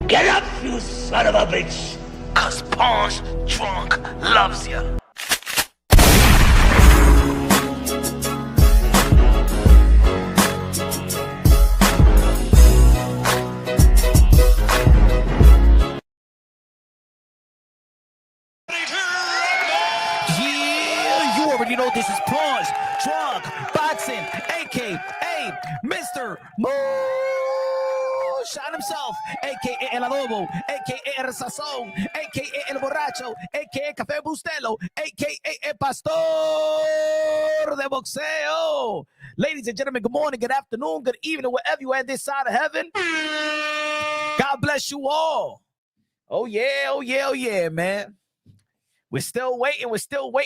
Get up, you son of a bitch! Cause Punch Drunk loves you. Yeah, you already know this is Punch Drunk Boxing, aka Mr. Moonshine himself, aka El Adobo, aka El Sazón, aka El Borracho, aka Café Bustelo, aka El Pastor de Boxeo. Ladies and gentlemen, good morning, good afternoon, good evening, wherever you are this side of heaven. God bless you all. Oh yeah, man. We're still waiting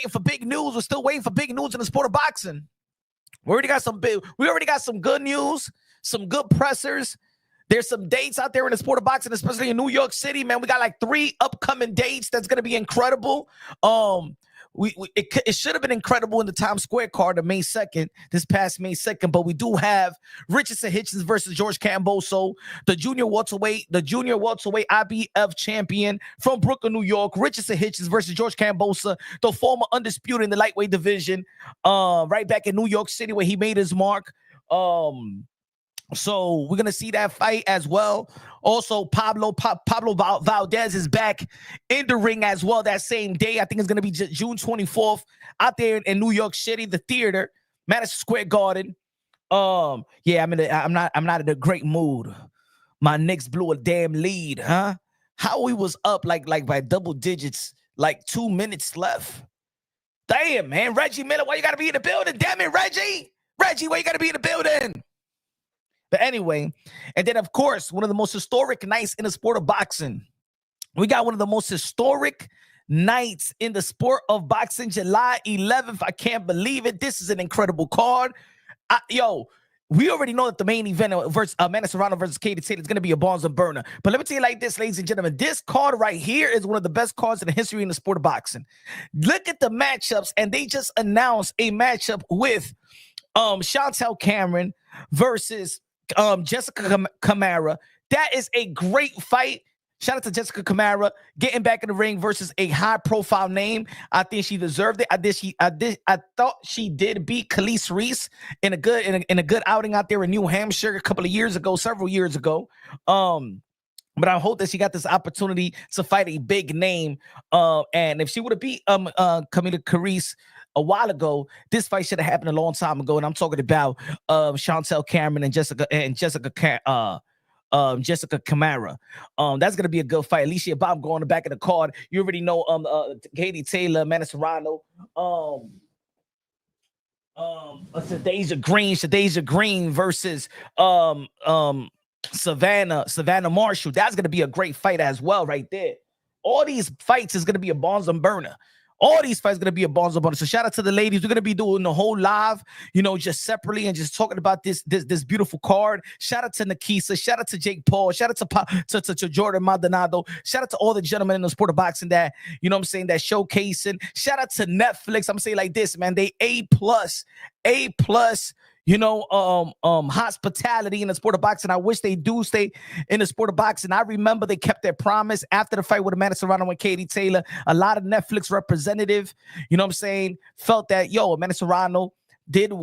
for big news. We're still waiting for big news in the sport of boxing. We already got some good news, some good pressers. There's some dates out there in the sport of boxing, especially in New York City, man. We got like 3 upcoming dates that's going to be incredible. It should have been incredible in the Times Square card of May 2nd, this past May 2nd, but we do have Richardson Hitchens versus George Camboso, the junior welterweight IBF champion from Brooklyn, New York. Richardson Hitchens versus George Camboso, the former undisputed in the lightweight division, right back in New York City where he made his mark. So we're going to see that fight as well. Also, Pablo Valdez is back in the ring as well that same day. I think it's going to be June 24th out there in New York City, the theater, Madison Square Garden. Yeah, I'm not in a great mood. My Knicks blew a damn lead, huh? How we was up like by double digits, like 2 minutes left. Damn, man. Reggie Miller, why you got to be in the building? Damn it, Reggie. Reggie, why you got to be in the building? But anyway, and then, of course, one of the most historic nights in the sport of boxing. We got one of the most historic nights in the sport of boxing, July 11th. I can't believe it. This is an incredible card. We already know that the main event versus Amanda Serrano versus Katie Taylor is going to be a Bonds and burner. But let me tell you like this, ladies and gentlemen. This card right here is one of the best cards in the history in the sport of boxing. Look at the matchups, and they just announced a matchup with Chantel Cameron versus Jessica Camara. That is a great fight. Shout out to Jessica Camara getting back in the ring versus a high-profile name. I think she deserved it. I thought she did beat Khalees Reese in a good outing out there in New Hampshire several years ago. But I hope that she got this opportunity to fight a big name. And if she would have beat Camila Carisse a while ago, this fight should have happened a long time ago. And I'm talking about Chantel Cameron and Jessica Camara. That's gonna be a good fight. Alicia Bob going on the back of the card. You already know Katie Taylor, Amanda Serrano, Shadeja Green versus Savannah Marshall. That's gonna be a great fight as well, right there. All these fights is gonna be a Bonds and burner. All these fights are going to be a Bonds and burner. So shout out to the ladies. We're going to be doing the whole live, just separately and just talking about this beautiful card. Shout out to Nakisa. Shout out to Jake Paul. Shout out to Jordan Maldonado. Shout out to all the gentlemen in the sport of boxing that, that showcasing. Shout out to Netflix. I'm saying like this, man. They A+. Hospitality in the sport of boxing. I wish they do stay in the sport of boxing. I remember they kept their promise after the fight with Amanda Serrano and Katie Taylor. A lot of Netflix representative, felt that, Amanda Serrano did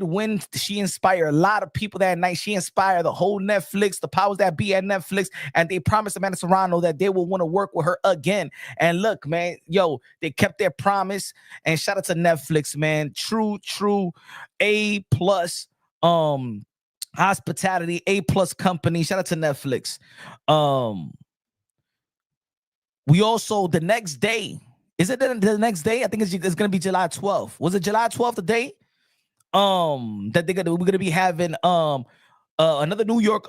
win. She inspired a lot of people that night. She inspired the whole Netflix, the powers that be at Netflix, and they promised Amanda Serrano that they will want to work with her again. And look, man, they kept their promise. And shout out to Netflix, man. True A+ hospitality, A+ company. Shout out to Netflix. We also the next day. Is it the next day? I think it's going to be July 12th. Was it July 12th the day? That we're gonna be having another New York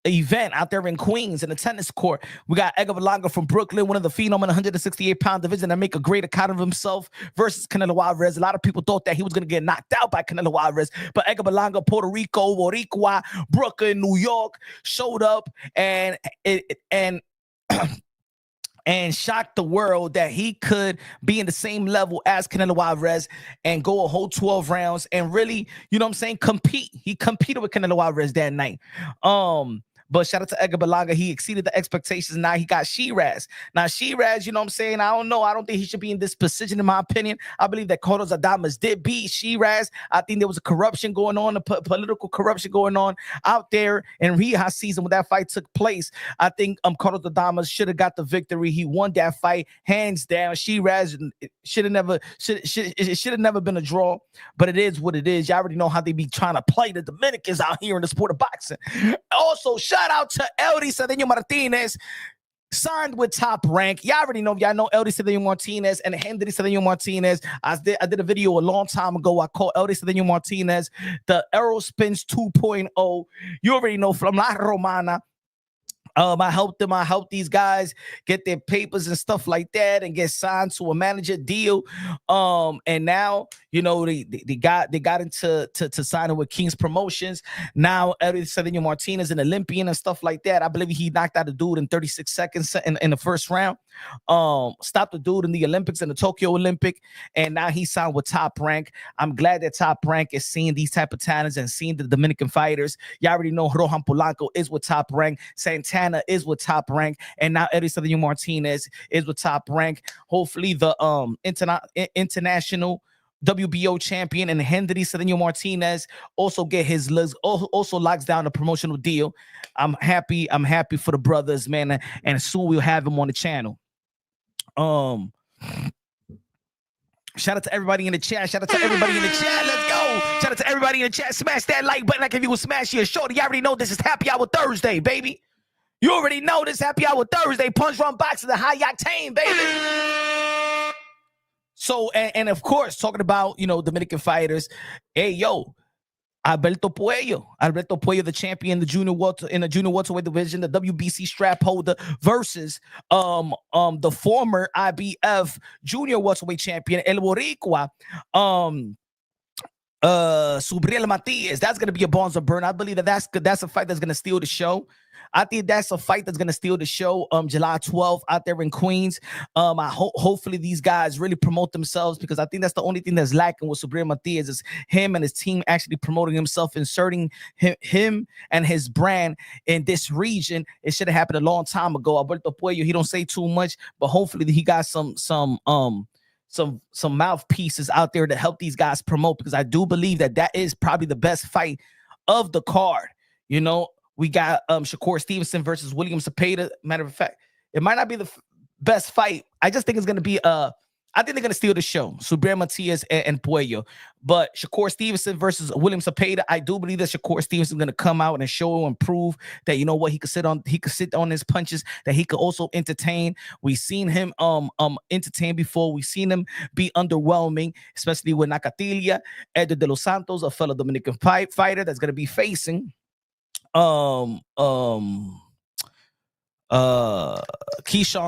event out there in Queens in the tennis court. We got Eubank from Brooklyn, one of the phenom in the 168-pound division, that make a great account of himself versus Canelo Alvarez. A lot of people thought that he was gonna get knocked out by Canelo Alvarez, but Eubank, Puerto Rico, Boricua, Brooklyn, New York, showed up and and shocked the world that he could be in the same level as Canelo Alvarez and go a whole 12 rounds and really, compete. He competed with Canelo Alvarez that night. But shout out to Edgar Berlanga. He exceeded the expectations. Now he got Shiraz. Now Shiraz, you know what I'm saying? I don't know. I don't think he should be in this position, in my opinion. I believe that Carlos Adames did beat Shiraz. I think there was a corruption going on, a political corruption going on out there in Riyadh season when that fight took place. I think Carlos Adames should have got the victory. He won that fight hands down. Shiraz should have never been a draw, but it is what it is. Y'all already know how they be trying to play the Dominicans out here in the sport of boxing. Also, shout out to Eldy Cedeno Martinez, signed with Top Rank. Y'all already know. Y'all know Eldy Cedeno Martinez and Henry Cedeno Martinez. I did a video a long time ago. I called Eldy Cedeno Martinez the Aerospins 2.0. You already know, from La Romana. I helped these guys get their papers and stuff like that and get signed to a manager deal. And now, you know, they got into signing with King's Promotions. Now, Eddie Cedeno Martinez, an Olympian and stuff like that. I believe he knocked out a dude in 36 seconds in the first round. Stopped the dude in the Olympics, in the Tokyo Olympic, and now he signed with Top Rank. I'm glad that Top Rank is seeing these type of talents and seeing the Dominican fighters. You already know Rohan Polanco is with Top Rank. Santana is with Top Rank, and now Eddie Cedeno Martinez is with Top Rank. Hopefully, the international WBO champion and Henry Cedeno Martinez also get his also locks down a promotional deal. I'm happy for the brothers, man, and soon we'll have him on the channel. Shout out to everybody in the chat. Let's go. Shout out to everybody in the chat. Smash that like button like if you will smash your shorty. You already know this is Happy Hour Thursday, baby. You already know this Happy Hour Thursday. Punch Run Boxing, the high octane, baby. So, and of course, talking about, you know, Dominican fighters. Hey, yo, Alberto Puello, the champion in the junior welterweight division, the WBC strap holder, versus the former IBF junior welterweight champion, El Boricua, Subriel Matias. That's gonna be a bonza burn. I believe that's a fight that's gonna steal the show. I think that's a fight that's gonna steal the show. July 12th out there in Queens. Hopefully these guys really promote themselves, because I think that's the only thing that's lacking with Subriel Matias is him and his team actually promoting himself, inserting him and his brand in this region. It should have happened a long time ago. Alberto Puello, he don't say too much, but hopefully he got some mouthpieces out there to help these guys promote, because I do believe that is probably the best fight of the card. You know, we got Shakur Stevenson versus William Zepeda. Matter of fact, it might not be the best fight. I just think it's going to be I think they're going to steal the show. Subriel Matias and Puello. But Shakur Stevenson versus William Zepeda, I do believe that Shakur Stevenson is going to come out and show and prove that, you know what, he could sit on his punches, that he could also entertain. We've seen him entertain before. We've seen him be underwhelming, especially with Nakatilia, Edgar de los Santos, a fellow Dominican fighter that's going to be facing Keyshawn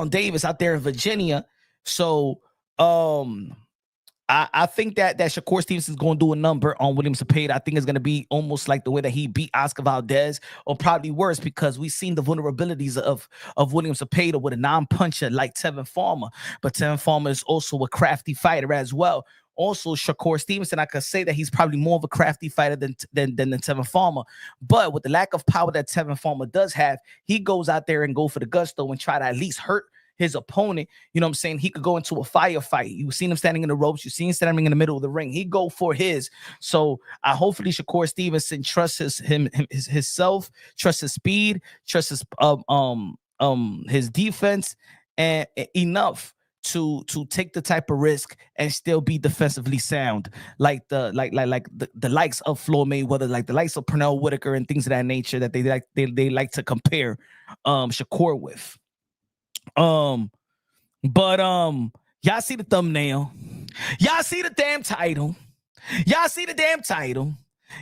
Davis out there in Virginia. So I think that Shakur Stevenson is going to do a number on William Zepeda. I think it's going to be almost like the way that he beat Oscar Valdez, or probably worse, because we've seen the vulnerabilities of William Zepeda with a non-puncher like Tevin Farmer. But Tevin Farmer is also a crafty fighter as well. Also, Shakur Stevenson, I could say that he's probably more of a crafty fighter than Tevin Farmer. But with the lack of power that Tevin Farmer does have, he goes out there and go for the gusto and try to at least hurt his opponent. You know what I'm saying? He could go into a firefight. You've seen him standing in the ropes. You've seen him standing in the middle of the ring. He go for his. So hopefully Shakur Stevenson trusts himself, trusts his speed, trusts his defense, and enough to take the type of risk and still be defensively sound, like the likes of Floyd Mayweather, like the likes of Pernell Whitaker and things of that nature that they like to compare Shakur with. But y'all see the thumbnail. Y'all see the damn title.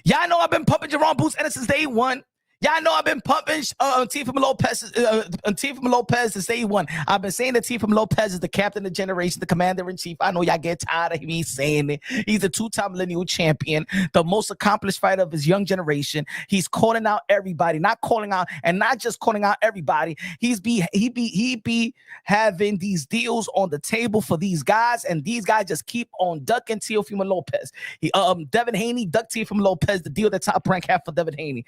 Y'all know I've been pumping Jerome Boots Ennis since day one. Y'all know I've been pumping Teofimo Lopez since day one. I've been saying that Teofimo Lopez is the captain of the generation, the commander-in-chief. I know y'all get tired of me saying it. He's a two-time lineal champion, the most accomplished fighter of his young generation. He's calling out everybody, not just calling out everybody. He be having these deals on the table for these guys, and these guys just keep on ducking Teofimo Lopez. Devin Haney ducked Teofimo Lopez, the deal that Top Rank had for Devin Haney.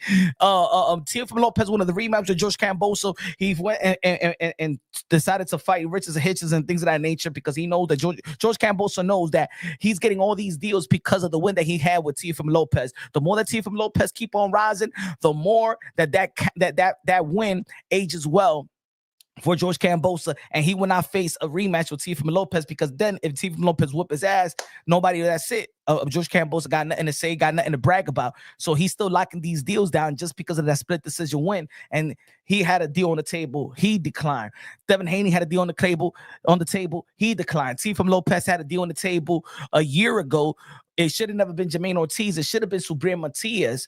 Teofimo Lopez wanted the rematch with George Kambosos. He went and decided to fight Riches and Hitches and things of that nature because he knows that George Kambosos knows that he's getting all these deals because of the win that he had with Teofimo Lopez. The more that Teofimo Lopez keep on rising, the more that win ages well for George Kambosos, and he will not face a rematch with Teofimo Lopez because then if Teofimo Lopez whoop his ass, nobody, that's it. George Kambosos got nothing to say, got nothing to brag about. So he's still locking these deals down just because of that split decision win. And he had a deal on the table, he declined. Devin Haney had a deal on the table, he declined. Teofimo Lopez had a deal on the table a year ago. It should have never been Jermaine Ortiz. It should have been Subriel Matias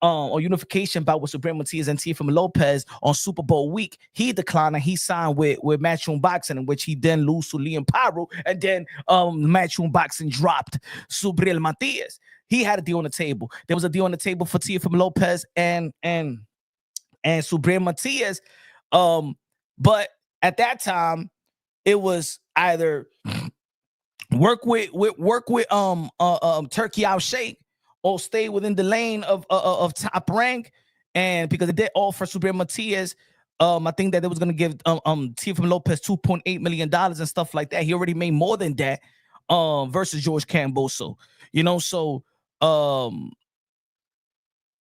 or unification bout with Subriel Matias and Teofimo Lopez on Super Bowl week. He declined and he signed with Matchroom Boxing, in which he then lost to Liam Pyro, and then Matchroom Boxing dropped Subriel Matias. He had a deal on the table. There was a deal on the table for Teofimo Lopez and Subriel Matias. But at that time, it was either work with Turki Al Sheikh or stay within the lane of Top Rank. And because they did offer Subriel Matias, I think that they was gonna give Teofimo Lopez $2.8 million and stuff like that. He already made more than that versus George Kambosos. So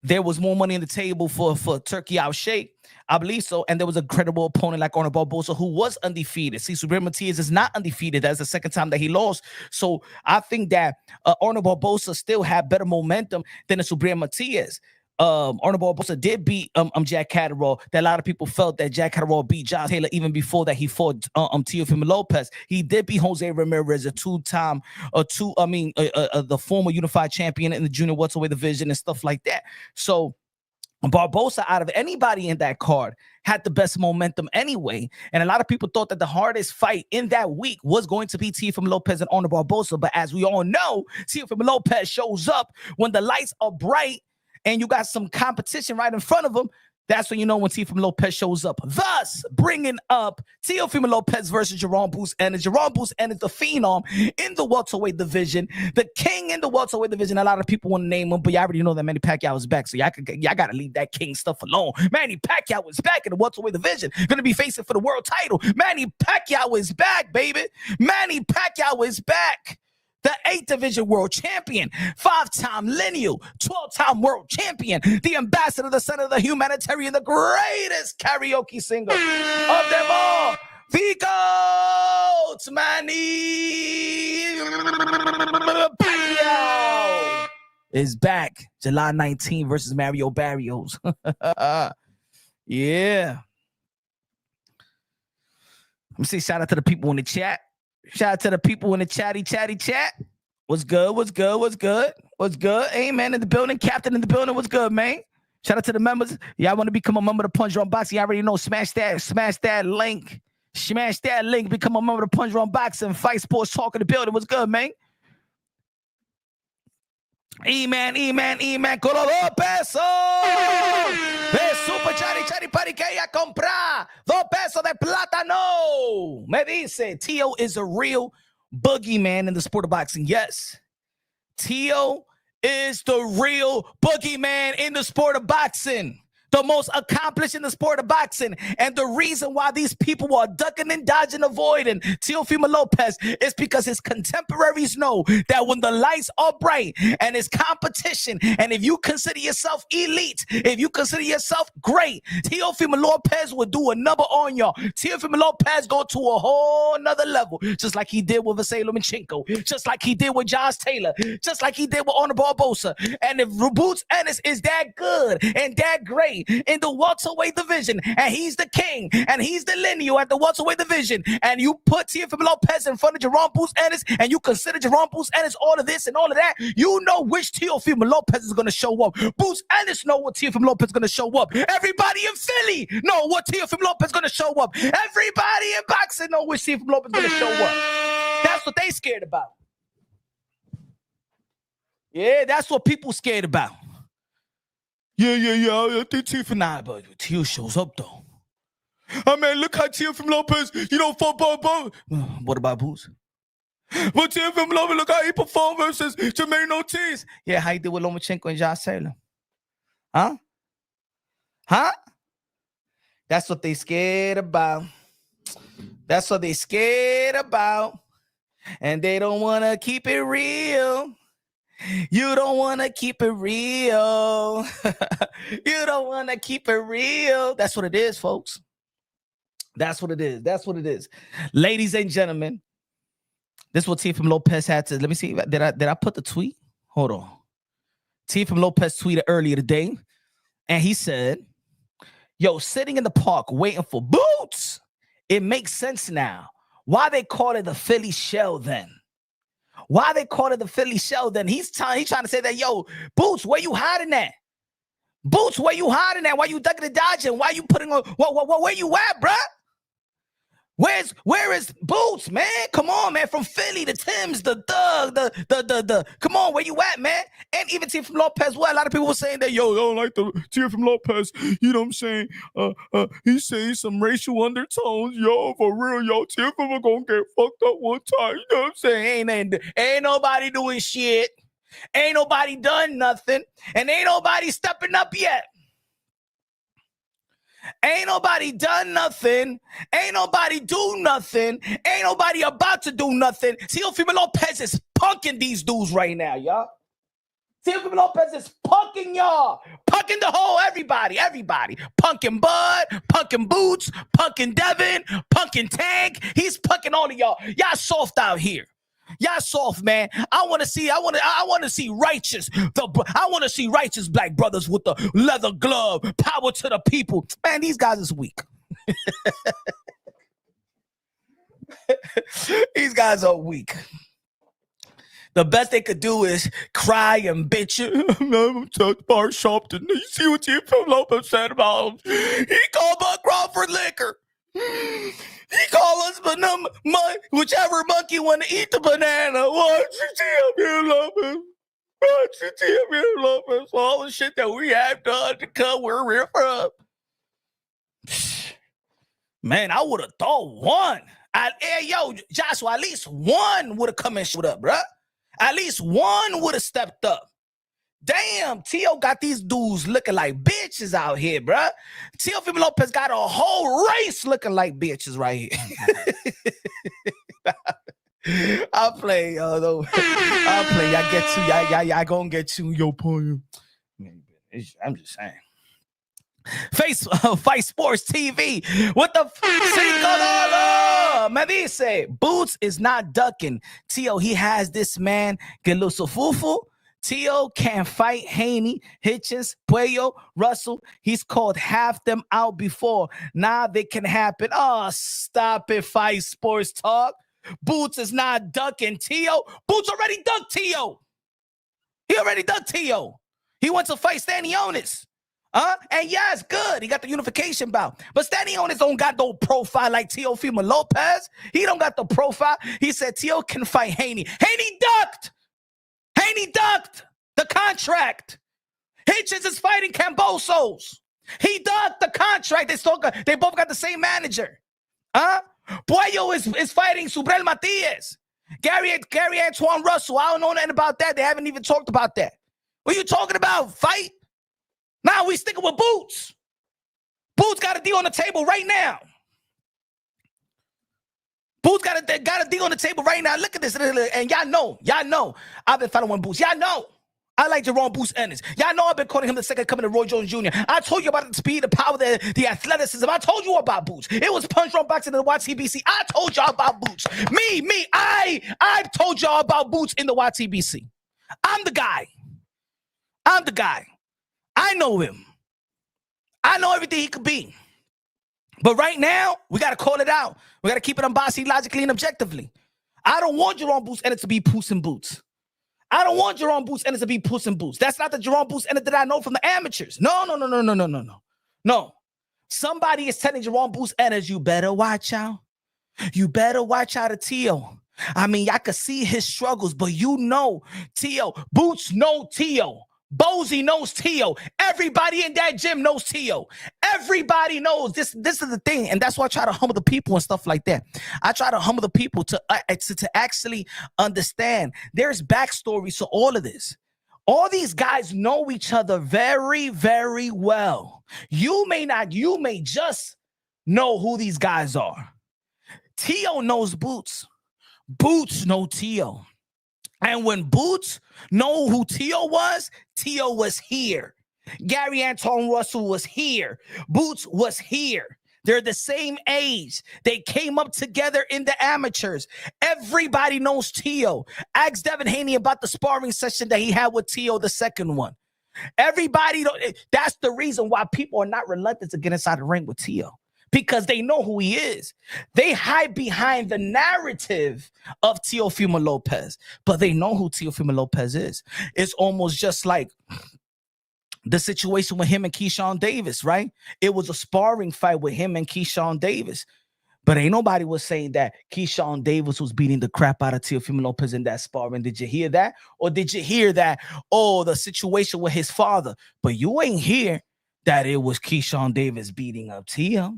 there was more money on the table for Turki Al Sheikh, I believe so, and there was a credible opponent like Arnold Barbosa who was undefeated. See, Subriel Matias is not undefeated. That's the second time that he lost. So I think that Arnold Barbosa still had better momentum than Subriel Matias. Arnold Barbosa did beat Jack Catterall. That a lot of people felt that Jack Catterall beat John Taylor even before that he fought Teofimo Lopez. He did beat Jose Ramirez, the former unified champion in the junior welterweight division and stuff like that. So Barbosa, out of anybody in that card, had the best momentum anyway. And a lot of people thought that the hardest fight in that week was going to be Teofimo Lopez and Arnold Barbosa. But as we all know, Teofimo Lopez shows up when the lights are bright and you got some competition right in front of him. That's when you know when Teofimo Lopez shows up. Thus, bringing up Teofimo Lopez versus Jerome Bruce Ennis. Jerome Bruce Ennis, the phenom in the welterweight division, the king in the welterweight division. A lot of people want to name him, but you already know that Manny Pacquiao is back, so y'all got to leave that king stuff alone. Manny Pacquiao is back in the welterweight division. Going to be facing for the world title. Manny Pacquiao is back, baby. Manny Pacquiao is back. The 8th division world champion, 5-time lineal, 12-time world champion, the ambassador, the son of the humanitarian, the greatest karaoke singer of them all, the GOAT, Manny Pacquiao is back. July 19 versus Mario Barrios. Yeah. Let me say shout out to the people in the chat. Shout out to the people in the chatty chat. What's good? Hey, man, in the building. Captain in the building. What's good, man? Shout out to the members. Y'all want to become a member of the Punch Drunk Boxing? You already know. Smash that link. Become a member of the Punch Drunk Boxing. Fight Sports Talk in the building. What's good, man? E-man. Color peso. De super chari para que ella compra. 2 pesos de plátano. Me dice, Tio is a real boogeyman in the sport of boxing. Yes. Tio is the real boogeyman in the sport of boxing. The most accomplished in the sport of boxing. And the reason why these people are ducking and dodging, avoiding Teofimo Lopez is because his contemporaries know that when the lights are bright and it's competition, and if you consider yourself elite, if you consider yourself great, Teofimo Lopez will do a number on y'all. Teofimo Lopez go to a whole nother level, just like he did with Vasily Lomachenko, just like he did with Josh Taylor, just like he did with Arnold Barbosa. And if Bruce Ennis is that good and that great in the welterweight division, and he's the king, and he's the lineal at the welterweight division, and you put Teofimo Lopez in front of Jerome Bruce Ennis, and you consider Jerome Bruce Ennis all of this and all of that, you know which Teofimo Lopez is going to show up. Bruce Ennis know what Teofimo Lopez is going to show up. Everybody in Philly know what Teofimo Lopez is going to show up. Everybody in boxing know which Teofimo Lopez is going to show up. That's what they scared about. Yeah, that's what people scared about. Yeah. I think Teofimo, but Teo shows up though. I mean, look how Teofimo Lopez, fought Bobo. What about Boots? But Teofimo Lopez, look how he performed versus Jermaine Ortiz. Yeah, how he did with Lomachenko and Josh Taylor. Huh? Huh? That's what they scared about. That's what they scared about. And they don't want to keep it real. You don't want to keep it real. You don't want to keep it real. That's what it is, folks. That's what it is. That's what it is. Ladies and gentlemen, this is what Teofimo Lopez had to. Let me see. Did I put the tweet? Hold on. Teofimo Lopez tweeted earlier today, and he said, yo, sitting in the park waiting for Boots. It makes sense now. Why they call it the Philly shell then? Why they call it the Philly shell then? He's trying to say that, yo, Boots, where you hiding at? Boots, where you hiding at? Why you ducking and dodging? Why you putting on, where you at, bruh? Where is Boots, man? Come on, man. From Philly, the Timbs, the come on, where you at, man? And even Teofimo Lopez, well, a lot of people were saying that, yo, I don't like the Teofimo Lopez, you know what I'm saying? He's saying some racial undertones, yo, for real, yo, Teofimo gonna get fucked up one time, you know what I'm saying? Ain't nobody doing shit. Ain't nobody done nothing. And ain't nobody stepping up yet. Ain't nobody done nothing. Ain't nobody do nothing. Ain't nobody about to do nothing. Teofimo Lopez is punking these dudes right now, y'all. Teofimo Lopez is punking y'all. Punking the whole everybody. Punking Bud, punking Boots, punking Devin, punking Tank. He's punking all of y'all. Y'all soft out here. Y'all soft, man. I want to see righteous. I want to see righteous black brothers with the leather glove. Power to the people. Man, these guys is weak. These guys are weak. The best they could do is cry and bitch. I'm touched bar shop. You see what Teofimo Lopez said about him? He called my Crawford liquor. He called us whichever monkey want to eat the banana. Watch Teofimo Lopez. Watch Teofimo Lopez. All the shit that we have done to come where we're from. Man, I would have thought one. Yo, Joshua, at least one would have come and showed up, bruh. At least one would have stepped up. Damn, Teo got these dudes looking like bitches out here, bruh. Teofimo Lopez got a whole race looking like bitches right here. I'll play, though. I'll play. Y'all get you. Y'all gonna get you your point. I'm just saying. Fight Sports TV with the me dice Boots is not ducking. Teo, he has this man Gelusofufu. Teo can't fight Haney, Hitchens, Puello, Russell. He's called half them out before. Now they can happen. Oh, stop it, Fight Sports Talk. Boots is not ducking Teo. Boots already ducked Teo. He already ducked Teo. He went to fight Stanionis. And yeah, it's good. He got the unification bout. But Stanionis don't got no profile like Teofimo Lopez. He don't got the profile. He said Teo can fight Haney. Haney ducked. Haney ducked the contract. Hitchens is fighting Cambosos. He ducked the contract. They both got the same manager. Puello is fighting Subrel Matias. Gary Antoine Russell. I don't know nothing about that. They haven't even talked about that. What are you talking about? Fight? Now we sticking with Boots. Boots got a deal on the table right now. Boots got a deal on the table right now. Look at this. And y'all know, I've been following Boots. Y'all know, I like Jerome Boots Ennis. Y'all know I've been calling him the second coming of Roy Jones Jr. I told you about the speed, the power, the athleticism. I told you about Boots. It was punch on boxing in the YTBC. I told y'all about Boots. I told y'all about Boots in the YTBC. I'm the guy. I know him. I know everything he could be. But right now, we got to call it out. We got to keep it unbiased, logically, and objectively. I don't want Jerome Boots Ennis to be Puss in Boots. I don't want Jerome Boots Ennis to be Puss in Boots. That's not the Jerome Boots Ennis that I know from the amateurs. No. Somebody is telling Jerome Boots Ennis, you better watch out. You better watch out of Teo. I mean, I could see his struggles, but you know Teo. Boots know Teo. Bozy knows Teo. Everybody in that gym knows Teo. Everybody knows this. This is the thing, and that's why I try to humble the people and stuff like that. I try to humble the people to actually understand. There's backstories to all of this. All these guys know each other very, very well. You may just know who these guys are. Teo knows Boots. Boots know Teo. And when Boots know who Teo was here. Gary Anton Russell was here. Boots was here. They're the same age. They came up together in the amateurs. Everybody knows Teo. Ask Devin Haney about the sparring session that he had with Teo, the second one. Everybody, that's the reason why people are not reluctant to get inside the ring with Teo, because they know who he is. They hide behind the narrative of Teofimo Lopez, but they know who Teofimo Lopez is. It's almost just like the situation with him and Keyshawn Davis, right? It was a sparring fight with him and Keyshawn Davis. But ain't nobody was saying that Keyshawn Davis was beating the crap out of Teofimo Lopez in that sparring. Did you hear that? Or did you hear that, the situation with his father? But you ain't hear that it was Keyshawn Davis beating up Teo.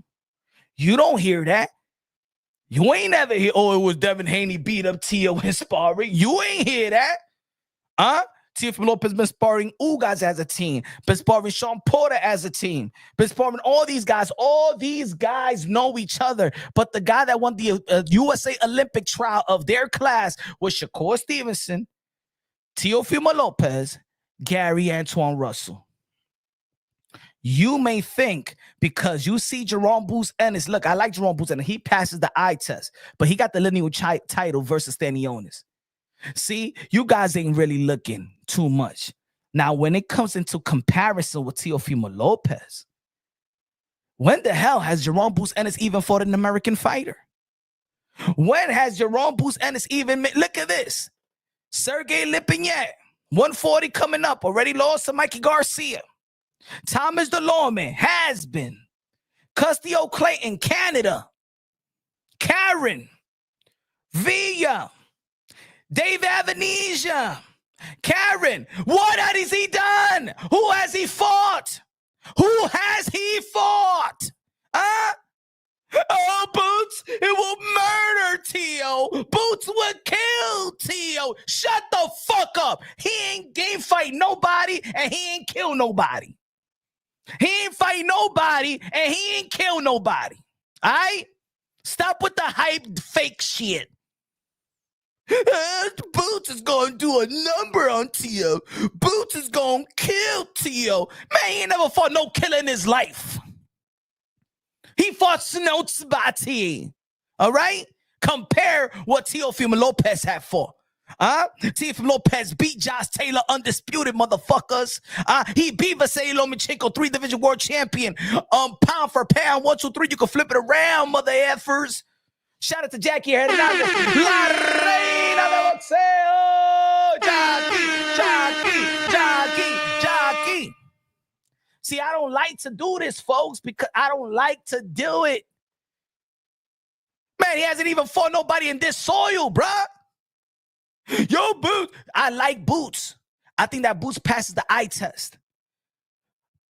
You don't hear that. You ain't ever hear, it was Devin Haney beat up Teo in sparring. You ain't hear that. Teofimo Lopez been sparring Ugas as a team, been sparring Sean Porter as a team, been sparring all these guys. All these guys know each other. But the guy that won the USA Olympic trial of their class was Shakur Stevenson, Teofimo Lopez, Gary Antoine Russell. You may think because you see Jerome Boots Ennis. Look, I like Jerome Boots Ennis. He passes the eye test, but he got the lineal title versus Stanionis. See, you guys ain't really looking too much. Now, when it comes into comparison with Teofimo Lopez, when the hell has Jerome Boots Ennis even fought an American fighter? When has Jerome Boots Ennis even look at this? Sergey Lipinyak, 140 coming up, already lost to Mikey Garcia. Thomas the Lawman has been. Custio Clayton, Canada. Karen. Villa. Dave Avenesia. Karen, what has he done? Who has he fought? Who has he fought? Oh, Boots, it will murder Teo. Boots would kill Teo. Shut the fuck up. He ain't game fight nobody and he ain't kill nobody. He ain't fight nobody and he ain't kill nobody. All right? Stop with the hype fake shit. Boots is going to do a number on Teo. Boots is going to kill Teo. Man, he ain't never fought no killer in his life. He fought Snow Tzbati. All right? Compare what Teofimo Lopez had fought. Teofimo Lopez beat Josh Taylor, undisputed motherfuckers. He beat Vasily Lomachenko, 3-division world champion. Pound for pound, 1, 2, 3. You can flip it around, mother effers. Shout out to Jackie Hernandez. La Reina de Boxeo. Jackie. See, I don't like to do this, folks, because I don't like to do it. Man, he hasn't even fought nobody in this soil, bruh. Yo, Boots. I like Boots. I think that Boots passes the eye test.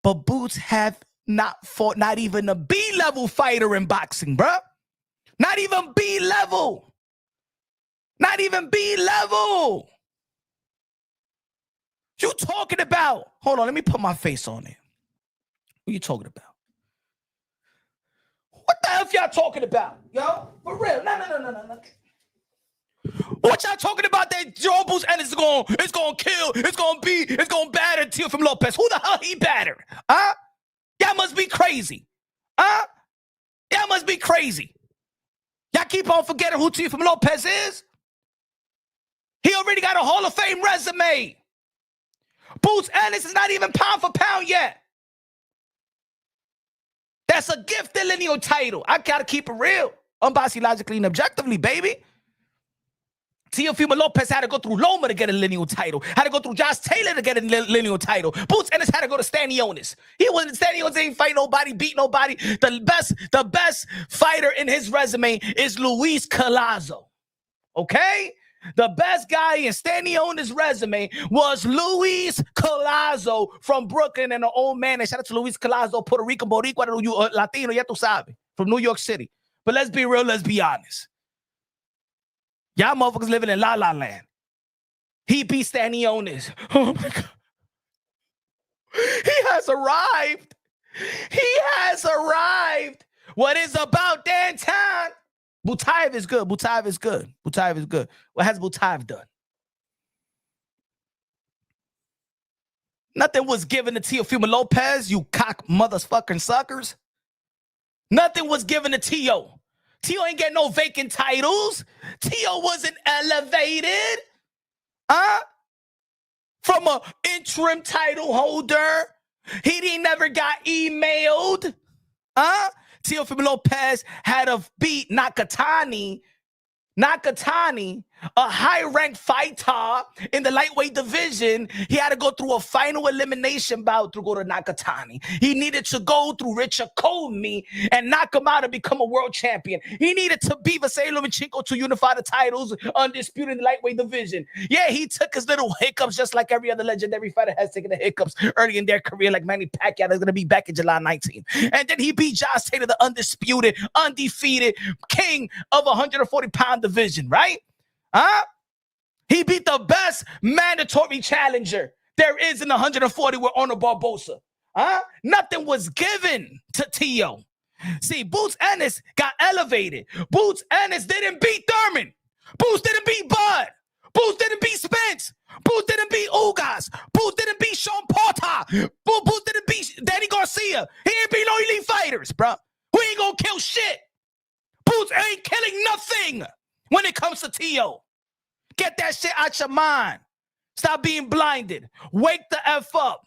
But Boots have not fought not even a B-level fighter in boxing, bruh. Not even B-level. Not even B-level. You talking about? Hold on, let me put my face on it. What you talking about? What the hell y'all talking about? Yo, for real. No. What y'all talking about that Joe Boots and it's gonna kill, it's gonna batter Teofimo Lopez. Who the hell he battered? Y'all must be crazy. Y'all must be crazy. Y'all keep on forgetting who Teofimo Lopez is. He already got a Hall of Fame resume. Boots Ennis is not even pound for pound yet. That's a gifted lineal title. I gotta keep it real. Unbiased, logically, and objectively, baby. Teofimo Lopez had to go through Loma to get a lineal title. Had to go through Josh Taylor to get a lineal title. Boots Ennis had to go to Stanionis. He wasn't Stanionis, ain't fight nobody, beat nobody. The best fighter in his resume is Luis Collazo. Okay? The best guy in Stanionis' resume was Luis Collazo from Brooklyn and the old man. And shout out to Luis Collazo, Puerto Rican, Boricua, Latino, ya tú sabes, from New York City. But let's be real, let's be honest. Y'all motherfuckers living in La La Land. He beat Stanionis. Oh my God. He has arrived. He has arrived. What is about that time? Butaev is good. Butaev is good. Butaev is good. What has Butaev done? Nothing was given to Teofimo Lopez, you cock motherfucking suckers. Nothing was given to Teo. Teo ain't get no vacant titles. Teo wasn't elevated. From an interim title holder. He didn't never got emailed. Teofimo Lopez had to beat Nakatani, a high-ranked fighter in the lightweight division. He had to go through a final elimination bout to go to Nakatani. He needed to go through Richard Comey and knock him out and become a world champion. He needed to beat Vasily Lomachenko to unify the titles, undisputed in the lightweight division. Yeah, he took his little hiccups just like every other legendary fighter has taken the hiccups early in their career, like Manny Pacquiao that's going to be back in July 19th. And then he beat Josh Taylor, the undisputed, undefeated king of 140-pound division, right? He beat the best mandatory challenger there is in 140 with Honor Barbosa. Nothing was given to Teo. See, Boots Ennis got elevated. Boots Ennis didn't beat Thurman. Boots didn't beat Bud. Boots didn't beat Spence. Boots didn't beat Ugas. Boots didn't beat Sean Porter. Boots didn't beat Danny Garcia. He ain't beat no elite fighters, bro. We ain't gonna kill shit. Boots ain't killing nothing when it comes to Teo. Get that shit out your mind. Stop being blinded. Wake the F up.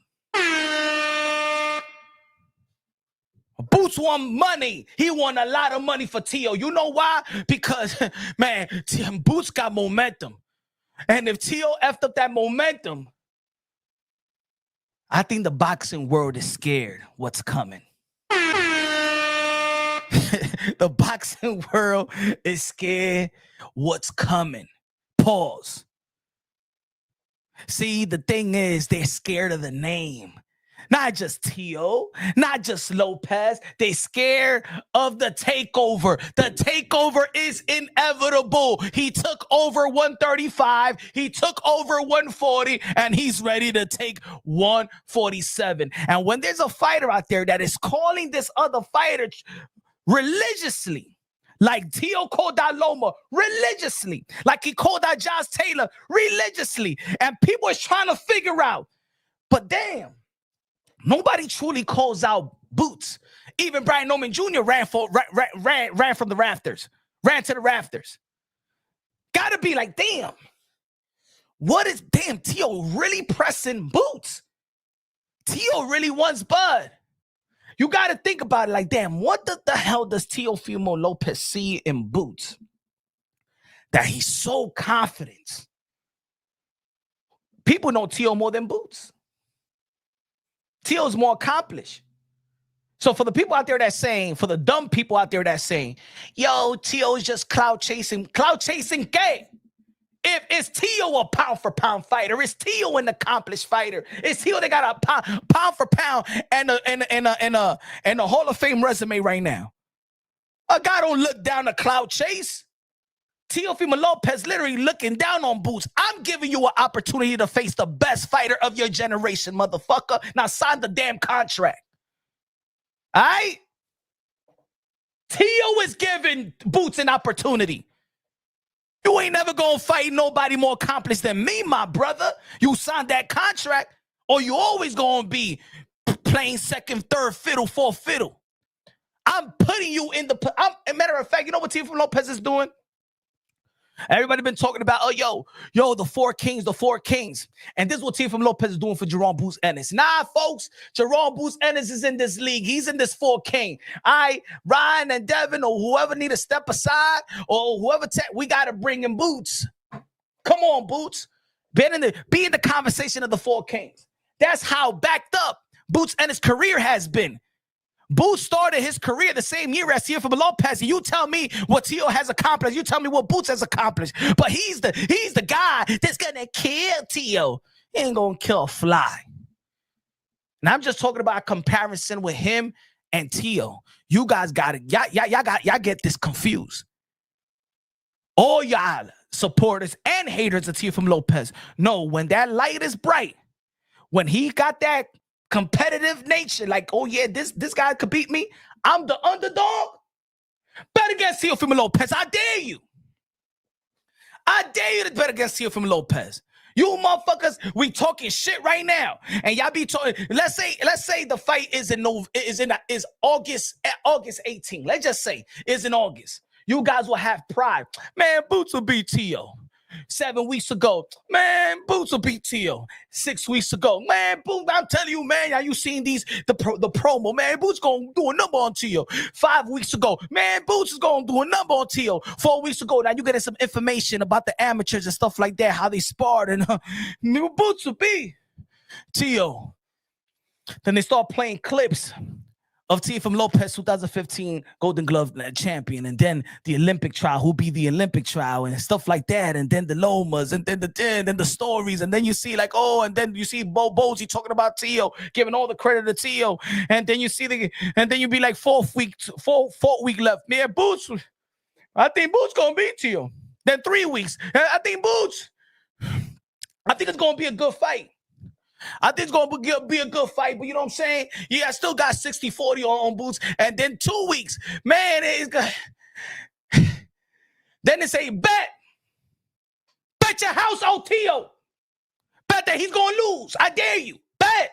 Boots won money. He won a lot of money for Teo. You know why? Because, man, Boots got momentum. And if Teo effed up that momentum, I think the boxing world is scared what's coming. The boxing world is scared what's coming. Pause. See, the thing is, they're scared of the name. Not just Teo, not just Lopez. They scared of the takeover. The takeover is inevitable. He took over 135. He took over 140, and he's ready to take 147. And when there's a fighter out there that is calling this other fighter religiously, like Teo called out Loma religiously, like he called out Josh Taylor religiously, and people is trying to figure out, but damn, nobody truly calls out Boots. Even Brian Norman Jr. ran from the rafters, ran to the rafters. Gotta be like, damn, Teo really pressing Boots? Teo really wants Bud. You got to think about it like, damn, what the hell does Teofimo Lopez see in Boots that he's so confident? People know Teo more than Boots. Teo's more accomplished. So for the people out there that's saying, for the dumb people out there that's saying, yo, Teo's just clout chasing gay. If it's Teo a pound for pound fighter, is Teo an accomplished fighter? Is Teo that got a pound for pound and a Hall of Fame resume right now? A guy don't look down a clout chase. Teofimo Lopez literally looking down on Boots. I'm giving you an opportunity to face the best fighter of your generation, motherfucker. Now sign the damn contract. All right? Teo is giving Boots an opportunity. You ain't never gonna fight nobody more accomplished than me, my brother. You signed that contract, or you always gonna be playing second, third fiddle, fourth fiddle. I'm putting you in the... a matter of fact, you know what Teofimo Lopez is doing? Everybody been talking about, oh, yo, the four kings. And this is what Teofimo Lopez is doing for Jerome Boots Ennis. Nah, folks, Jerome Boots Ennis is in this league. He's in this four king. Ryan and Devin or whoever need to step aside or whoever, we got to bring in Boots. Come on, Boots. Be in the conversation of the four kings. That's how backed up Boots Ennis' career has been. Boots started his career the same year as Teofimo Lopez. You tell me what Teo has accomplished. You tell me what Boots has accomplished. But he's the guy that's gonna kill Teo. He ain't gonna kill a fly. And I'm just talking about a comparison with him and Teo. You guys got it. Y'all get this confused. All y'all supporters and haters of Teofimo Lopez know when that light is bright, when he got that competitive nature, like, oh yeah, this guy could beat me. I'm the underdog. Bet against Teofimo Lopez. I dare you. I dare you to bet against Teofimo Lopez. You motherfuckers, we talking shit right now, and y'all be talking. Let's say the fight is August 18. Let's just say is in August. You guys will have pride, man. Boots will beat Tio. 7 weeks ago, man, Boots will beat Tio. 6 weeks ago, man, Boots. I'm telling you, man, have you seen the promo? Man, Boots gonna do a number on Tio. 5 weeks ago, man, Boots is gonna do a number on Tio. 4 weeks ago, now you getting some information about the amateurs and stuff like that, how they sparred, and Boots will beat Tio. Then they start playing clips of Teofimo Lopez 2015 Golden Glove champion, and then the Olympic trial, who be the Olympic trial, and stuff like that, and then the Lomas, and then the stories, and then you see like, oh, and then you see Bo Bozy talking about Tio, giving all the credit to Tio, and then you see and then you be like fourth week left. Man, Boots, I think Boots gonna beat Tio. Then 3 weeks, I think it's gonna be a good fight. I think it's going to be a good fight, but you know what I'm saying? Yeah, I still got 60-40 on Boots. And then 2 weeks, man, it's good. Then they say, bet your house on Tio. Bet that he's going to lose. I dare you. Bet.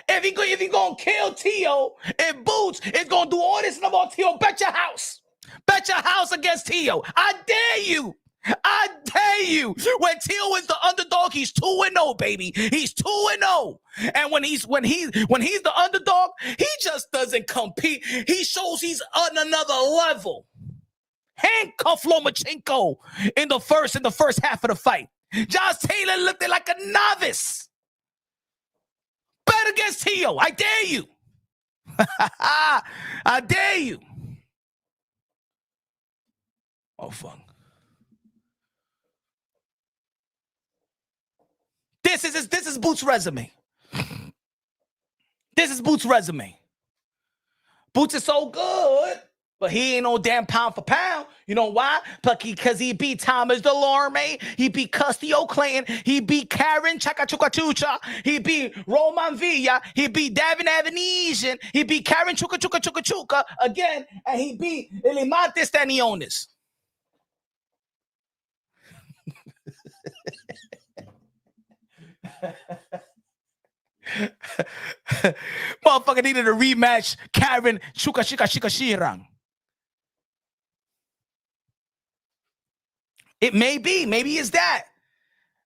If he going to kill Tio, if Boots is going to do all this stuff on Tio, bet your house. Bet your house against Tio. I dare you. I dare you. When Tio is the underdog, he's 2-0, baby. He's 2-0. And when he's the underdog, he just doesn't compete. He shows he's on another level. Handcuff Lomachenko in the first half of the fight. Josh Taylor looked like a novice. Bet against Tio. I dare you. I dare you. Oh, fuck. This is Boots' resume. This is Boots' resume. Boots is so good, but he ain't no damn pound for pound. You know why? Because he beat Thomas Delorme. He beat Custio Clayton. He beat Karen Chakachukachucha. He beat Roman Villa. He beat Davin Avanesian. He beat Karen Chuka again. And he beat Elimantes Stanionis. Motherfucker needed a rematch. Karen Shirang. It may be. Maybe it's that.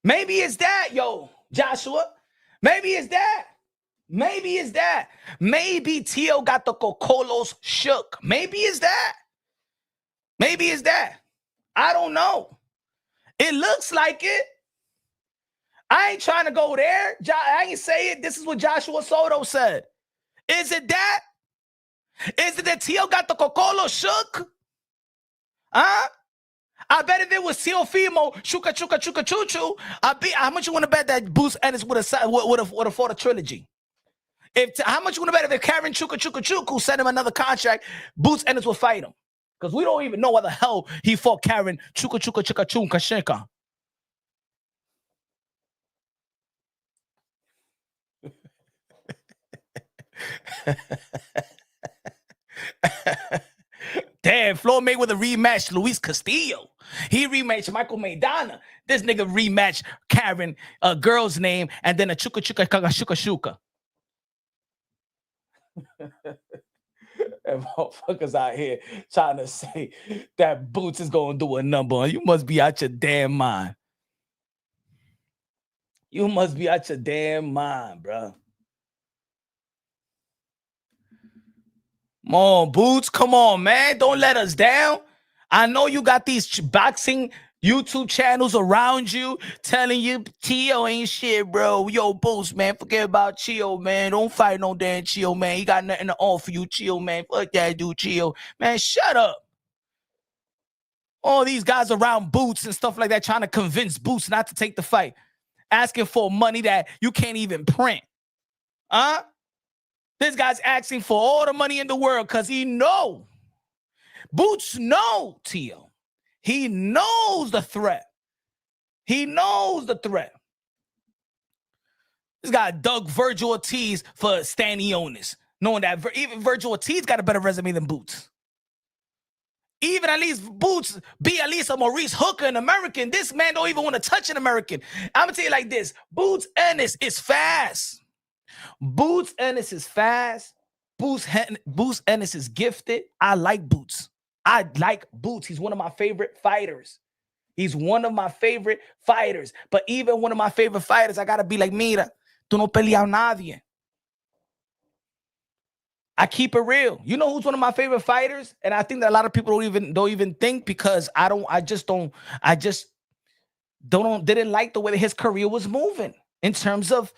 Maybe it's that, yo, Joshua. Maybe it's that. Maybe it's that. Maybe Tio got the cocolos shook. Maybe it's that. Maybe it's that. I don't know. It looks like it. I ain't trying to go there. I ain't say it. This is what Joshua Soto said. Is it that? Is it that Tio got the Cocolo shook? Huh? I bet if it was Teofimo, Chuka, Choo-choo, how much you want to bet that Boots Ennis would have fought a trilogy? How much you want to bet if Karen Chuka sent him another contract, Boots Ennis will fight him? Because we don't even know why the hell he fought Karen Chuka. Damn, Floyd Mayweather rematched Luis Castillo. He rematched Michael Maidana. This nigga rematched Karen, a girl's name, and then a shuka. And motherfuckers out here trying to say that Boots is going to do a number. You must be out your damn mind. You must be out your damn mind, bro. Come on, Boots. Come on, man. Don't let us down. I know you got these boxing YouTube channels around you telling you Tio ain't shit, bro. Yo, Boots, man. Forget about Chio, man. Don't fight no damn Chio, man. He got nothing to offer you, Chio, man. Fuck that dude, Chio. Man, shut up. All these guys around Boots and stuff like that trying to convince Boots not to take the fight. Asking for money that you can't even print. Huh? This guy's asking for all the money in the world because he know. Boots know Tio. He knows the threat. He knows the threat. This guy dug Virgil Ortiz for Stanionis, knowing that even Virgil Ortiz got a better resume than Boots. Even at least Boots be at least a Maurice Hooker, an American. This man don't even want to touch an American. I'm going to tell you like this. Boots Ennis is fast. Boots Ennis is fast. Boots Ennis is gifted. I like Boots. He's one of my favorite fighters. He's one of my favorite fighters. But even one of my favorite fighters, I got to be like, mira, tú no peleas nadie. I keep it real. You know who's one of my favorite fighters? And I think that a lot of people don't even think, because didn't like the way that his career was moving in terms of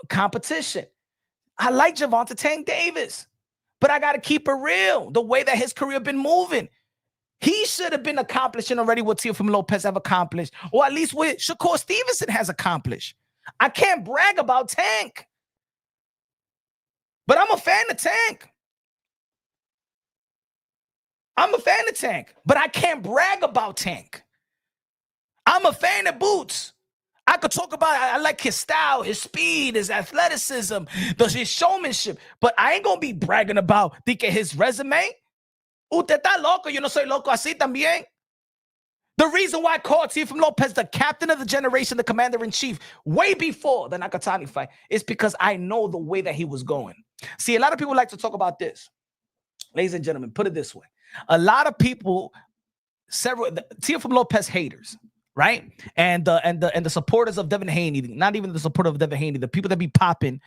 competition. I like Gervonta Tank Davis, but I got to keep it real. The way that his career been moving, he should have been accomplishing already what Teofimo Lopez have accomplished, or at least what Shakur Stevenson has accomplished. I can't brag about Tank, but I'm a fan of Tank. But I can't brag about Tank. I'm a fan of Boots. I could talk about, I like his style, his speed, his athleticism, his showmanship, but I ain't gonna be bragging about his resume. Usted está loco, yo no soy loco así también. The reason why I called Teofimo Lopez the captain of the generation, the commander-in-chief, way before the Nakatani fight, is because I know the way that he was going. See, a lot of people like to talk about this. Ladies and gentlemen, put it this way. A lot of people, Teofimo Lopez haters, right? And the supporters of Devin Haney, not even the supporter of Devin Haney, the people that be popping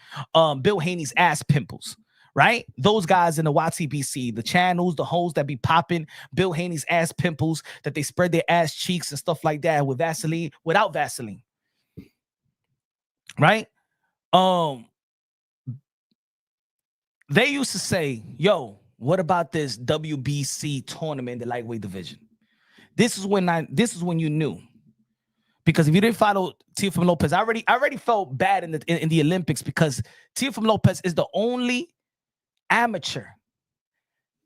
Bill Haney's ass pimples, right? Those guys in the YTBC, the channels, the hoes that be popping Bill Haney's ass pimples, that they spread their ass cheeks and stuff like that with Vaseline, without Vaseline, right? They used to say, yo, what about this WBC tournament in the lightweight division? This is when you knew. Because if you didn't follow Teofimo Lopez, I already felt bad in the Olympics, because Teofimo Lopez is the only amateur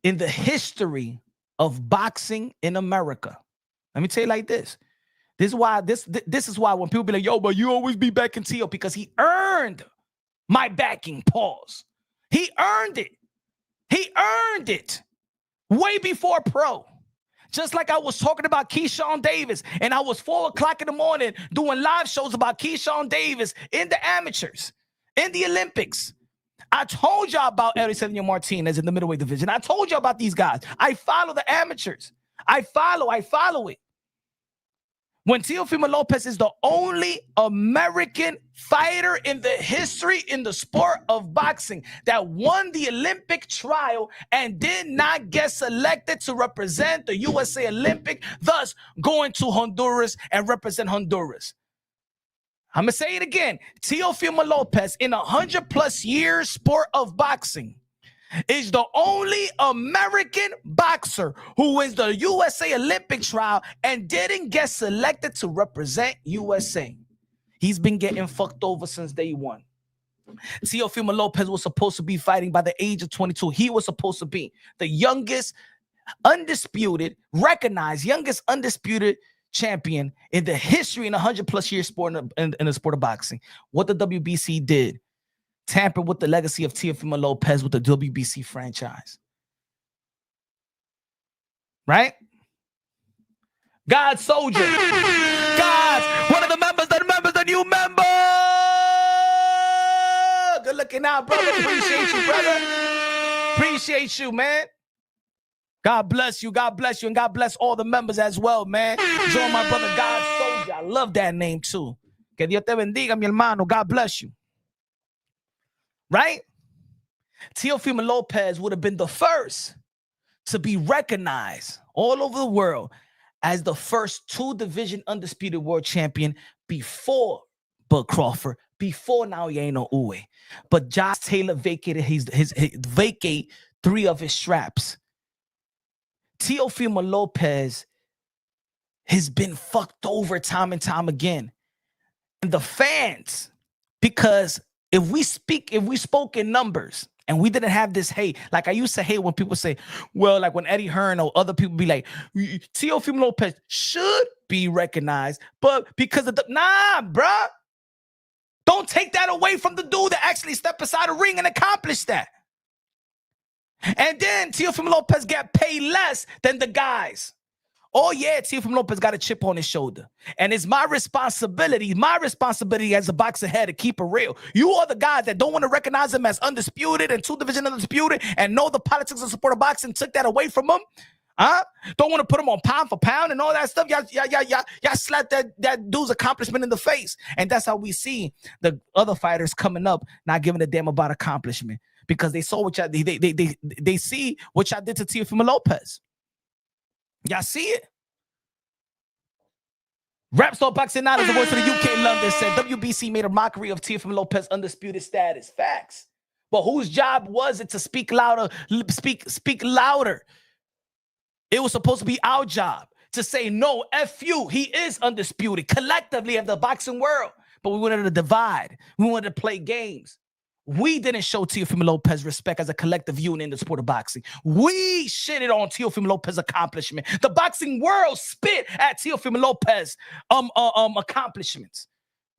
in the history of boxing in America. Let me tell you like this. This is why when people be like, yo, but you always be backing Teo, because he earned my backing. Pause. He earned it. He earned it way before pro. Just like I was talking about Keyshawn Davis, and I was 4 o'clock in the morning doing live shows about Keyshawn Davis in the amateurs, in the Olympics. I told y'all about Eliseo Martinez in the middleweight division. I told y'all about these guys. I follow the amateurs. I follow it. When Teofimo Lopez is the only American fighter in the history in the sport of boxing that won the Olympic trial and did not get selected to represent the USA Olympic, thus going to Honduras and represent Honduras. I'm going to say it again. Teofimo Lopez, in 100+ years sport of boxing, is the only American boxer who wins the USA Olympic trial and didn't get selected to represent USA. He's been getting fucked over since day one. Teofimo Lopez was supposed to be fighting by the age of 22. He was supposed to be the youngest, youngest undisputed champion in the history in 100+ years sport in the sport of boxing. What the WBC did, tampered with the legacy of Teofimo Lopez with the WBC franchise. Right? God Soldier. God, one of the members, the new member. Good looking out, brother. Appreciate you, brother. Appreciate you, man. God bless you. God bless you. And God bless all the members as well, man. Join my brother, God Soldier. I love that name too. Que Dios te bendiga, mi hermano. God bless you. Right? Teofimo Lopez would have been the first to be recognized all over the world as the first 2-division undisputed world champion before Bud Crawford, before Naoyeno Uwe. But Josh Taylor vacated vacate 3 of his straps. Teofimo Lopez has been fucked over time and time again. And the fans, because if we spoke in numbers, And we didn't have this hate. Like I used to hate when people say, well, like when Eddie Hearn or other people be like, Teofimo Lopez should be recognized, but because of the, nah, bruh. Don't take that away from the dude that actually stepped aside the ring and accomplished that. And then Teofimo Lopez got paid less than the guys. Oh yeah, Teofimo Lopez got a chip on his shoulder. And it's my responsibility as a boxer head to keep it real. You are the guys that don't want to recognize him as undisputed and 2-division undisputed and know the politics of sport of boxing took that away from him. Huh? Don't want to put him on pound for pound and all that stuff. Y'all slap that dude's accomplishment in the face. And that's how we see the other fighters coming up, not giving a damn about accomplishment. Because they saw what y'all, they see what y'all did to Teofimo Lopez. Y'all see it? Rapstar Boxing Night is the voice of the UK London said WBC made a mockery of Teofimo Lopez's undisputed status. Facts. But whose job was it to speak louder? Speak louder. It was supposed to be our job to say, no, F you. He is undisputed collectively of the boxing world. But we wanted to divide. We wanted to play games. We didn't show Teofimo Lopez respect as a collective unit in the sport of boxing. We shitted on Teofimo Lopez's accomplishment. The boxing world spit at Teofimo Lopez accomplishments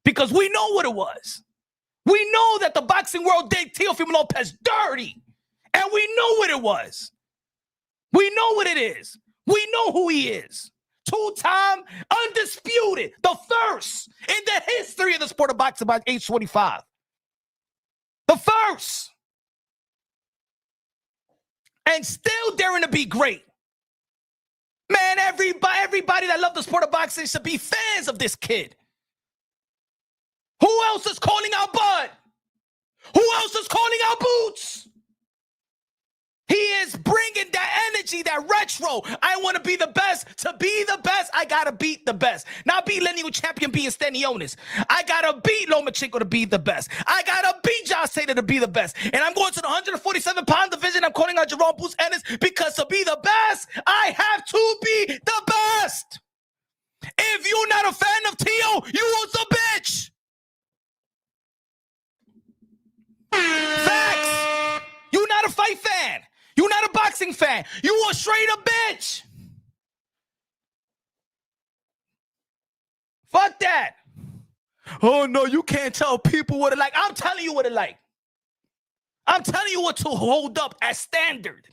because we know what it was. We know that the boxing world did Teofimo Lopez dirty, and we know what it was. We know what it is. We know who he is. 2-time undisputed, the first in the history of the sport of boxing by age 25. The first. And still daring to be great. Man, everybody that loves the sport of boxing should be fans of this kid. Who else is calling out Bud? Who else is calling out Boots? He is bringing that energy, that retro. I want to be the best. To be the best, I got to beat the best. Not be lineal champion being Stanionis. I got to beat Lomachenko to be the best. I got to beat Josh Taylor to be the best. And I'm going to the 147-pound division. I'm calling out Jerome Boots Ennis because to be the best, I have to be the best. If you're not a fan of Tio, you was a bitch. Facts. You're not a fight fan. You're not a boxing fan. You a straight up bitch. Fuck that. Oh, no, you can't tell people what it like. I'm telling you what it like. I'm telling you what to hold up as standard.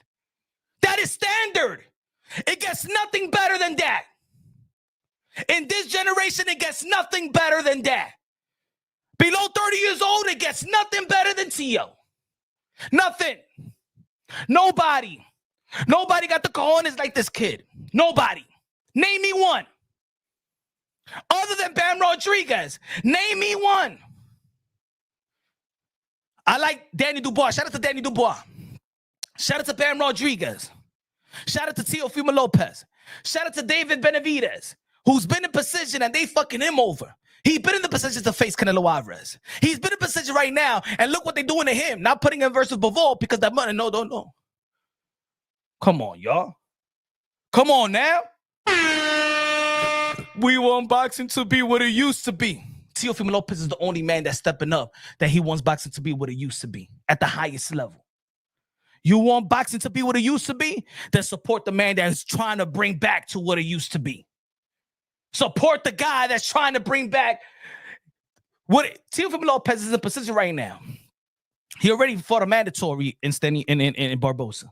That is standard. It gets nothing better than that. In this generation, it gets nothing better than that. Below 30 years old, it gets nothing better than Tio. Nothing. Nobody got the cojones like this kid. Nobody. Name me one. Other than Bam Rodriguez. Name me one. I like Danny Dubois. Shout out to Danny Dubois. Shout out to Bam Rodriguez. Shout out to Teofimo Lopez. Shout out to David Benavidez, who's been in position and they fucking him over. He's been in the position to face Canelo Alvarez. He's been in position right now, and look what they're doing to him. Not putting him versus Bivol because that money, no. Come on, y'all. Come on now. We want boxing to be what it used to be. Teofimo Lopez is the only man that's stepping up that he wants boxing to be what it used to be at the highest level. You want boxing to be what it used to be? Then support the man that's trying to bring back to what it used to be. Support the guy that's trying to bring back what Teofimo Lopez is in position right now. He already fought a mandatory in Barbosa.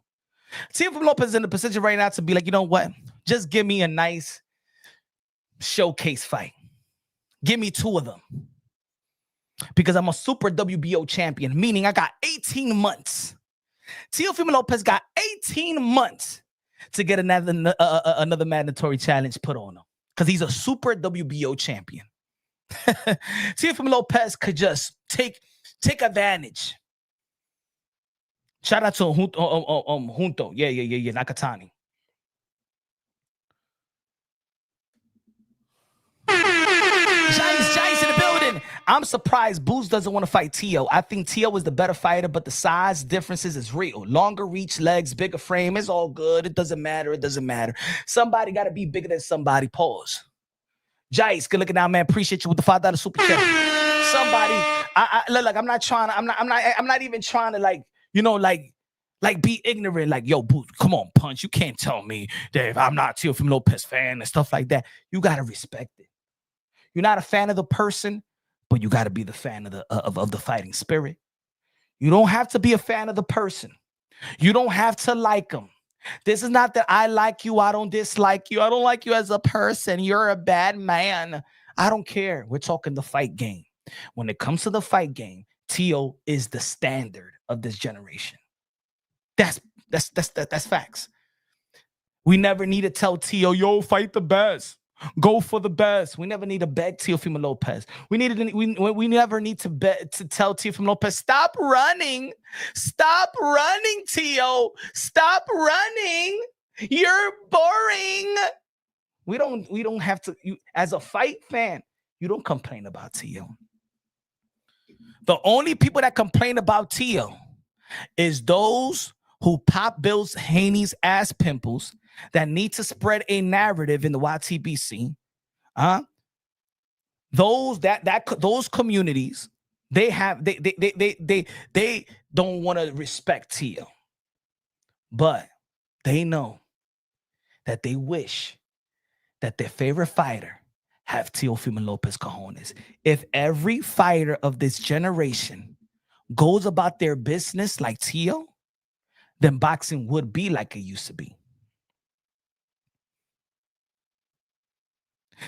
Teofimo Lopez is in the position right now to be like, you know what? Just give me a nice showcase fight. Give me 2 of them. Because I'm a super WBO champion, meaning I got 18 months. Teofimo Lopez got 18 months to get another mandatory challenge put on him. Because he's a super WBO champion. Teofimo Lopez could just take advantage. Shout out to Junto. Yeah, Nakatani. Giants in the building. I'm surprised Boots doesn't want to fight Tio. I think Tio is the better fighter, but the size differences is real. Longer reach, legs, bigger frame. It's all good. It doesn't matter. Somebody got to be bigger than somebody. Pause. Giants, good looking out, man. Appreciate you with the $5 super chat. Somebody, look, I'm not even trying to like You know, like be ignorant, like, yo, boo, come on, Punch. You can't tell me that if I'm not Teofimo Lopez fan and stuff like that. You gotta respect it. You're not a fan of the person, but you gotta be the fan of the fighting spirit. You don't have to be a fan of the person. You don't have to like them. This is not that I like you, I don't dislike you. I don't like you as a person. You're a bad man. I don't care. We're talking the fight game. When it comes to the fight game, Tio is the standard of this generation. That's facts. We never need to tell Tio, yo, fight the best. Go for the best. We never need to beg Teofimo Lopez. We never need to tell Teofimo Lopez, stop running. Stop running, Tio. Stop running. You're boring. We don't have to. As a fight fan, you don't complain about Tio. The only people that complain about Tio is those who pop Bills Haney's ass pimples that need to spread a narrative in the YTBC. Those communities, they don't want to respect Tio. But they know that they wish that their favorite fighter have Teofimo Lopez cojones. If every fighter of this generation goes about their business like Tio, then boxing would be like it used to be.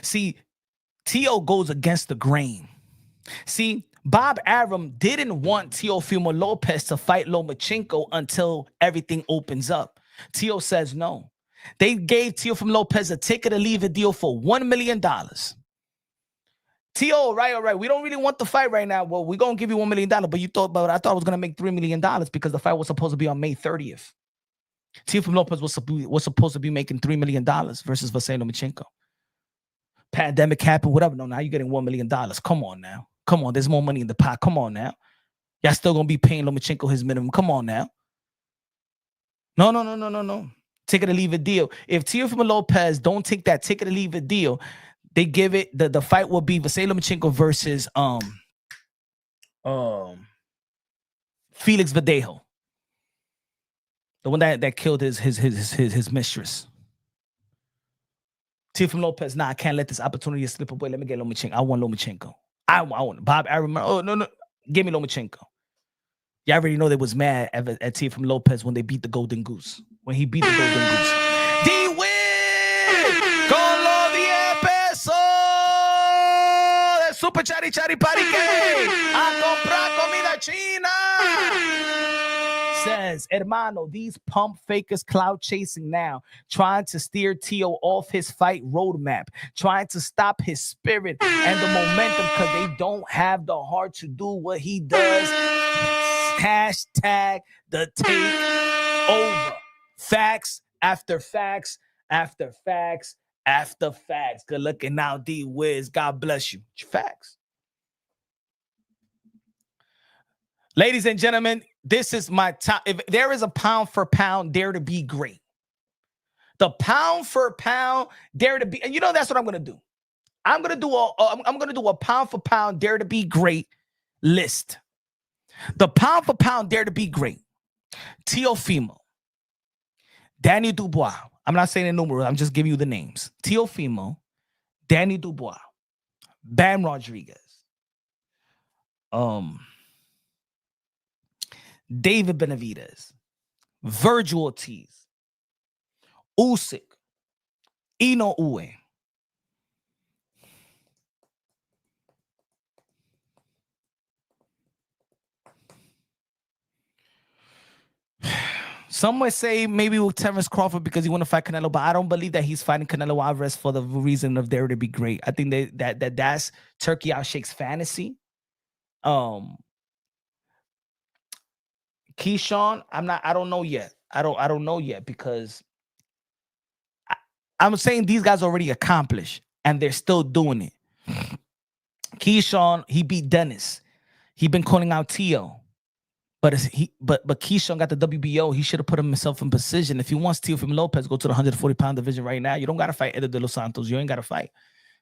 See, Tio goes against the grain. See, Bob Arum didn't want Teofimo Lopez to fight Lomachenko until everything opens up. Tio says no. They gave Teofimo Lopez a ticket to leave a deal for $1 million. Tio, all right. We don't really want the fight right now. Well, we're going to give you $1 million, but I thought I was going to make $3 million because the fight was supposed to be on May 30th. Teofimo Lopez was supposed to be making $3 million versus Vasily Lomachenko. Pandemic happened, whatever. No, now you're getting $1 million. Come on now. Come on, there's more money in the pot. Come on now. Y'all still going to be paying Lomachenko his minimum. Come on now. No. Ticket to leave a deal. If Teofimo Lopez don't take that ticket to leave a deal, they give it, the fight will be Vasily Lomachenko versus Felix Verdejo. The one that killed his mistress. Teofimo Lopez, I can't let this opportunity slip away. Let me get Lomachenko. I want Lomachenko. I want Bob Arum. Oh, no. Give me Lomachenko. You already know they was mad at Teofimo Lopez when they beat the Golden Goose. When he beat the Golden Goose. D-Win! Con lo 10 pesos! Super Chari Parique! A comprar comida china! Says, hermano, these pump fakers clout chasing now, trying to steer Tio off his fight roadmap, trying to stop his spirit and the momentum because they don't have the heart to do what he does. Hashtag the takeover. Facts after facts after facts after facts. Good looking now, D-Wiz. God bless you. Facts. Ladies and gentlemen, this is my top. If there is a pound for pound, dare to be great. The pound for pound, dare to be, and you know that's what I'm gonna do. I'm gonna do a pound for pound, dare to be great list. The pound for pound, dare to be great. Teofimo, Danny Dubois. I'm not saying the numeral. I'm just giving you the names. Teofimo, Danny Dubois, Bam Rodriguez, David Benavidez, Virgil Ortiz, Usyk, Inoue, some might say maybe with Terence Crawford because he want to fight Canelo, but I don't believe that he's fighting Canelo Alvarez for the reason of dare to be great. I think that's Turkey outshakes fantasy. Keyshawn, I don't know yet. I don't know yet because I'm saying these guys already accomplished and they're still doing it. Keyshawn, he beat Dennis. He been calling out Tio. But Keyshawn got the WBO. He should have put himself in position. If he wants Teofimo Lopez, go to the 140-pound division right now. You don't got to fight Eder de los Santos. You ain't got to fight.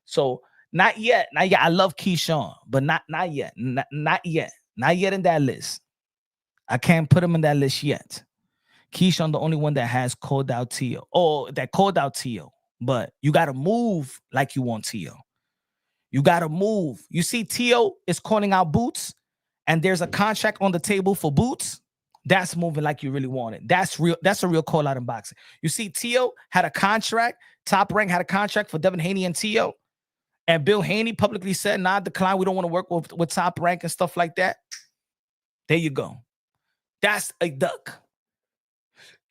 So not yet. I love Keyshawn, but not yet. Not yet in that list. I can't put him in that list yet. Keyshawn, the only one that has called out Tio. Or that called out Tio. But you got to move like you want Tio. You got to move. You see Tio is calling out Boots, and there's a contract on the table for Boots. That's moving like you really want it. That's real. That's a real call out in boxing. You see Tio had a contract. Top Rank had a contract for Devin Haney and Tio. And Bill Haney publicly said, nah, decline. We don't want to work with Top Rank and stuff like that. There you go. That's a duck.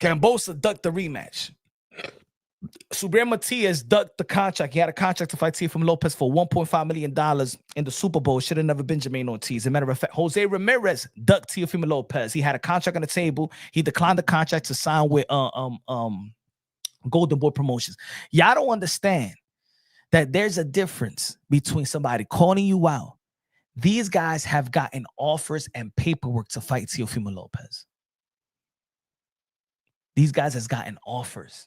Cambosa ducked the rematch. Subriel Matias ducked the contract. He had a contract to fight Teofimo Lopez for $1.5 million in the Super Bowl. Should have never been Jermaine Ortiz. As a matter of fact, Jose Ramirez ducked Teofimo Lopez. He had a contract on the table. He declined the contract to sign with Golden Boy Promotions. Y'all don't understand that there's a difference between somebody calling you out. These guys have gotten offers and paperwork to fight Teofimo Lopez. These guys has gotten offers.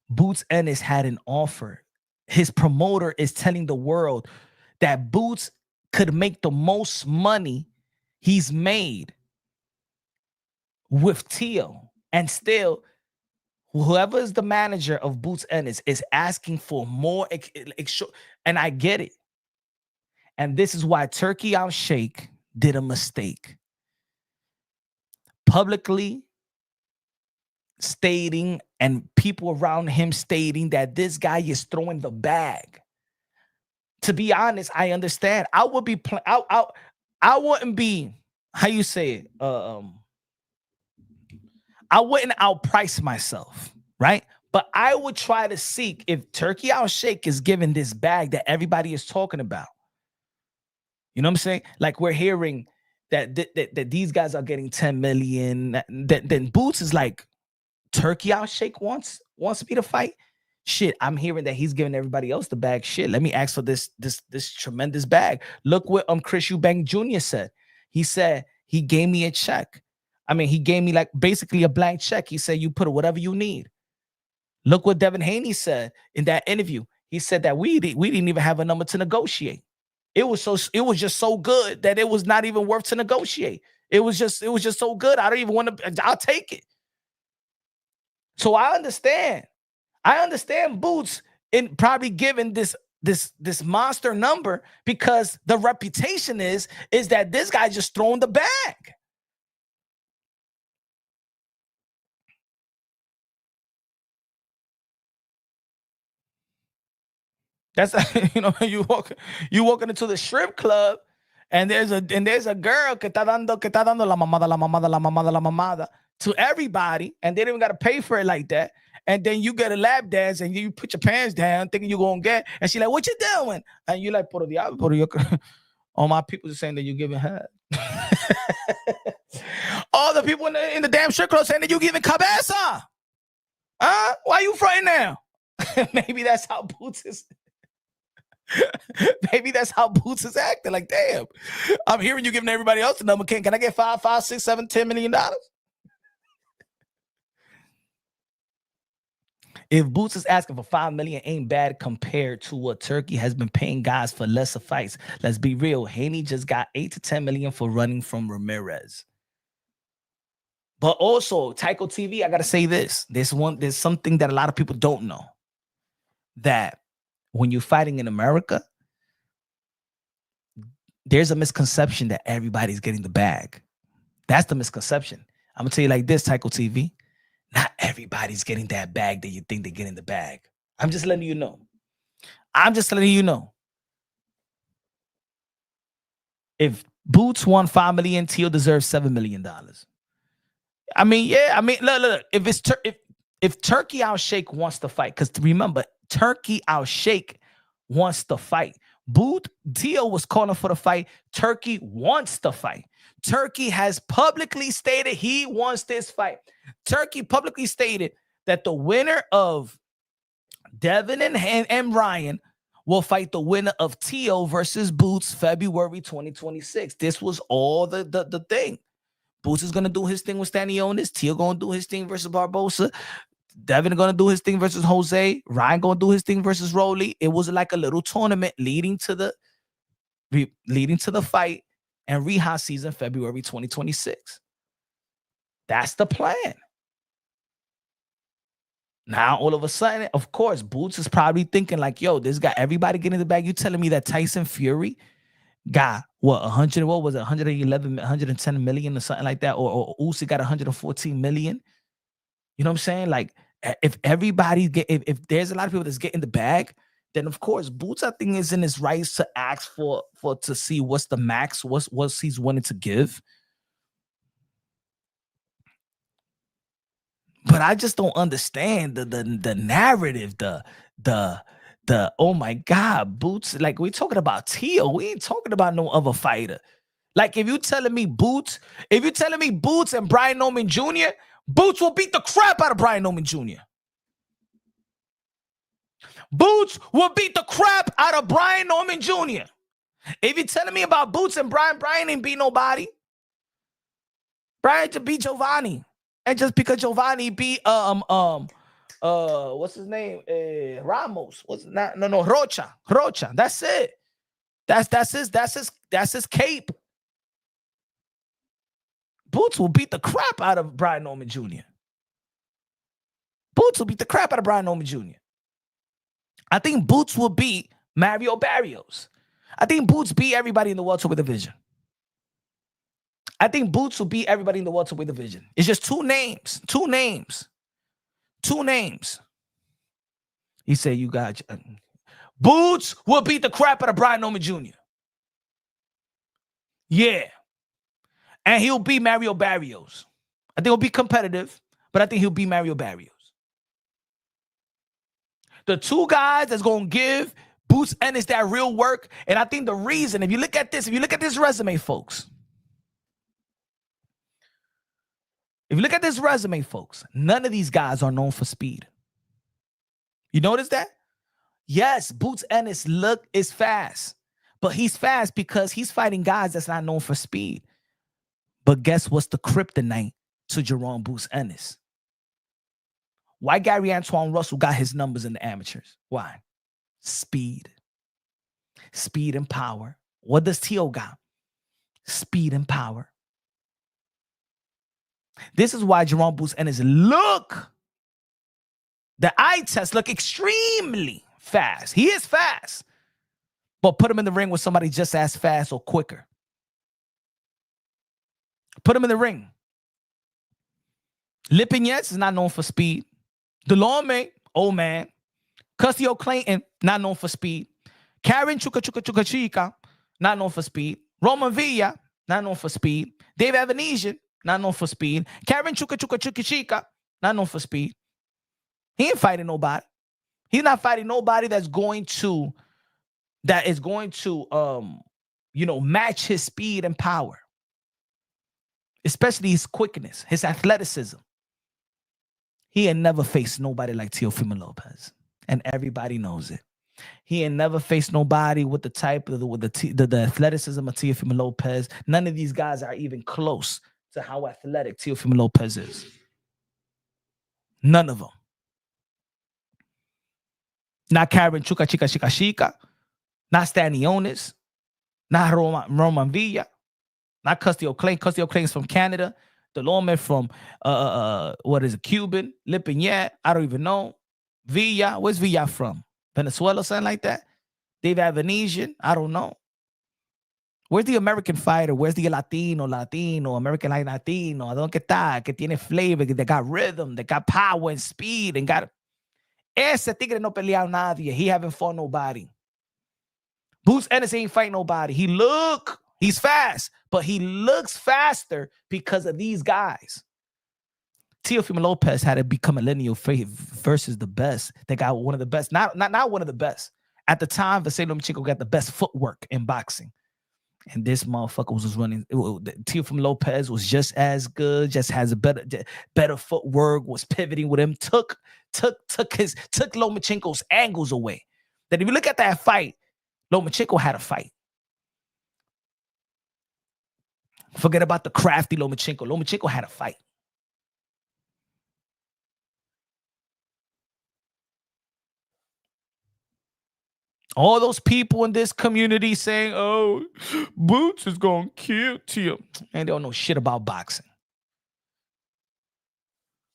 Boots Ennis had an offer. His promoter is telling the world that Boots could make the most money he's made with Tio. And still, whoever is the manager of Boots Ennis is asking for more. And I get it. And this is why Turki Al-Sheikh did a mistake. Publicly stating and people around him stating that this guy is throwing the bag. To be honest, I understand. I would be I wouldn't be, how you say it? I wouldn't outprice myself, right? But I would try to seek if Turki Al-Sheikh is given this bag that everybody is talking about. You know what I'm saying? Like we're hearing that these guys are getting 10 million. Then Boots is like, Turki Al-Sheikh wants me to fight. Shit, I'm hearing that he's giving everybody else the bag. Shit, let me ask for this tremendous bag. Look what Chris Eubank Jr. said. He said he gave me a check. I mean, he gave me like basically a blank check. He said you put whatever you need. Look what Devin Haney said in that interview. He said that we didn't even have a number to negotiate. It was just so good that it was not even worth to negotiate. It was just so good. I don't even want to. I'll take it. So I understand Boots in probably giving this monster number because the reputation is that this guy just throwing the bag. That's you walking into the strip club and there's a girl que está dando la mamada to everybody, and they don't even got to pay for it like that. And then you get a lap dance and you put your pants down thinking you're going to get, and she like, what you doing? And you like, por Dios. All my people are saying that you're giving head. All the people in the damn strip club saying that you're giving cabeza. Why you fronting now? Maybe that's how Boots is. Maybe that's how Boots is acting. Like, damn, I'm hearing you giving everybody else the number. Can I get $5, $6, $7, $10 million? If Boots is asking for $5 million, ain't bad compared to what Turki has been paying guys for lesser fights. Let's be real. Haney just got $8 to $10 million for running from Ramirez. But also, Tyco TV, I gotta say this. There's something that a lot of people don't know. That when you're fighting in America, there's a misconception that everybody's getting the bag. That's the misconception. I'm gonna tell you like this, Tyco TV. Not everybody's getting that bag that you think they're getting the bag. I'm just letting you know. If Boots won $5 million, Tio deserves $7 million. I mean, yeah. I mean, look. If Turki Al-Sheikh wants to fight, because remember, Turki Al-Sheikh wants to fight. Tio was calling for the fight. Turki wants to fight. Turki has publicly stated he wants this fight. Turki publicly stated that the winner of Devin and Ryan will fight the winner of Tio versus Boots February 2026. This was all the thing. Boots is going to do his thing with Stanionis. Tio going to do his thing versus Barbosa. Devin going to do his thing versus Jose. Ryan going to do his thing versus Rolly. It was like a little tournament leading to the fight. and rehash season February 2026. That's the plan. Now, all of a sudden, of course, Boots is probably thinking like, yo, this guy, everybody get in the bag. You telling me that Tyson Fury got what 100, what was it, 111, 110 million or something like that, or Usyk got 114 million? You know what I'm saying? Like, if everybody get, if there's a lot of people that's getting the bag, then of course Boots, I think, is in his rights to ask for to see what's the max, what's he's wanting to give. But I just don't understand the narrative, the oh my God, Boots. Like, we're talking about Teo. We ain't talking about no other fighter. Like, if you're telling me Boots and Brian Norman Jr., Boots will beat the crap out of Brian Norman Jr. Boots will beat the crap out of Brian Norman Jr. If you're telling me about Boots and Brian ain't beat nobody. Brian to beat Giovanni. And just because Giovanni beat what's his name? Ramos. What's not? No, Rocha. That's it. That's his cape. Boots will beat the crap out of Brian Norman Jr. Boots will beat the crap out of Brian Norman Jr. I think Boots will beat Mario Barrios. I think Boots beat everybody in the welterweight division. I think Boots will beat everybody in the welterweight division. It's just two names. He said, you got Boots will beat the crap out of Brian Norman Jr. Yeah. And he'll beat Mario Barrios. I think he'll be competitive, but I think he'll beat Mario Barrios. The two guys that's going to give Boots Ennis that real work. And I think the reason, if you look at this resume, folks. If you look at this resume, folks, none of these guys are known for speed. You notice that? Yes, Boots Ennis is fast. But he's fast because he's fighting guys that's not known for speed. But guess what's the kryptonite to Jerome Boots Ennis? Why Gary Antoine Russell got his numbers in the amateurs? Why? Speed. Speed and power. What does Teo got? Speed and power. This is why Jerome Boots Ennis the eye test look extremely fast. He is fast. But put him in the ring with somebody just as fast or quicker. Put him in the ring. Lipinets is not known for speed. Delorme, old man. Castillo Clayton, not known for speed. Karen Chuka, not known for speed. Roman Villa, not known for speed. Dave Avanesian, not known for speed. Karen Chuka, not known for speed. He ain't fighting nobody. He's not fighting nobody that is going to match his speed and power. Especially his quickness, his athleticism. He ain't never faced nobody like Teofimo Lopez. And everybody knows it. He ain't never faced nobody with the type of the athleticism of Teofimo Lopez. None of these guys are even close to how athletic Teofimo Lopez is. None of them. Not Karen Chuka, not Stanionis, not Roman Villa, not Castillo Clay. Castillo Clay is from Canada. Delorme from Cuban. Lipinette, I don't even know. Villa, where's Villa from? Venezuela, something like that. Dave Avanesian, I don't know. Where's the American fighter? Where's the Latino, American Latino? I don't get that. Que tiene flavor, that got rhythm, that got power and speed, and got. Ese tigre no peleado nadie. He haven't fought nobody. Boots Ennis ain't fighting nobody. He's fast, but he looks faster because of these guys. Teofimo Lopez had to become a lineal versus the best. They got one of the best, not one of the best. At the time, Vasily Lomachenko got the best footwork in boxing. And this motherfucker was just running. Teofimo Lopez was just as good, just has a better footwork, was pivoting with him, took Lomachenko's angles away. That if you look at that fight, Lomachenko had a fight. Forget about the crafty Lomachenko. Lomachenko had a fight. All those people in this community saying, "Oh, Boots is gonna kill Teo," and they don't know shit about boxing.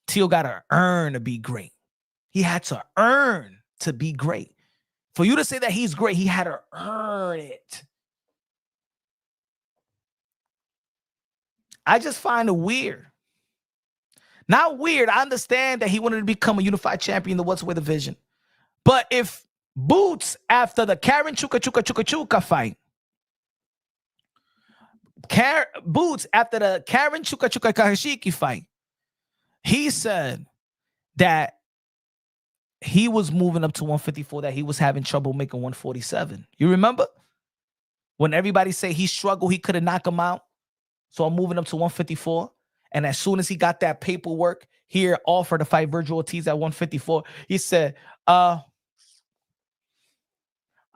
Teo got to earn to be great. He had to earn to be great. For you to say that he's great, he had to earn it. I just find it weird. Not weird. I understand that he wanted to become a unified champion in the welterweight division. But if Boots, after the Karen Chuka fight, Boots, after the Karen Chuka Kahashiki fight, he said that he was moving up to 154, that he was having trouble making 147. You remember? When everybody say he struggled, he couldn't knock him out. So I'm moving up to 154. And as soon as he got that paperwork here, offered to fight Virgil Ortiz at 154, he said, I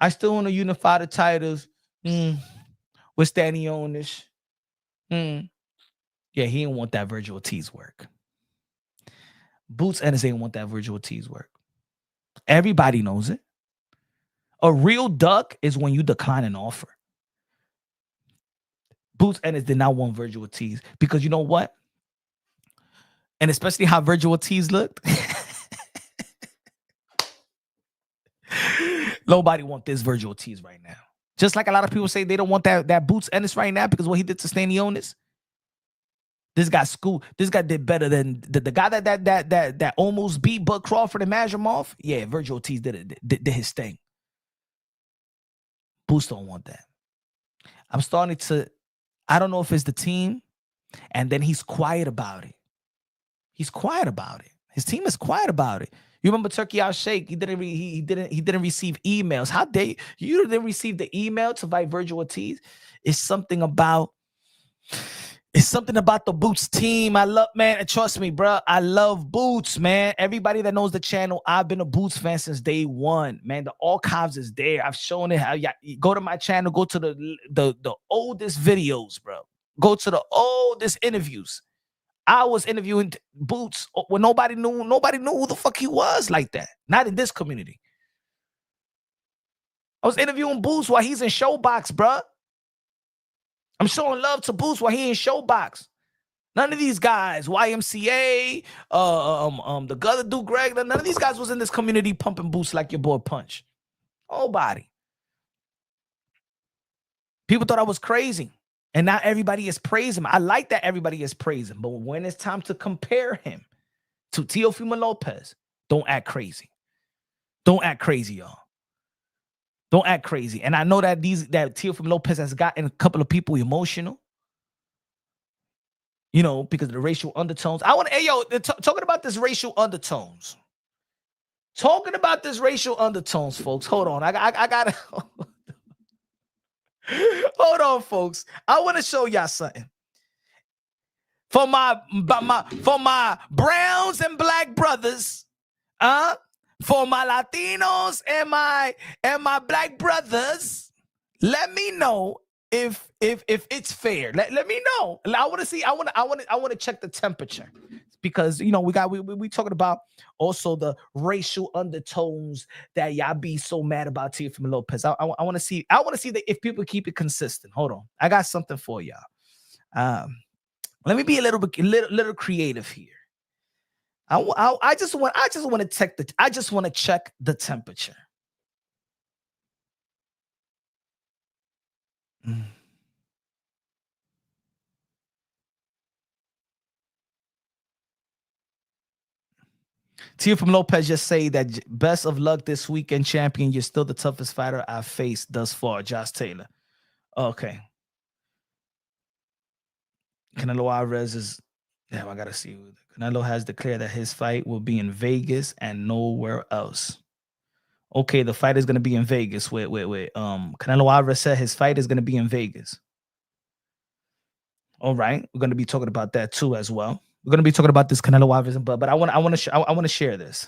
still want to unify the titles. We're standing on this. Yeah, he didn't want that Virgil Ortiz work. Boots Ennis ain't want that Virgil Ortiz work. Everybody knows it. A real duck is when you decline an offer. Boots Ennis did not want Virgil Ortiz because you know what? And especially how Virgil Ortiz looked. Nobody wants this Virgil Ortiz right now. Just like a lot of people say they don't want that Boots Ennis right now because what he did to Stanionis. This guy school. This guy did better than the guy that almost beat Bud Crawford and mashed him off. Yeah, Virgil Ortiz did his thing. Boots don't want that. I'm starting to. I don't know if it's the team, and then he's quiet about it. He's quiet about it. His team is quiet about it. You remember Turki Al-Sheikh? He didn't receive emails. How dare you didn't receive the email to fight Virgil Ortiz? It's something about the Boots team. I love, man, and trust me, bro. I love Boots, man. Everybody that knows the channel, I've been a Boots fan since day one, man. The archives is there. I've shown it. How go to my channel, go to the oldest videos, bro. Go to the oldest interviews. I was interviewing Boots when nobody knew who the fuck he was like that. Not in this community. I was interviewing Boots while he's in Showbox, bro. I'm showing love to Boots while he in Showbox. None of these guys, YMCA, the other dude, Greg, none of these guys was in this community pumping Boots like your boy Punch. Nobody. People thought I was crazy. And now everybody is praising him. I like that everybody is praising him. But when it's time to compare him to Teofimo Lopez, don't act crazy. Don't act crazy, y'all. Don't act crazy. And I know that Teofimo Lopez has gotten a couple of people emotional. You know, because of the racial undertones. Talking about this racial undertones. Talking about this racial undertones, folks. Hold on. I gotta hold on, folks. I want to show y'all something. For my browns and black brothers, for my Latinos and my black brothers, let me know if it's fair. Let me know. I want to see. I want to check the temperature. Because we talking about also the racial undertones that y'all be so mad about Teofimo Lopez. I want to see that if people keep it consistent. Hold on, I got something for y'all. Let me be a little creative here. I just want to check the temperature. Teofimo Lopez just say that best of luck this weekend, champion. You're still the toughest fighter I've faced thus far. Josh Taylor. Okay. Canelo Alvarez is. Damn, I gotta see. Canelo has declared that his fight will be in Vegas and nowhere else. Okay, the fight is gonna be in Vegas. Wait. Canelo Alvarez said his fight is gonna be in Vegas. All right, we're gonna be talking about that too as well. We're gonna be talking about this Canelo Alvarez, but I want to share this.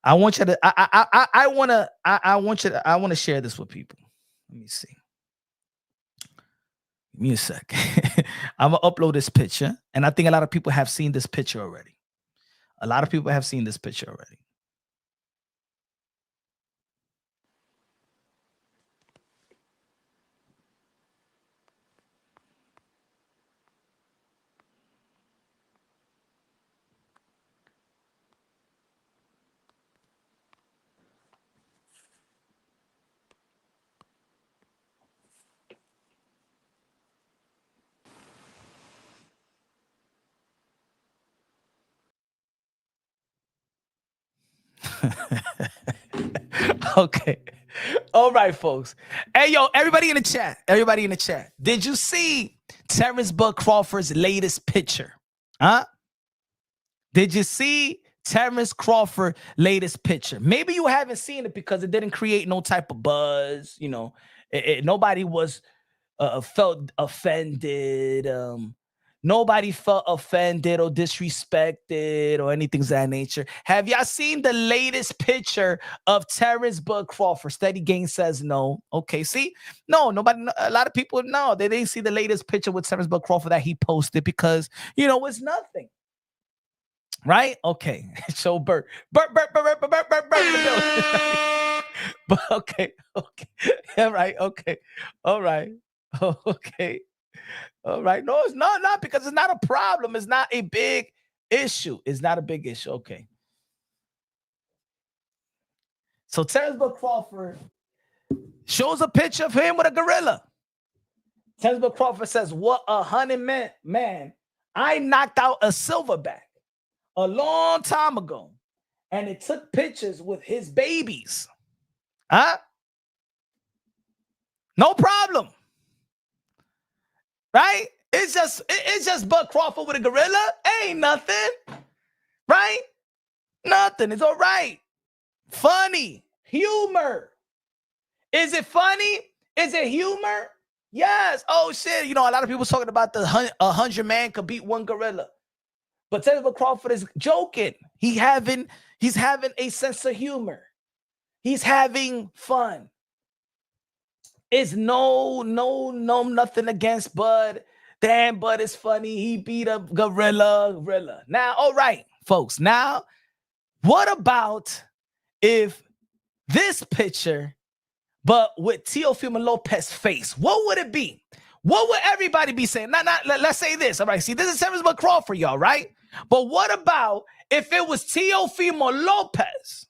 I want you to. I want to share this with people. Let me see. Give me a sec. I'm gonna upload this picture, and I think a lot of people have seen this picture already. A lot of people have seen this picture already. Okay. All right, folks. Hey, yo, everybody in the chat. Everybody in the chat. Did you see Terrence Bud Crawford's latest picture? Huh? Did you see Terrence Crawford latest picture? Maybe you haven't seen it because it didn't create no type of buzz. You know, nobody was felt offended. Nobody felt offended or disrespected or anything of that nature. Have y'all seen the latest picture of Terrence Bud Crawford? Steady Gain says no. Okay, see? No, nobody, a lot of people, no, they didn't see the latest picture with Terrence Bud Crawford that he posted because, you know, it's nothing. Right? Okay. So Bert in the building. But okay. All right. Okay. All right. Okay. All right. No, it's not because it's not a problem. It's not a big issue. It's not a big issue. Okay. So Terrence Bud Crawford shows a picture of him with a gorilla. Terrence Bud Crawford says, "What 100 man, I knocked out a silverback a long time ago, and it took pictures with his babies. Huh? No problem. Right? It's just Bud Crawford with a gorilla. Ain't nothing. Right? Nothing. It's all right. Funny. Humor. Is it funny? Is it humor? Yes. Oh shit. You know, a lot of people talking about the 100 man could beat one gorilla. But Terrence Bud Crawford is joking. He's having a sense of humor. He's having fun. It's no, nothing against Bud. Damn, Bud is funny. He beat a gorilla. Now, all right, folks. Now, what about if this picture, but with Teofimo Lopez face? What would it be? What would everybody be saying? Let's say this. All right, see, this is Terrence Bud Crawford, y'all, right? But what about if it was Teofimo Lopez?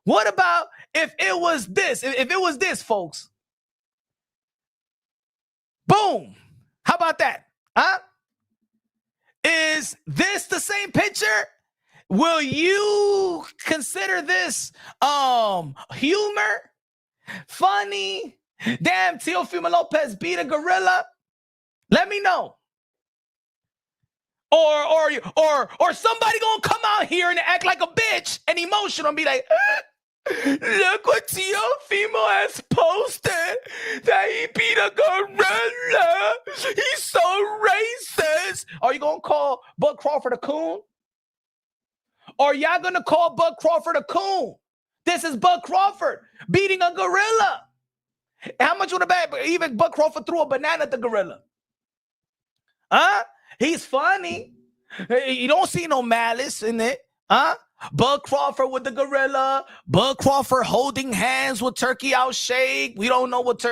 What about if it was this? If it was this, folks. Boom. How about that? Huh? Is this the same picture? Will you consider this humor? Funny? Damn, Teofimo Lopez beat a gorilla? Let me know. Or somebody gonna come out here and act like a bitch and emotional and be like, look what Teofimo has posted, that he beat a gorilla. He's so racist. Are you gonna call Bud Crawford a coon? Or y'all gonna call Bud Crawford a coon? This is Bud Crawford beating a gorilla. How much would a bad? Even Bud Crawford threw a banana at the gorilla. Huh? He's funny. You don't see no malice in it. Huh? Bud Crawford with the gorilla. Bud Crawford holding hands with Turki Al-Sheikh. We don't know what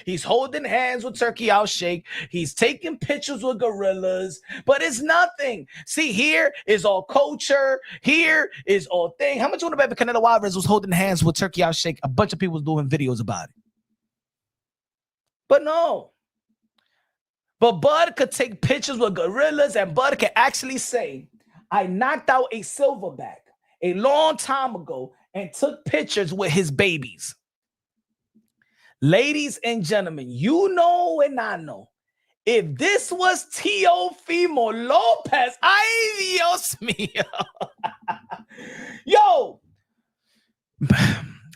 he's holding hands with Turki Al-Sheikh. He's taking pictures with gorillas, but it's nothing. See, here is all culture. Here is all thing. How much would have been Canelo-Berlanga was holding hands with Turki Al-Sheikh? A bunch of people was doing videos about it. But no. But Bud could take pictures with gorillas, and Bud can actually say, I knocked out a silverback a long time ago and took pictures with his babies. Ladies and gentlemen, you know and I know, if this was Teofimo Lopez, ay Dios mío. Yo,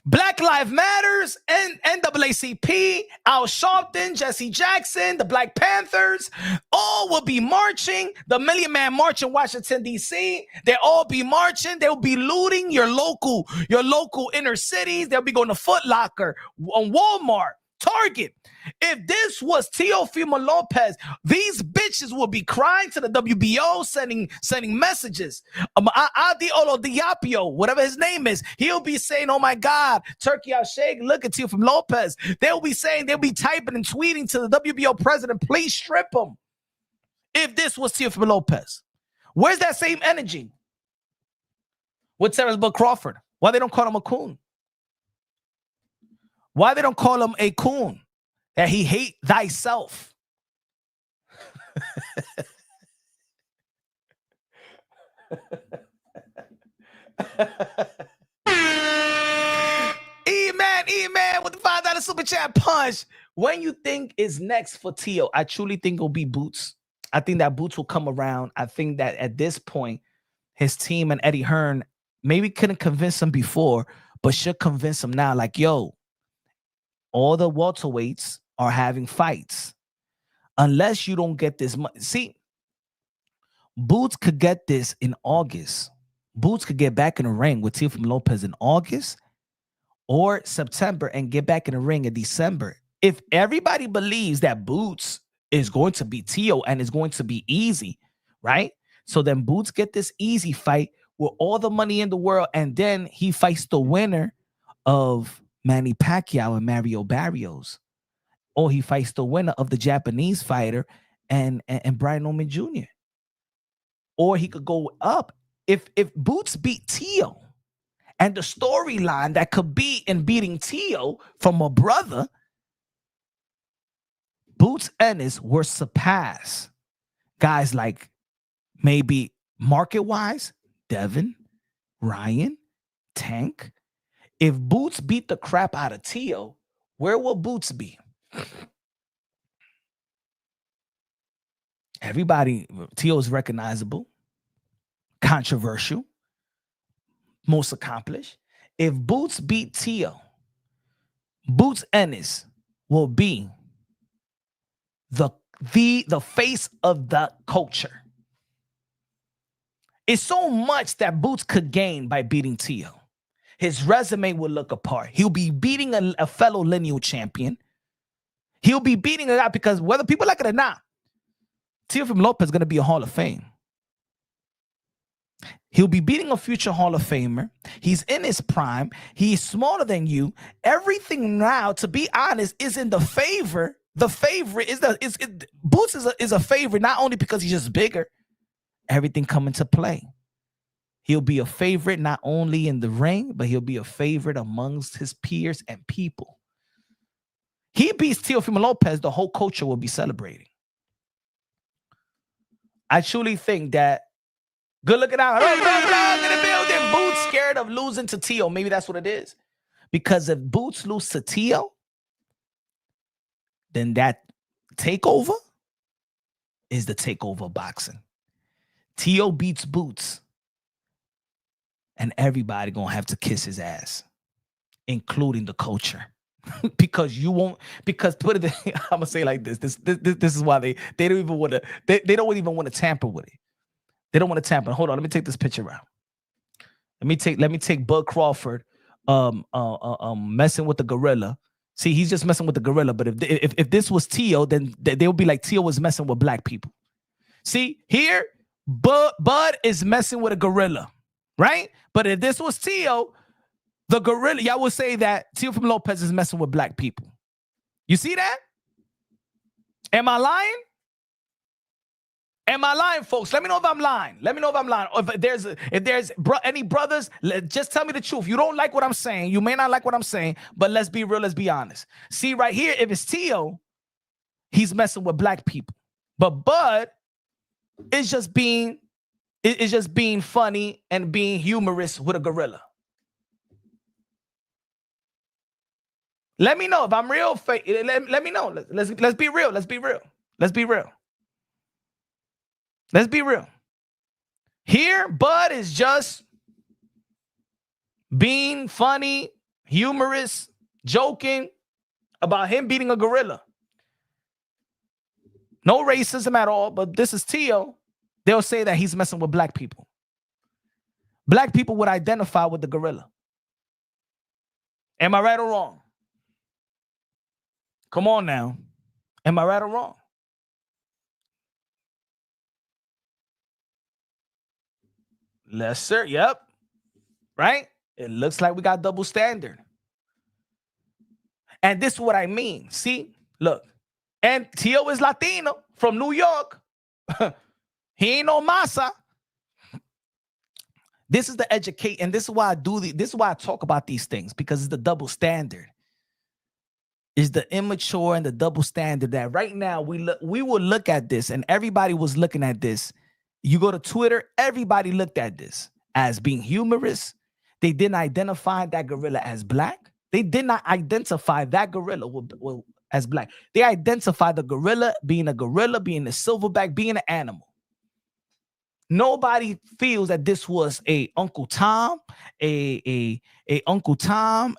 Black Lives Matters, NAACP, Al Sharpton, Jesse Jackson, the Black Panthers, all will be marching. The Million Man March in Washington, D.C. They'll all be marching. They'll be looting your local inner cities. They'll be going to Foot Locker, on Walmart, Target. If this was Teofimo Lopez, these bitches will be crying to the WBO, sending messages. Adi Oladipo, whatever his name is, he'll be saying, oh my God, Turki Al-Sheikh, look at Teofimo Lopez. They'll be typing and tweeting to the WBO president, please strip him. If this was Teofimo Lopez, where's that same energy with Terrence Bud Crawford? Why they don't call him a coon? Why they don't call him a coon? That he hate thyself. man, E-Man with the $5 super chat punch. When you think is next for Tio, I truly think it'll be Boots. I think that Boots will come around. I think that at this point, his team and Eddie Hearn maybe couldn't convince him before, but should convince him now. Like, yo, all the welterweights are having fights. Unless you don't get this money. See, Boots could get this in August. Boots could get back in the ring with Teofimo Lopez in August or September and get back in the ring in December. If everybody believes that Boots is going to be Tio and is going to be easy, right? So then Boots get this easy fight with all the money in the world, and then he fights the winner of Manny Pacquiao and Mario Barrios. Or he fights the winner of the Japanese fighter and Brian Norman Jr. Or he could go up. If Boots beat Tio, and the storyline that could be in beating Tio from a brother, Boots Ennis will surpass guys like maybe market-wise, Devin, Ryan, Tank. If Boots beat the crap out of Tio, where will Boots be? Everybody, Tio is recognizable, controversial, most accomplished. If Boots beat Tio, Boots Ennis will be the face of the culture. It's so much that Boots could gain by beating Tio. His resume will look apart. He'll be beating a fellow lineal champion. He'll be beating a guy because whether people like it or not, Teofimo Lopez is going to be a Hall of Fame. He'll be beating a future Hall of Famer. He's in his prime. He's smaller than you. Everything now, to be honest, is in the favor. The favorite is Boots is a favorite not only because he's just bigger. Everything come into play. He'll be a favorite not only in the ring, but he'll be a favorite amongst his peers and people. He beats Teofimo Lopez, the whole culture will be celebrating. I truly think that. Good looking out. In the building. Boots scared of losing to Tio. Maybe that's what it is. Because if Boots lose to Tio, then that takeover is the takeover of boxing. Tio beats Boots. And everybody gonna have to kiss his ass, including the culture. Because you won't, because put it, I'm gonna say like this. This is why they don't even want to, they don't even want to tamper with it. They don't want to tamper. Hold on, let me take this picture out. Let me take Bud Crawford messing with the gorilla. See, he's just messing with the gorilla. But if this was Tio, then they would be like Tio was messing with black people. See, here, Bud is messing with a gorilla, right? But if this was Tio, the gorilla, y'all would say that Teofimo Lopez is messing with black people. You see that? Am I lying? Am I lying, folks? Let me know if I'm lying. Let me know if I'm lying. Or if there's any brothers, just tell me the truth. You don't like what I'm saying. You may not like what I'm saying, but let's be real. Let's be honest. See right here, if it's Tio, he's messing with black people. But Bud is just being funny and being humorous with a gorilla. Let me know if I'm real. Let me know. Let's be real. Let's be real. Let's be real. Let's be real. Here, Bud is just being funny, humorous, joking about him beating a gorilla. No racism at all, but this is Tio. They'll say that he's messing with black people. Black people would identify with the gorilla. Am I right or wrong? Come on now. Am I right or wrong? Yes, sir. Yep. Right? It looks like we got double standard. And this is what I mean. See? Look. And Tio is Latino from New York. He ain't no masa. This is the educate, and this is why I do this is why I talk about these things, because it's the double standard. It's the immature and the double standard that right now we will look at this, and everybody was looking at this. You go to Twitter, everybody looked at this as being humorous. They didn't identify that gorilla as black. They did not identify that gorilla as black. They identified the gorilla, being a silverback, being an animal. Nobody feels that this was a Uncle Tom, a Uncle Tom,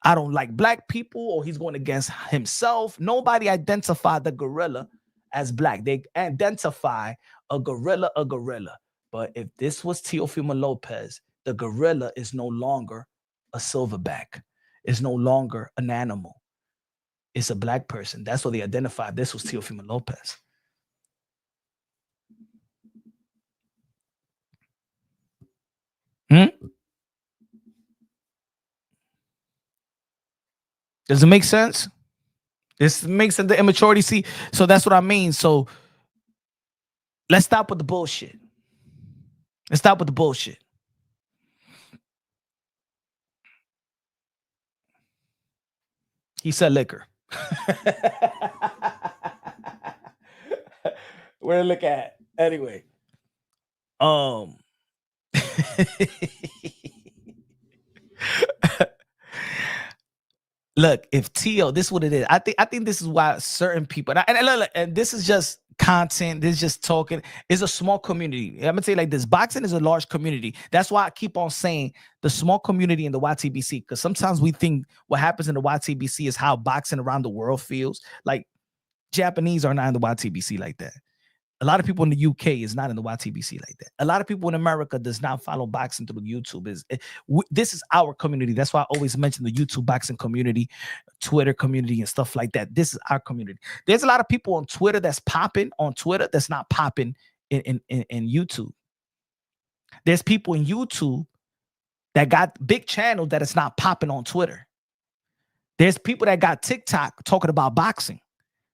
I don't like black people, or he's going against himself. Nobody identified the gorilla as black. They identify a gorilla. But if this was Teofimo Lopez, the gorilla is no longer a silverback. It's no longer an animal. It's a black person. That's what they identified. This was Teofimo Lopez. Does it make sense? This makes the immaturity. See, so that's what I mean. So let's stop with the bullshit. He said liquor. Where to look at? Anyway. Look, if Tio, this is what it is. I think this is why certain people, and this is just content, this is just talking, it's a small community. I'm gonna say like this: boxing is a large community. That's why I keep on saying the small community in the YTBC, because sometimes we think what happens in the YTBC is how boxing around the world feels. Like Japanese are not in the YTBC like that. A lot of people in the UK is not in the YTBC like that. A lot of people in America does not follow boxing through YouTube. This is our community. That's why I always mention the YouTube boxing community, Twitter community, and stuff like that. This is our community. There's a lot of people on Twitter that's popping on Twitter that's not popping in YouTube. There's people in YouTube that got big channels that is not popping on Twitter. There's people that got TikTok talking about boxing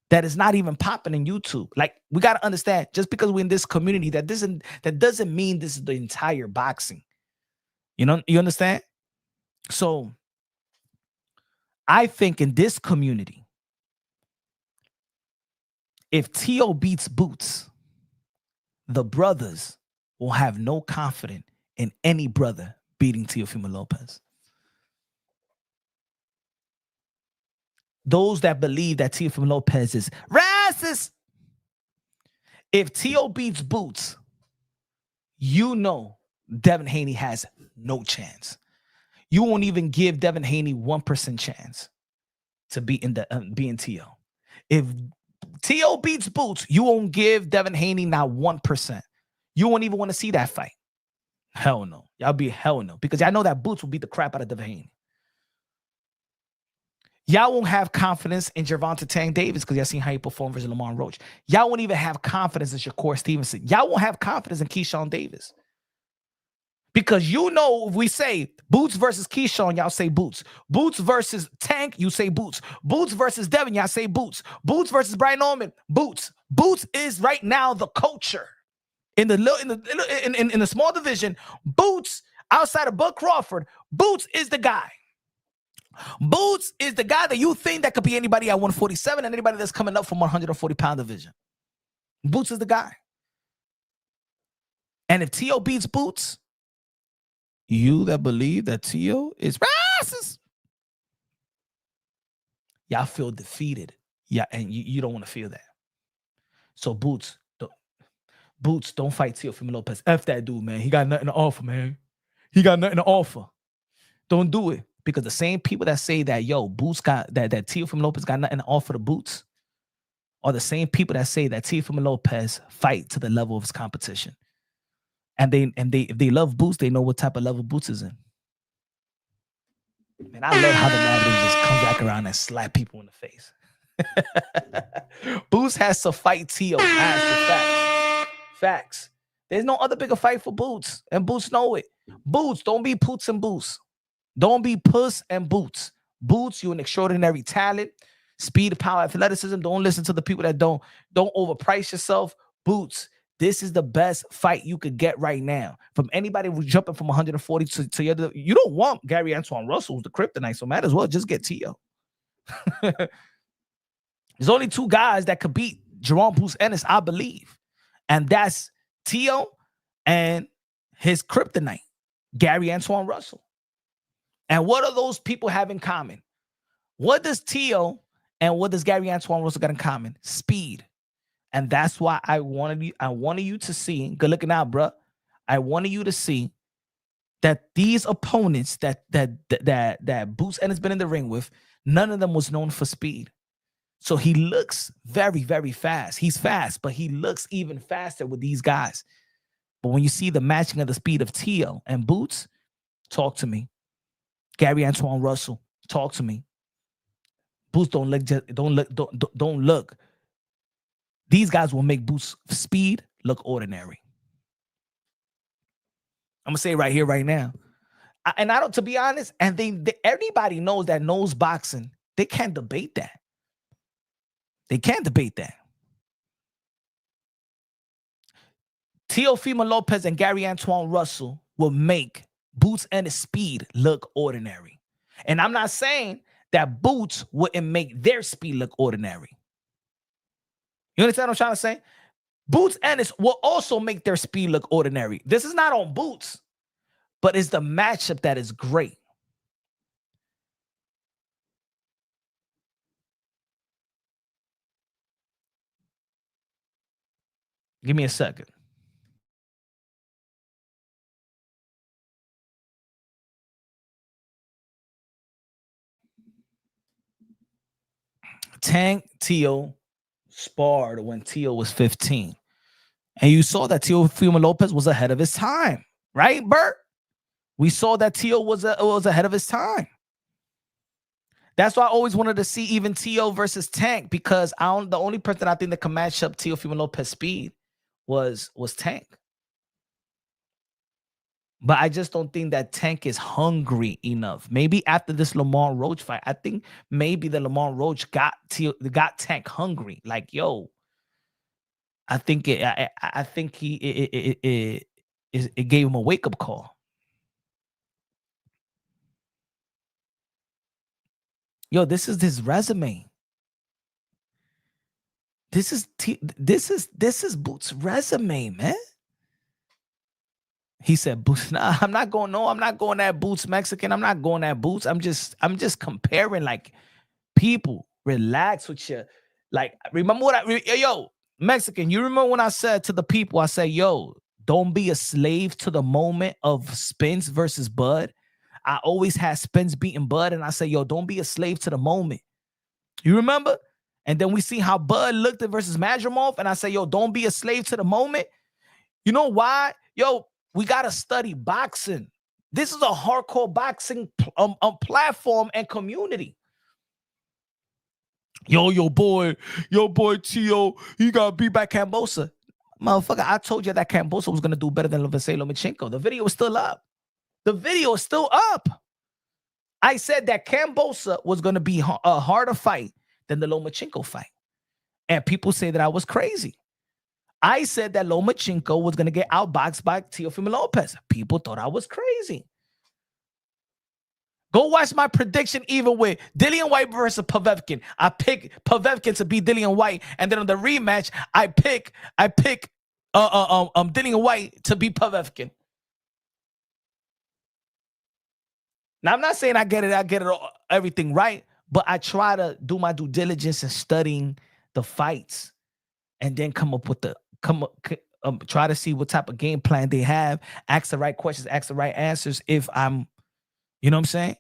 that is not even popping in YouTube. Like, we got to understand, just because we're in this community, that doesn't mean this is the entire boxing. You know, you understand? So I think in this community, if Tio beats Boots, the brothers will have no confidence in any brother beating Teofimo Lopez. Those that believe that Teofimo Lopez is racist. If Tio beats Boots, you know Devin Haney has no chance. You won't even give Devin Haney 1% chance to being Tio. If Tio beats Boots, you won't give Devin Haney not 1%. You won't even want to see that fight. Hell no. Y'all be hell no. Because y'all know that Boots will beat the crap out of Devin Haney. Y'all won't have confidence in Gervonta Tank Davis because y'all seen how he performed versus Lamar Roach. Y'all won't even have confidence in Shakur Stevenson. Y'all won't have confidence in Keyshawn Davis. Because you know, if we say Boots versus Keyshawn, y'all say Boots. Boots versus Tank, you say Boots. Boots versus Devin, y'all say Boots. Boots versus Brian Norman, Boots. Boots is right now the culture. In the small division, Boots, outside of Bud Crawford, Boots is the guy. Boots is the guy that you think that could be anybody at 147 and anybody that's coming up from 140-pound division. Boots is the guy. And if Tio beats Boots, you that believe that Tio is racist, y'all feel defeated. Yeah, and you don't want to feel that. So Boots, don't fight Teofimo Lopez. F that dude, man. He got nothing to offer, man. He got nothing to offer. Don't do it. Because the same people that say that, Boots got that Teofimo Lopez got nothing to offer to Boots are the same people that say that Teofimo Lopez fight to the level of his competition. And if they love Boots, they know what type of level Boots is in. Man, I love how the narrative just comes back around and slap people in the face. Boots has to fight Tio. Facts. There's no other bigger fight for Boots, and Boots know it. Boots, don't be Poots and Boots. Don't be Puss and Boots. Boots, you're an extraordinary talent. Speed, power, athleticism. Don't listen to the people that don't overprice yourself. Boots, this is the best fight you could get right now. From anybody who's jumping from 140 to the other. You don't want Gary Antoine Russell, who's the kryptonite, so might as well just get Tio. There's only two guys that could beat Jerome Boots Ennis, I believe. And that's Tio and his kryptonite, Gary Antoine Russell. And what do those people have in common? What does Teo and what does Gary Antoine Russell got in common? Speed. And that's why I wanted you to see, good looking out, bro. I wanted you to see that these opponents that Boots Ennis been in the ring with, none of them was known for speed. So he looks very, very fast. He's fast, but he looks even faster with these guys. But when you see the matching of the speed of Teo and Boots, talk to me. Gary Antoine Russell, talk to me. Boots don't look. These guys will make Boots' speed look ordinary. I'm gonna say it right here, right now. And I don't, to be honest, and everybody knows that knows boxing. They can't debate that. They can't debate that. Teofimo Lopez and Gary Antoine Russell will make Boots and his speed look ordinary. And I'm not saying that Boots wouldn't make their speed look ordinary. You understand what I'm trying to say? Boots Ennis will also make their speed look ordinary. This is not on Boots, but it's the matchup that is great. Give me a second. Tank Teo sparred when Teo was 15. And you saw that Teofimo Lopez was ahead of his time, right, Bert? We saw that Teo was ahead of his time. That's why I always wanted to see even Teo versus Tank, because the only person I think that can match up Teofimo Lopez speed was Tank. But I just don't think that Tank is hungry enough. Maybe after this Lamar Roach fight, I think maybe the Lamar Roach got Tank hungry. Like, yo, I think it gave him a wake up call. Yo, this is his resume. This is Boots' resume, man. He said, Boots, nah, I'm not going that Boots Mexican. I'm not going that Boots. I'm just comparing, like, people. Relax with you. Like, remember yo, Mexican, you remember when I said to the people, I said, yo, don't be a slave to the moment of Spence versus Bud. I always had Spence beating Bud, and I said, yo, don't be a slave to the moment. You remember? And then we see how Bud looked at versus Madrimov, and I said, yo, don't be a slave to the moment. You know why? Yo, we got to study boxing. This is a hardcore boxing platform and community. Yo, boy, Teo, he got beat by Kambosa. Motherfucker, I told you that Kambosa was going to do better than Vasily Lomachenko. The video is still up. I said that Kambosa was going to be a harder fight than the Lomachenko fight. And people say that I was crazy. I said that Lomachenko was going to get outboxed by Teofimo Lopez. People thought I was crazy. Go watch my prediction even with Dillian White versus Povetkin. I pick Povetkin to beat Dillian White, and then on the rematch, I pick Dillian White to beat Povetkin. Now, I'm not saying I get it everything right, but I try to do my due diligence in studying the fights, and then try to see what type of game plan they have, ask the right questions, ask the right answers. If I'm, you know what I'm saying?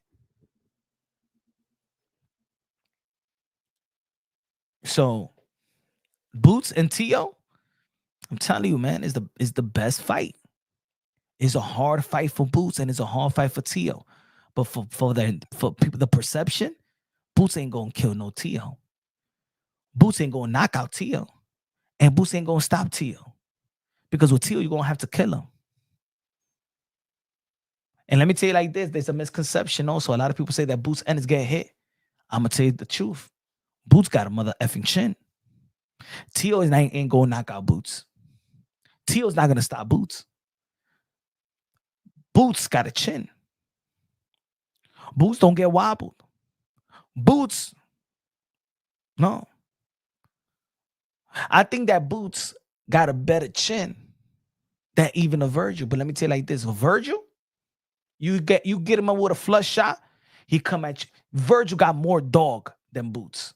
So Boots and Teo, I'm telling you, man, is the best fight. It's a hard fight for Boots, and it's a hard fight for Teo. But for people, the perception, Boots ain't gonna kill no Teo. Boots ain't gonna knock out Teo. And Boots ain't gonna stop Teo. Because with Teo, you're gonna have to kill him. And let me tell you like this, there's a misconception also. A lot of people say that Boots Ennis get hit. I'm gonna tell you the truth. Boots got a mother effing chin. Teo ain't gonna knock out Boots. Teo's not gonna stop Boots. Boots got a chin. Boots don't get wobbled. Boots, no. I think that Boots got a better chin than even a Virgil. But let me tell you like this, Virgil, You get him up with a flush shot, he come at you. Virgil got more dog than Boots.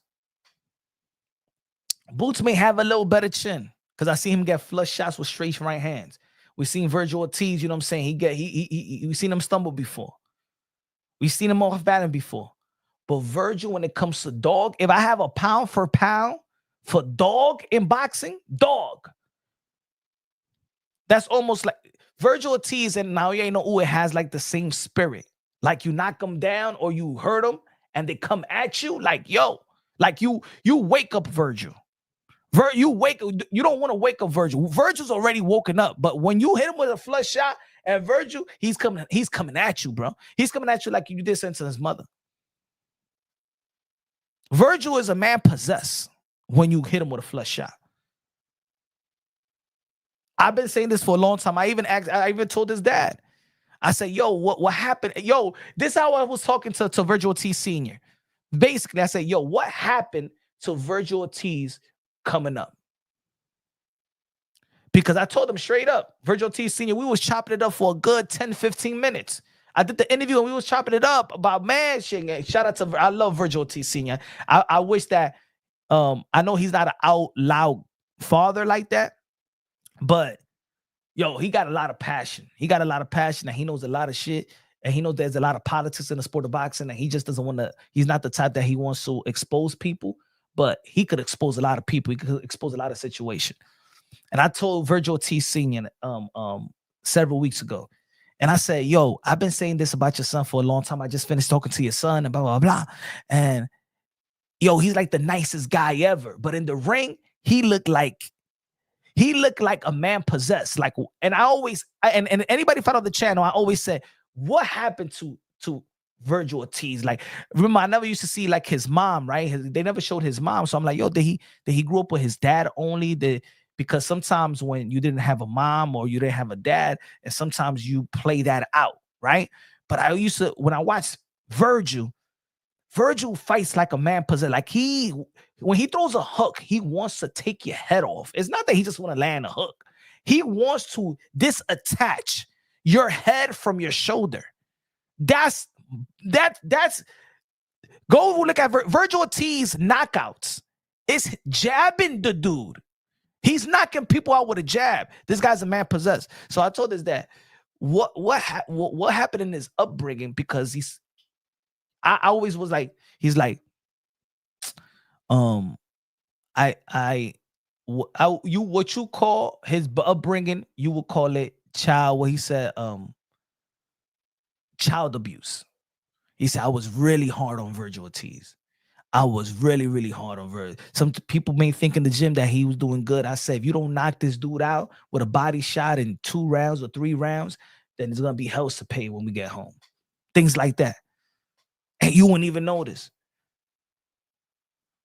Boots may have a little better chin because I see him get flush shots with straight right hands. We've seen Virgil Ortiz, you know what I'm saying? We've seen him stumble before. We've seen him off balance before. But Virgil, when it comes to dog, if I have a pound for pound for dog in boxing, dog. That's almost like Virgil Ortiz and Naoya Inoue has like the same spirit. Like you knock them down or you hurt them and they come at you like, yo, like you wake up Virgil. You don't want to wake up Virgil. Virgil's already woken up, but when you hit him with a flush shot and Virgil, he's coming at you, bro. He's coming at you like you did something to his mother. Virgil is a man possessed when you hit him with a flush shot. I've been saying this for a long time. I even told his dad. I said, yo, what happened? Yo, this is how I was talking to Virgil Ortiz Sr. Basically, I said, yo, what happened to Virgil Ortiz coming up? Because I told him straight up, Virgil Ortiz Sr., we was chopping it up for a good 10, 15 minutes. I did the interview and we was chopping it up about man shit. Shout out to, I love Virgil Ortiz Sr. I wish that, I know he's not an out loud father like that, but yo, he got a lot of passion. He got a lot of passion and he knows a lot of shit. And he knows there's a lot of politics in the sport of boxing and he just doesn't want to, he's not the type that he wants to expose people, but he could expose a lot of people. He could expose a lot of situations. And I told Virgil Ortiz Sr. Several weeks ago, and I said, yo, I've been saying this about your son for a long time. I just finished talking to your son and blah, blah, blah. And yo, he's like the nicest guy ever. But in the ring, he looked like a man possessed. Like, and I always, and anybody follow the channel, I always said, what happened to Virgil Ortiz? Like, remember, I never used to see like his mom, right? They never showed his mom. So I'm like, yo, did he grow up with his dad only? Because sometimes when you didn't have a mom or you didn't have a dad, and sometimes you play that out, right? But I used to, when I watched Virgil fights like a man possessed. Like when he throws a hook, he wants to take your head off. It's not that he just want to land a hook. He wants to disattach your head from your shoulder. That's go look at Virgil Ortiz knockouts. It's jabbing the dude. He's knocking people out with a jab. This guy's a man possessed. So I told his dad, what happened in his upbringing? Because I always was like, he's like, what you call his upbringing, you would call it child. What he said, child abuse. He said, I was really hard on Virgil Ortiz. I was really, really hard on Virgil. Some people may think in the gym that he was doing good. I said, if you don't knock this dude out with a body shot in 2 rounds or 3 rounds, then it's gonna be hell to pay when we get home. Things like that. And you wouldn't even notice.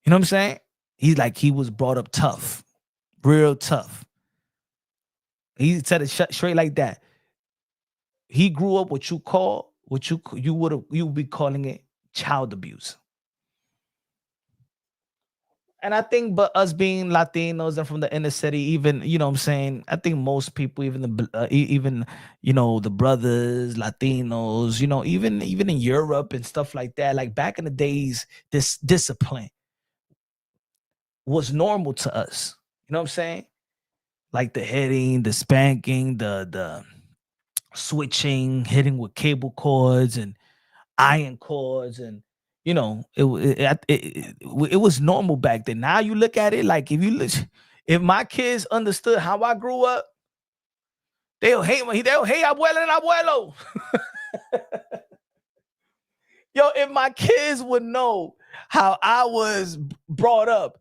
You know what I'm saying? He's like, he was brought up tough, real tough. He said it straight like that. He grew up what you would be calling it child abuse. And I think, but us being Latinos and from the inner city, even, you know what I'm saying, I think most people, even the brothers, Latinos, even in Europe and stuff like that, like back in the days, this discipline was normal to us. You know what I'm saying? Like the hitting, the spanking, the switching, hitting with cable cords and iron cords, and it was normal back then. Now you look at it like, if my kids understood how I grew up, they'll hate me. They'll hate abuela and abuelo. Yo, if my kids would know how I was brought up,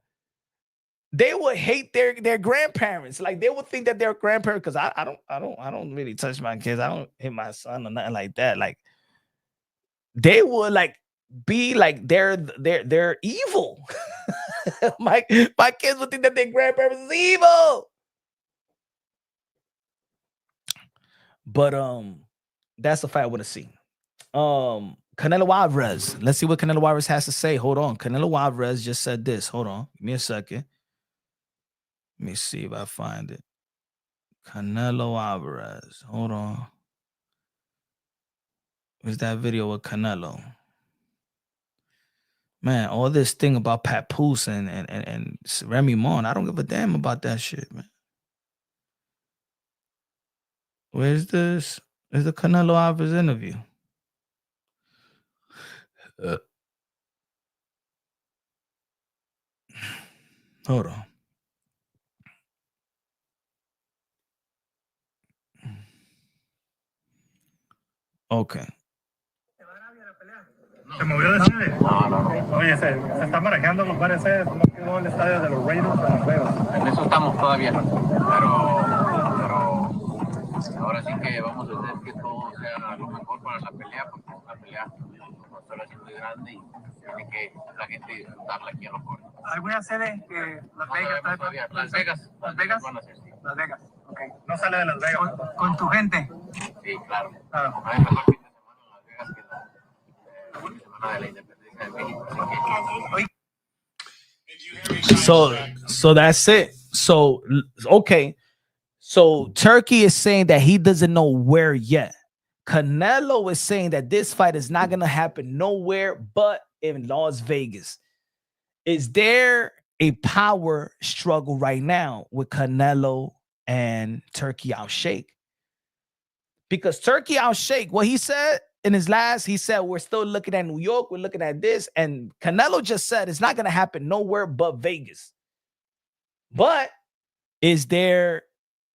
they would hate their grandparents. Like they would think that they're grandparents, because I don't really touch my kids. I don't hit my son or nothing like that. Like they would like be like they're evil. my kids would think that their grandparents is evil. But that's the fight I want to see. Canelo Alvarez. Let's see what Canelo Alvarez has to say. Hold on. Canelo Alvarez just said this. Hold on. Give me a second. Let me see if I find it. Canelo Alvarez. Hold on. Where's that video with Canelo? Man, all this thing about Papoose and Remy Mon, I don't give a damn about that shit, man. Where's this? Where's the Canelo Alvarez interview? Hold on. Okay. ¿Se movió de sede? No. Oye, se está manejando los bares sedes, no quedó el estadio de los Raiders de Las Vegas. En eso estamos todavía, pero ahora sí que vamos a hacer que todo sea lo mejor para la pelea, porque es una pelea así muy grande y tiene que la gente disfrutarla aquí en los cortes. ¿Alguna sede que Las Vegas trae todavía? Las Vegas. ¿Las Vegas? Van a ser, sí. Las Vegas, ok. ¿No sale de Las Vegas? ¿Con tu gente? Sí, claro. Claro. Hay mejor fin de semana en Las Vegas que la fin de semana de la independencia de México. So that's it. So okay. So Turki is saying that he doesn't know where yet. Canelo is saying that this fight is not gonna happen nowhere but in Las Vegas. Is there a power struggle right now with Canelo and Turki Al Sheikh? Because Turki Al Sheikh, what he said in his last, he said, we're still looking at New York, we're looking at this, and Canelo just said it's not going to happen nowhere but Vegas. But is there,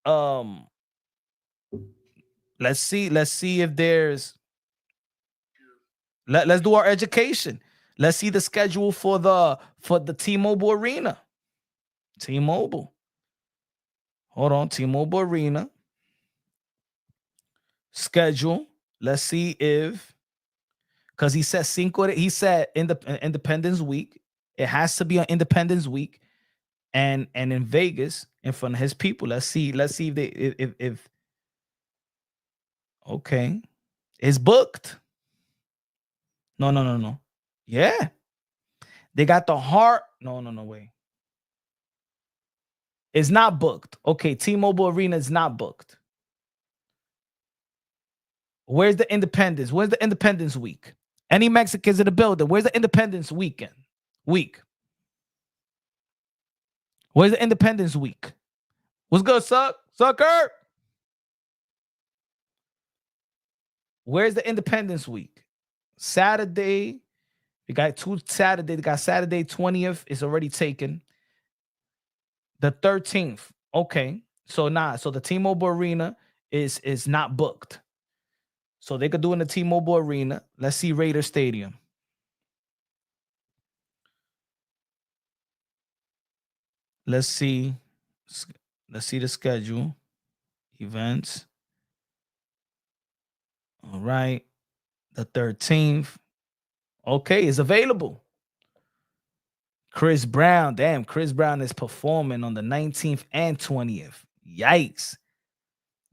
let's see if there's, let's do our education. Let's see the schedule for the T-Mobile Arena. T-Mobile. Hold on, T-Mobile Arena. Schedule. Let's see if, because he said he said Independence Week. It has to be on Independence Week, and in Vegas in front of his people. Let's see if they if okay, it's booked. No. Yeah, they got the heart. No, wait. It's not booked. Okay, T-Mobile Arena is not booked. Where's the Independence? Where's the Independence Week? Any Mexicans in the building? Where's the Independence Week? Where's the Independence Week? What's good, sucker? Where's the Independence Week? Saturday. We got two Saturday. They got Saturday 20th. It's already taken. The 13th. Okay. So the T-Mobile Arena is not booked. So they could do in the T-Mobile Arena. Let's see Raider Stadium. Let's see the schedule. Events. All right. The 13th. Okay, it's available. Chris Brown. Damn, Chris Brown is performing on the 19th and 20th. Yikes.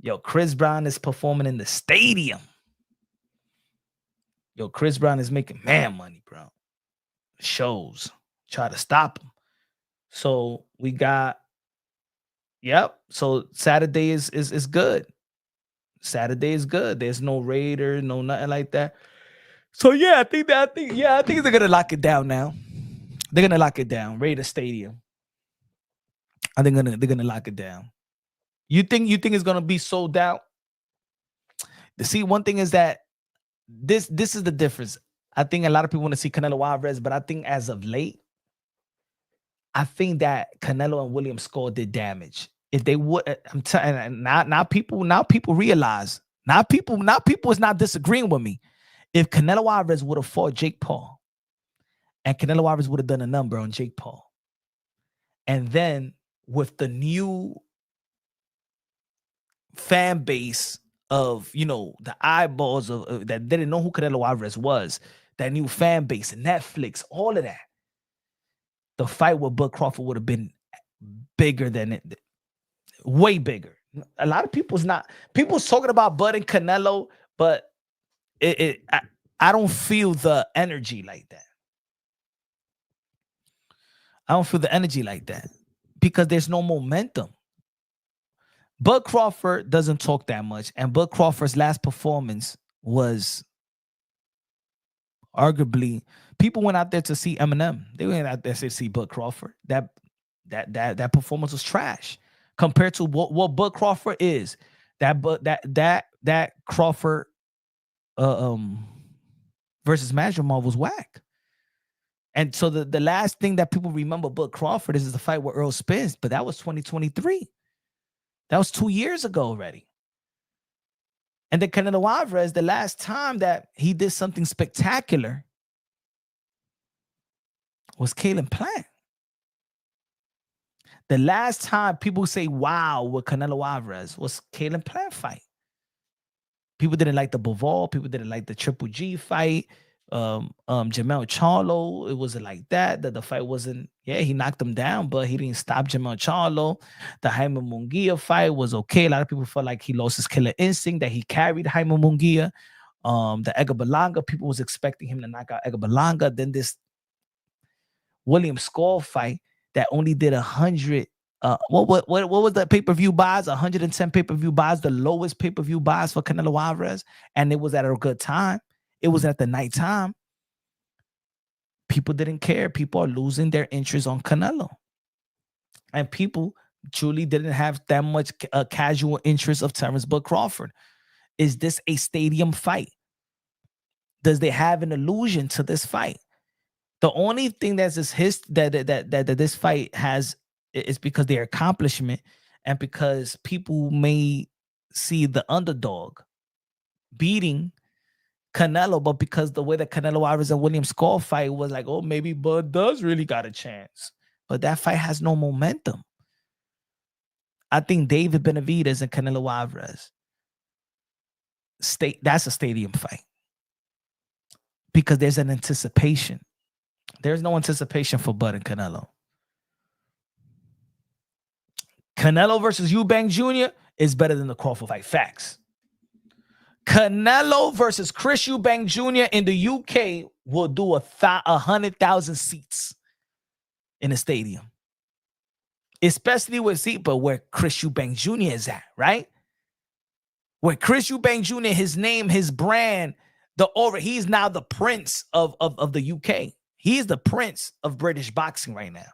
Yo, Chris Brown is performing in the stadium. Yo, Chris Brown is making money, bro. Shows. Try to stop him. So we got, yep. So Saturday is good. Saturday is good. There's no Raider, no nothing like that. So yeah, I think they're gonna lock it down now. They're gonna lock it down. Raider Stadium. I think they're gonna lock it down. You think it's gonna be sold out? See, one thing is that this is the difference. I think a lot of people want to see Canelo Alvarez, but I think as of late, I think that Canelo and William Score did damage. If they would, I'm telling now people realize. Now people is not disagreeing with me. If Canelo Alvarez would have fought Jake Paul, and Canelo Alvarez would have done a number on Jake Paul, and then with the new fan base of, the eyeballs of that didn't know who Canelo Alvarez was, that new fan base, Netflix, all of that, the fight with Bud Crawford would have been bigger than it, way bigger. A lot of people's talking about Bud and Canelo, but I don't feel the energy like that. I don't feel the energy like that because there's no momentum. Bud Crawford doesn't talk that much, and Bud Crawford's last performance was Arguably, people went out there to see Eminem. They went out there to see Bud Crawford. That performance was trash compared to what Bud Crawford is. That Crawford versus Masvidal was whack. And so the last thing that people remember Bud Crawford is the fight with Earl Spence, but that was 2023. That was 2 years ago already. And then Canelo Alvarez, the last time that he did something spectacular was Caleb Plant. The last time people say wow with Canelo Alvarez was Caleb Plant fight. People didn't like the Bivol. People didn't like the Triple G fight. Jamel Charlo, it wasn't like that. The fight wasn't, he knocked him down, but he didn't stop Jamel Charlo. The Haymon Munguia fight was okay. A lot of people felt like he lost his killer instinct, that he carried Haymon Munguia. The Edgar Berlanga, people was expecting him to knock out Edgar Berlanga. Then this William Skull fight that only did 100. What was the pay-per-view buys? 110 pay-per-view buys, the lowest pay-per-view buys for Canelo Alvarez, and it was at a good time. It was at the nighttime. People didn't care. People are losing their interest on Canelo. And people truly didn't have that much casual interest of Terrence Bud Crawford. Is this a stadium fight? Does they have an illusion to this fight? The only thing that this fight has is because their accomplishment and because people may see the underdog beating Canelo, but because the way that Canelo Alvarez and William Skull fight was like, oh, maybe Bud does really got a chance. But that fight has no momentum. I think David Benavidez and Canelo Alvarez, that's a stadium fight. Because there's an anticipation. There's no anticipation for Bud and Canelo. Canelo versus Eubank Jr. is better than the Crawford fight. Facts. Canelo versus Chris Eubank Jr. in the UK will do 100,000 seats in a stadium. Especially with seat, but where Chris Eubank Jr. is at, right? Where Chris Eubank Jr., his name, his brand, he's now the prince of the UK. He's the prince of British boxing right now.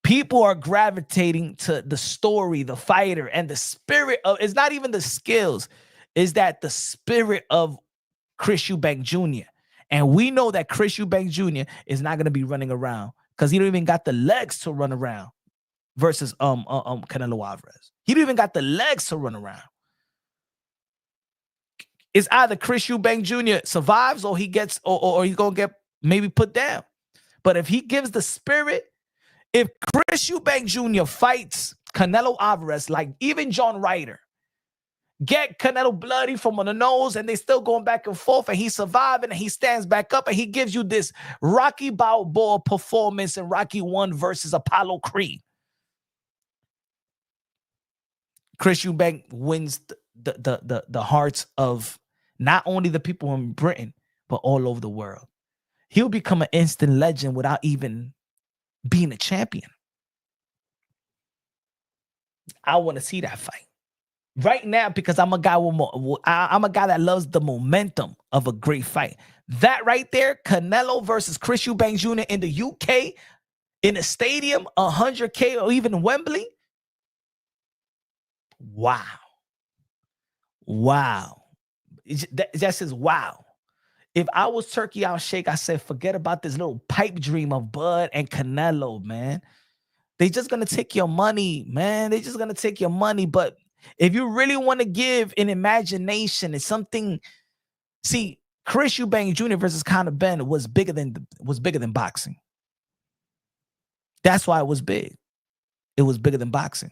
People are gravitating to the story, the fighter, and the spirit of, it's not even the skills, is that the spirit of Chris Eubank Jr. And we know that Chris Eubank Jr. is not going to be running around because he don't even got the legs to run around versus Canelo Alvarez. He don't even got the legs to run around. It's either Chris Eubank Jr. survives or he gets, or he's going to get maybe put down. But if he gives the spirit, if Chris Eubank Jr. fights Canelo Alvarez, like even John Ryder, get Canelo bloody from on the nose and they still going back and forth and he's surviving and he stands back up and he gives you this Rocky Balboa performance in Rocky 1 versus Apollo Creed. Chris Eubank wins the hearts of not only the people in Britain, but all over the world. He'll become an instant legend without even being a champion. I want to see that fight right now because I'm a guy I'm a guy that loves the momentum of a great fight. That right there, Canelo versus Chris Eubank Jr. in the UK, in a stadium, 100K or even Wembley. Wow. That says wow. If I was Turkey, I'll shake. I said, forget about this little pipe dream of Bud and Canelo, man. They just going to take your money, man. They just going to take your money. But if you really want to give an imagination, it's something. See, Chris Eubank Jr. versus Conor Benn was bigger than boxing. That's why it was big. It was bigger than boxing.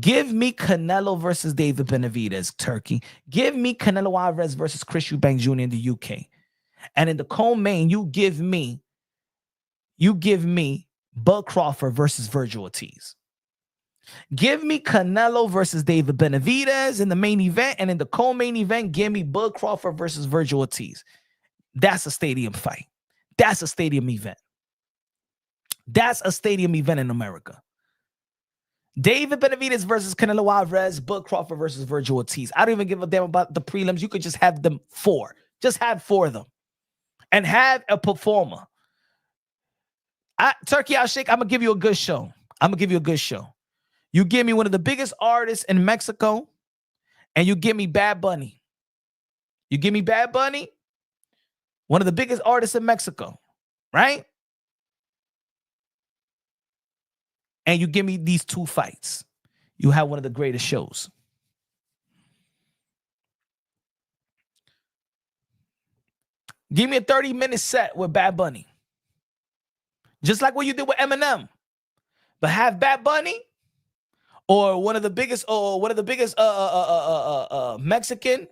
Give me Canelo versus David Benavidez, Turkey. Give me Canelo Alvarez versus Chris Eubank Jr. in the UK. And in the co-main, you give me Bud Crawford versus Virgil Ortiz. Give me Canelo versus David Benavidez in the main event. And in the co-main event, give me Bud Crawford versus Virgil Ortiz. That's a stadium fight. That's a stadium event. That's a stadium event in America. David Benavidez versus Canelo Alvarez, Bud Crawford versus Virgil Ortiz. I don't even give a damn about the prelims. You could just have them 4. Just have 4 of them. And have a performer. Turki Al Sheikh, I'm going to give you a good show. You give me one of the biggest artists in Mexico, and you give me Bad Bunny. One of the biggest artists in Mexico, right? And you give me these 2 fights. You have one of the greatest shows. Give me a 30-minute set with Bad Bunny. Just like what you did with Eminem. But have Bad Bunny or one of the biggest Mexican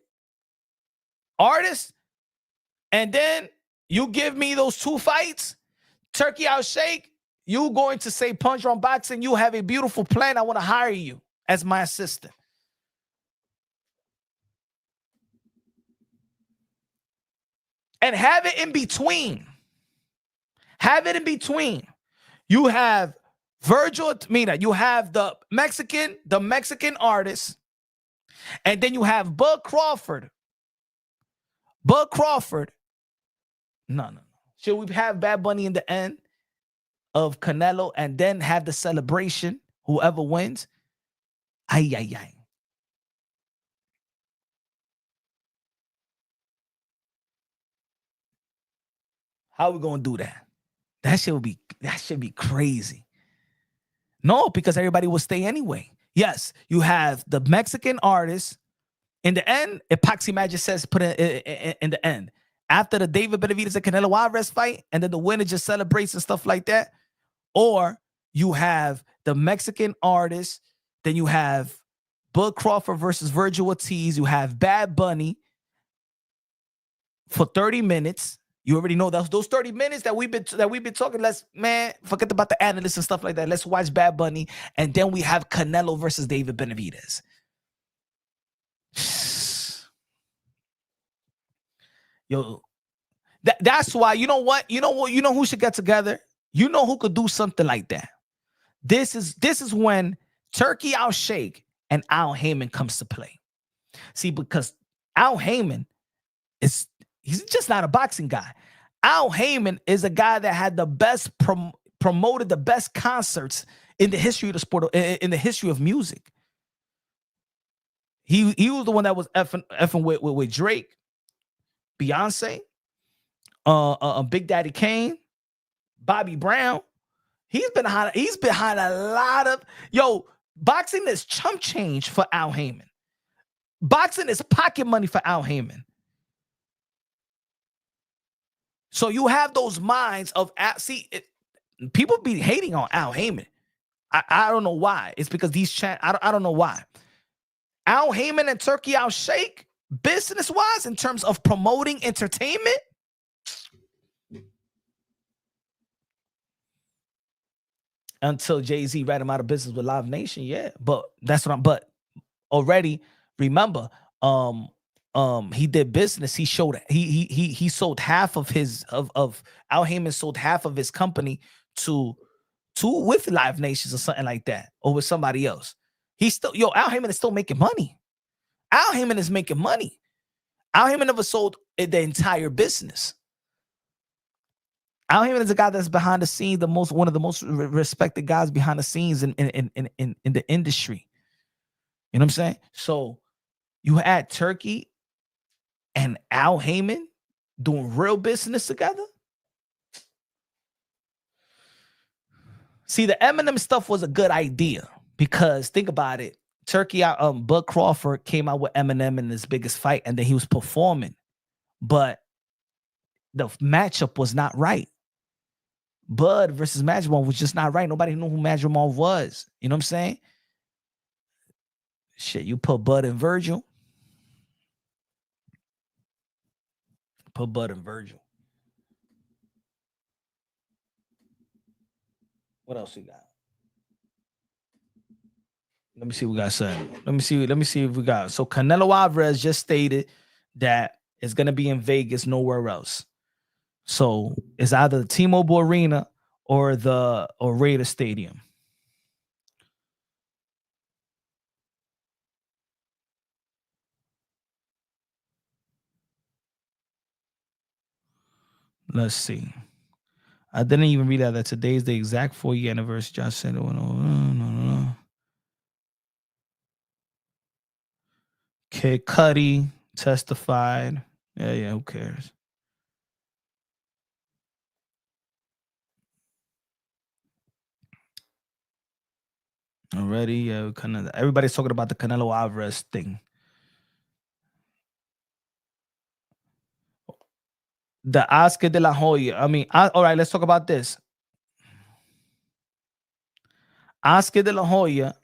artists, and then you give me those 2 fights. Turki Al Sheikh, you going to say Punch Drunk Boxing, you have a beautiful plan. I want to hire you as my assistant. And have it in between. You have Virgil, you have the Mexican artist, and then you have Bud Crawford. No. Should we have Bad Bunny in the end of Canelo and then have the celebration, whoever wins? Ay. How are we going to do that? That should be crazy. No, because everybody will stay anyway. Yes, you have the Mexican artist. In the end, Epoxy Magic says put it in the end. After the David Benavidez and Canelo Alvarez fight, and then the winner just celebrates and stuff like that. Or you have the Mexican artist, then you have Bud Crawford versus Virgil Ortiz. You have Bad Bunny for 30 minutes. You already know those 30 minutes that we've been talking. Let's, man, forget about the analysts and stuff like that. Let's watch Bad Bunny, and then we have Canelo versus David Benavidez. Yo, that's why, you know who should get together? You know who could do something like that? This is when Turki Al Sheikh and Al Haymon comes to play. See, because Al Haymon he's just not a boxing guy. Al Haymon is a guy that had the best promoted the best concerts in the history of the sport, in the history of music. He was the one that was effing with Drake, Beyonce, Big Daddy Kane, Bobby Brown. He's behind a lot of boxing is chump change for Al Haymon. Boxing is pocket money for Al Haymon. So you have those minds of people be hating on Al Haymon. I don't know why. It's because I don't know why. Al Haymon and Turki Al Sheikh, business-wise, in terms of promoting entertainment, until Jay-Z ran him out of business with Live Nation, yeah. But but already, remember, he did business. He showed he sold half of Al Haymon sold half of his company to with Live Nations or something like that, or with somebody else. He's still Al Haymon is still making money. Al Haymon is making money. Al Haymon never sold the entire business. Al Haymon is a guy that's behind the scenes, one of the most respected guys behind the scenes in the industry. You know what I'm saying? So you had Turki and Al Haymon doing real business together. See, the Eminem stuff was a good idea because think about it. Bud Crawford came out with Eminem in his biggest fight, and then he was performing, but the matchup was not right. Bud versus Madrimov was just not right. Nobody knew who Madrimov was. You know what I'm saying? Shit, you put Bud and Virgil. Put Bud and Virgil. What else we got? Let me see what we got said. Let me see if we got. So Canelo Alvarez just stated that it's going to be in Vegas, nowhere else. So it's either the T-Mobile Arena or Raider Stadium. Let's see. I didn't even read that today is the exact 4-year anniversary. Josh said, no. Kid Cudi testified. Yeah, who cares? Already, everybody's talking about the Canelo Alvarez thing. The Oscar de la Hoya. All right, let's talk about this. Oscar de la Hoya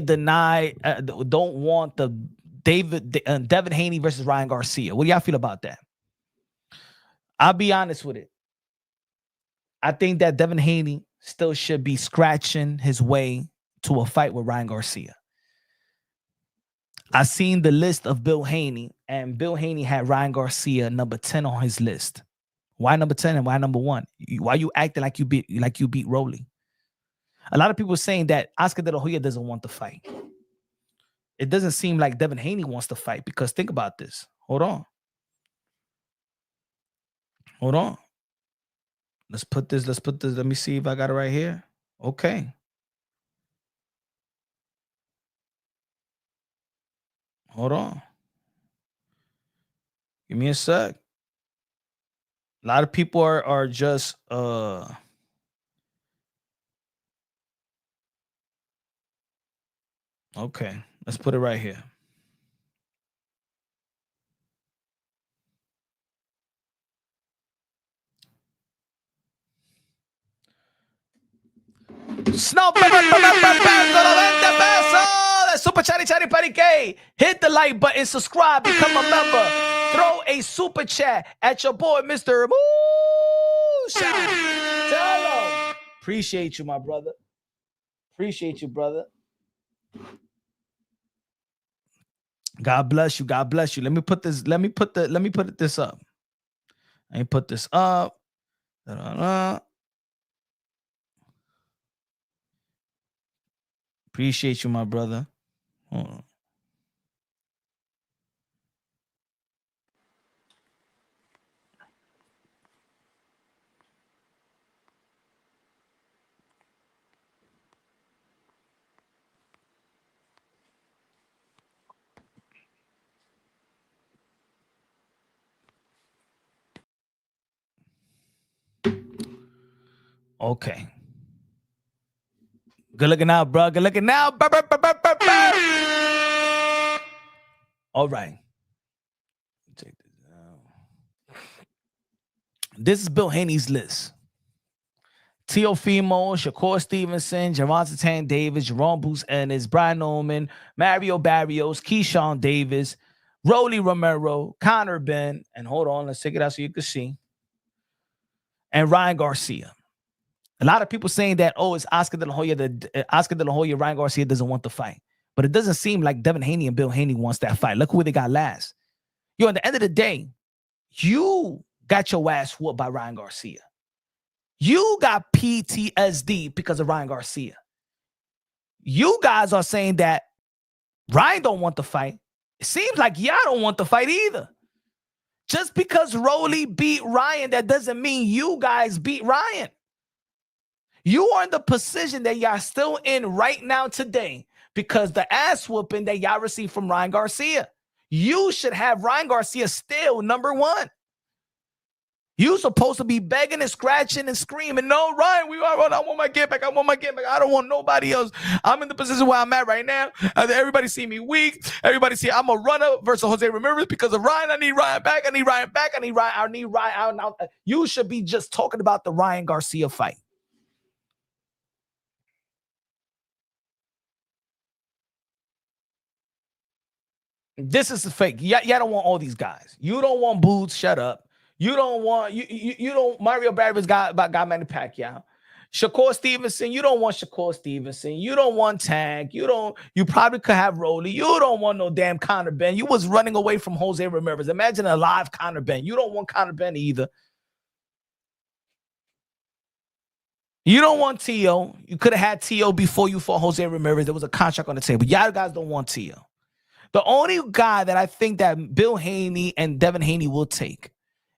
denied, don't want the Devin Haney versus Ryan Garcia. What do y'all feel about that? I'll be honest with it. I think that Devin Haney still should be scratching his way to a fight with Ryan Garcia. I seen the list of Bill Haney, and Bill Haney had Ryan Garcia number 10 on his list. Why number 10 and why number 1? Why you acting like you beat Rolly? A lot of people are saying that Oscar de la Hoya doesn't want to fight. It doesn't seem like Devin Haney wants to fight, because think about this. Hold on. Let's put this. Let me see if I got it right here. Okay. Hold on. Give me a sec. A lot of people are just okay. Let's put it right here. Snow super chatty K. Hit the like button, subscribe, become a member. Throw a super chat at your boy, Mr. Moose. Tell him. Appreciate you, my brother. Appreciate you, brother. God bless you. God bless you. Let me put this up. Let me put this up. Appreciate you, my brother. Hold on. Okay. Good looking out, bro. Good looking out. All right. Take this out. This is Bill Haney's list. Teofimo, Shakur Stevenson, Gervonta Tank Davis, Jerome Bruce Ennis, Brian Norman, Mario Barrios, Keyshawn Davis, Rolly Romero, Connor Ben, and hold on, let's take it out so you can see. And Ryan Garcia. A lot of people saying that, it's Oscar de la Hoya. Ryan Garcia doesn't want the fight. But it doesn't seem like Devin Haney and Bill Haney wants that fight. Look who they got last. At the end of the day, you got your ass whooped by Ryan Garcia. You got PTSD because of Ryan Garcia. You guys are saying that Ryan don't want the fight. It seems like y'all don't want the fight either. Just because Rolly beat Ryan, that doesn't mean you guys beat Ryan. You are in the position that y'all still in right now today because the ass whooping that y'all received from Ryan Garcia. You should have Ryan Garcia still number 1. You supposed to be begging and scratching and screaming, no, Ryan, I want my get back. I want my get back. I don't want nobody else. I'm in the position where I'm at right now. Everybody see me weak. Everybody see I'm a runner versus Jose Ramirez because of Ryan. I need Ryan back. I need Ryan back. I need Ryan. You should be just talking about the Ryan Garcia fight. This is fake. Y'all don't want all these guys. You don't want Boots. Shut up. You don't want you don't. Mario Barrios got Manny Pacquiao. Shakur Stevenson. You don't want Shakur Stevenson. You don't want Tank. You probably could have Rolly. You don't want no damn Conor Ben. You was running away from Jose Ramirez. Imagine a live Conor Ben. You don't want Conor Ben either. You don't want Tio. You could have had Tio before you fought Jose Ramirez. There was a contract on the table. Y'all guys don't want Tio. The only guy that I think that Bill Haney and Devin Haney will take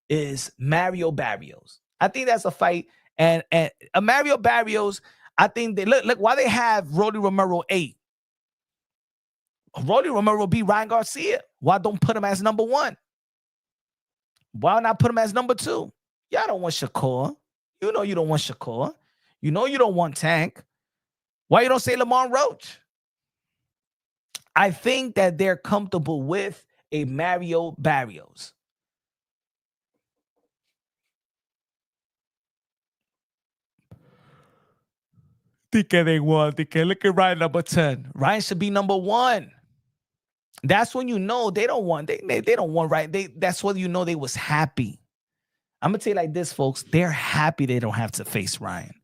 is Mario Barrios. I think that's a fight. And a Mario Barrios, I think they look why they have Rolly Romero 8. Rolly Romero beat Ryan Garcia. Why don't put him as number 1? Why not put him as number 2? Y'all don't want Shakur. You know you don't want Shakur. You know you don't want Tank. Why you don't say Lamar Roach? I think that they're comfortable with a Mario Barrios. Think they want. Look at Ryan number 10. Ryan should be number 1. That's when you know they don't want. They don't want Ryan. That's when you know they was happy. I'm gonna tell you like this, folks. They're happy they don't have to face Ryan.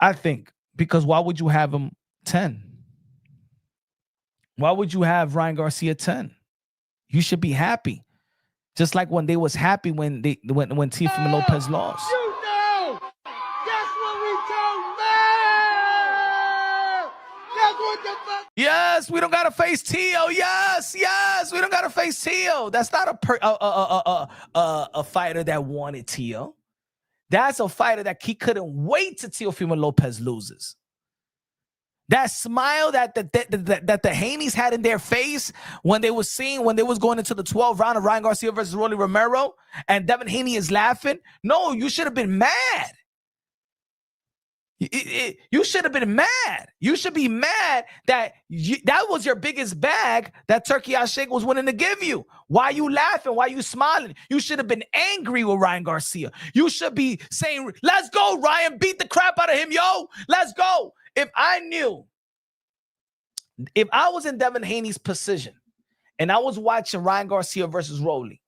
I think because why would you have him 10? Why would you have Ryan Garcia 10? You should be happy. Just like when they was happy when Teofimo Lopez lost. You know! That's what we told man! That's what the fuck. Yes, we don't gotta face Teo. Yes, we don't gotta face Teo. That's not a fighter that wanted Teo. That's a fighter that he couldn't wait till Teofimo Lopez loses. That smile that the Haneys had in their face when they was going into the 12th round of Ryan Garcia versus Rolly Romero, and Devin Haney is laughing. No, you should have been mad. You should have been mad. You should be mad that that was your biggest bag that Turki Al-Sheikh was willing to give you. Why you laughing? Why you smiling? You should have been angry with Ryan Garcia. You should be saying, let's go, Ryan. Beat the crap out of him, yo. Let's go. If I was in Devin Haney's position and I was watching Ryan Garcia versus Rolly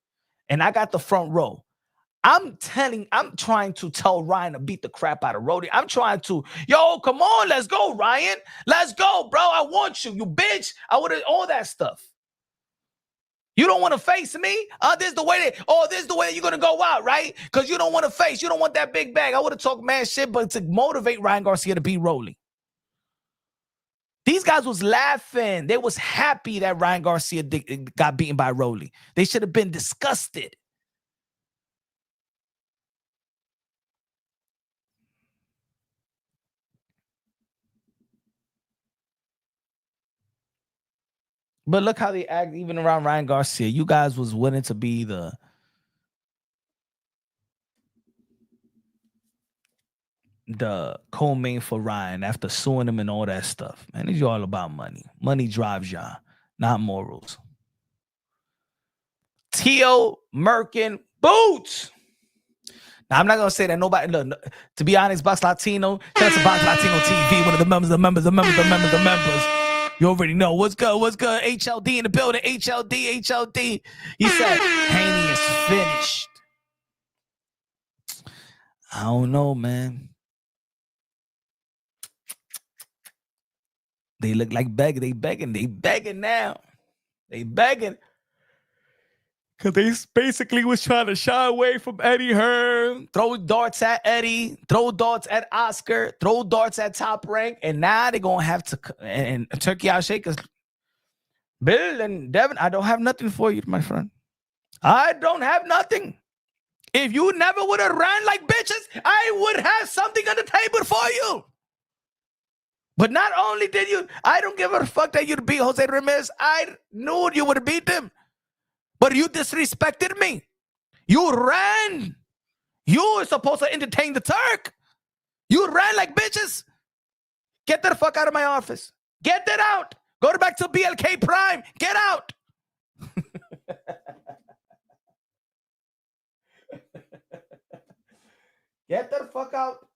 and I got the front row, I'm trying to tell Ryan to beat the crap out of Rolly. I'm trying to, yo, come on, let's go, Ryan. Let's go, bro. I want you, you bitch. I would have all that stuff. You don't want to face me? This is the way that you're going to go out, right? Because you don't want to face. You don't want that big bag. I would have talked mad shit, but to motivate Ryan Garcia to beat Rolly. These guys was laughing. They was happy that Ryan Garcia got beaten by Rolly. They should have been disgusted. But look how they act even around Ryan Garcia. You guys was willing to be the co-main for Ryan after suing him and all that stuff. Man, it's all about money. Money drives y'all, not morals. Teo Merkin Boots. Now, I'm not going to say that nobody, look, to be honest, Box Latino, that's Box Latino TV, one of the members. You already know. What's good? HLD in the building. HLD. He said, Haney is finished. I don't know, man. They look like begging. They begging now. They begging. Because they basically was trying to shy away from Eddie Hearn, throw darts at Eddie, throw darts at Oscar, throw darts at Top Rank, and now they're going to have to, and Turki Al-Sheikh is, Bill and Devin, I don't have nothing for you, my friend. I don't have nothing. If you never would have ran like bitches, I would have something on the table for you. But not only did you, I don't give a fuck that you'd beat Jose Ramirez. I knew you would have beat him. But you disrespected me. You ran. You were supposed to entertain the Turk. You ran like bitches. Get the fuck out of my office. Get that out. Go back to BLK Prime. Get out. Get the fuck out.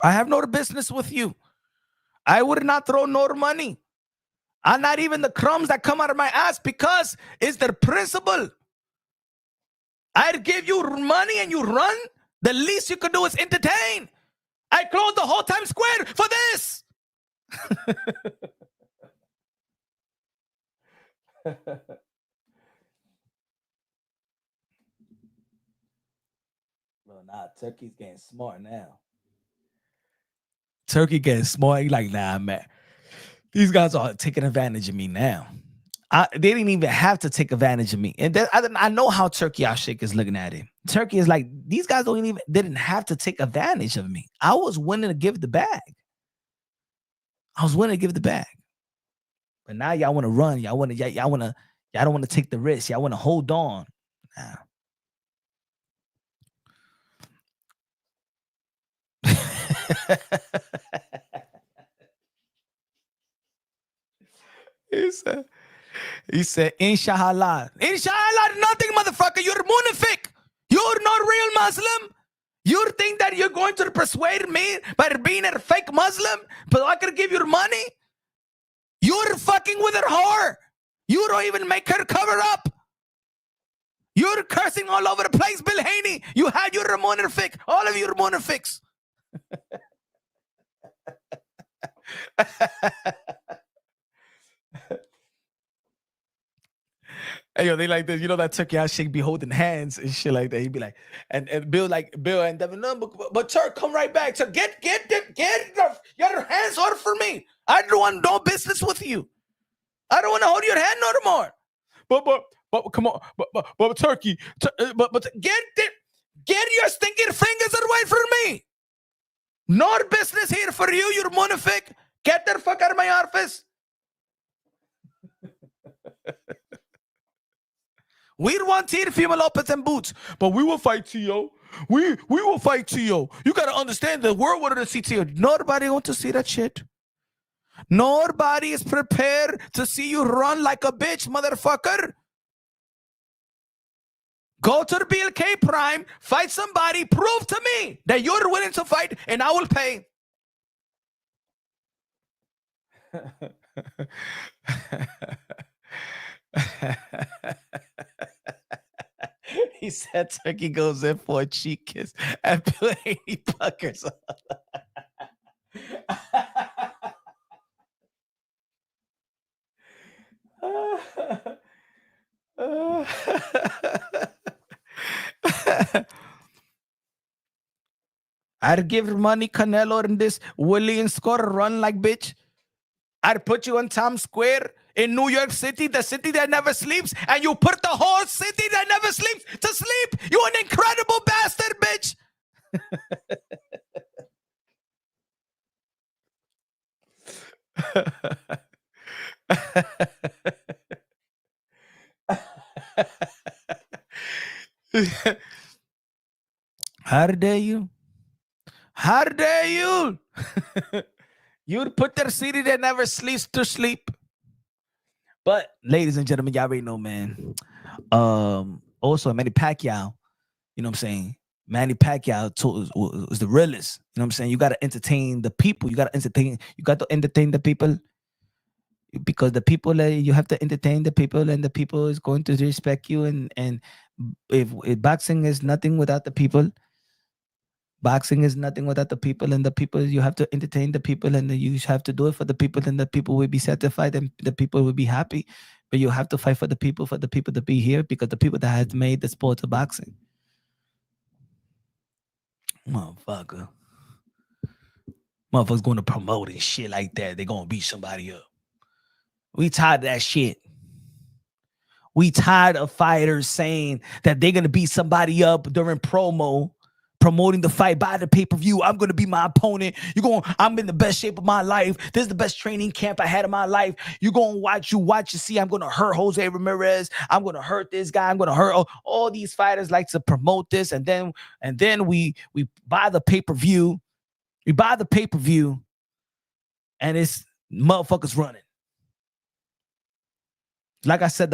I have no business with you. I would not throw no money. I'm not even the crumbs that come out of my ass because it's the principle. I'd give you money and you run. The least you can do is entertain. I closed the whole Times Square for this. Well, nah, Turkey's getting smart now. Turkey getting smart. He's like, nah, man. These guys are taking advantage of me now. They didn't even have to take advantage of me. And I know how Turki Ashik is looking at it. Turki is like, these guys didn't have to take advantage of me. I was willing to give the bag. But now y'all want to run. Y'all don't want to take the risk. Y'all want to hold on. Nah. He said, Inshallah. Inshallah, nothing, motherfucker. You're Munafik. You're not real Muslim. You think that you're going to persuade me by being a fake Muslim, but I could give you money? You're fucking with her whore. You don't even make her cover up. You're cursing all over the place, Bill Haney. You had your Munafik. All of you are Munafiks. Hey, yo, they like this. You know that Turkey how Shake be holding hands and shit like that. He'd be like, and Bill and Devin, no, but Turk, come right back. Turk, get your hands off for me. I don't want no business with you. I don't want to hold your hand no more. But come on, but Turkey, but get your stinking fingers away from me. No business here for you, you Munafik. Get the fuck out of my office. We don't want Teofimo Lopez and boots, but we will fight Tio. We will fight Tio. You got to understand the world wanted to see Tio. Nobody want to see that shit. Nobody is prepared to see you run like a bitch, motherfucker. Go to the BLK Prime, fight somebody, prove to me that you're willing to fight, and I will pay. He said Turkey goes in for a cheek kiss and Bill Haney puckers. I'd give money Canelo in this William Scott run like bitch. I'd put you on Times Square in New York City, the city that never sleeps, and you put the whole city that never sleeps to sleep. You an incredible bastard, bitch. How dare you? How dare you? You'd put their city that never sleeps to sleep. But, ladies and gentlemen, y'all already know, man. Also, Manny Pacquiao, you know what I'm saying? Manny Pacquiao was the realest. You know what I'm saying? You got to entertain the people. You got to entertain the people. Because the people, you have to entertain the people, and the people is going to respect you. And if boxing is nothing without the people, boxing is nothing without the people, and the people, you have to entertain the people, and you have to do it for the people, and the people will be satisfied, and the people will be happy. But you have to fight for the people to be here, because the people that have made the sport of boxing. Motherfuckers going to promote and shit like that. They're going to beat somebody up. We tired of that shit. We tired of fighters saying that they're going to beat somebody up during promoting the fight by the pay-per-view. I'm going to be my opponent. I'm in the best shape of my life. This is the best training camp I had in my life. You're going to watch and see. I'm going to hurt Jose Ramirez. I'm going to hurt this guy. I'm going to hurt all these fighters like to promote this. And then we buy the pay-per-view. We buy the pay-per-view and it's motherfuckers running. Like I said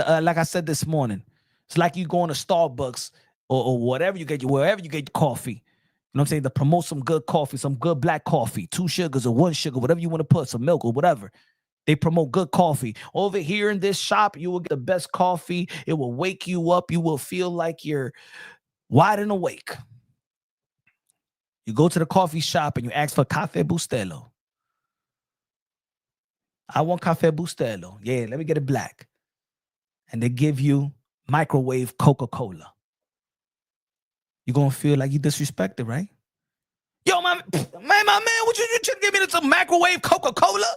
this morning, it's like you going to Starbucks or whatever wherever you get your coffee. You know what I'm saying? To promote some good coffee, some good black coffee, 2 sugars or 1 sugar, whatever you want to put, some milk or whatever. They promote good coffee. Over here in this shop, you will get the best coffee. It will wake you up. You will feel like you're wide and awake. You go to the coffee shop and you ask for Café Bustelo. I want Café Bustelo. Yeah, let me get it black. And they give you microwave Coca-Cola. You're going to feel like you disrespected, right? Yo, my man, what you trying to give me some microwave Coca-Cola?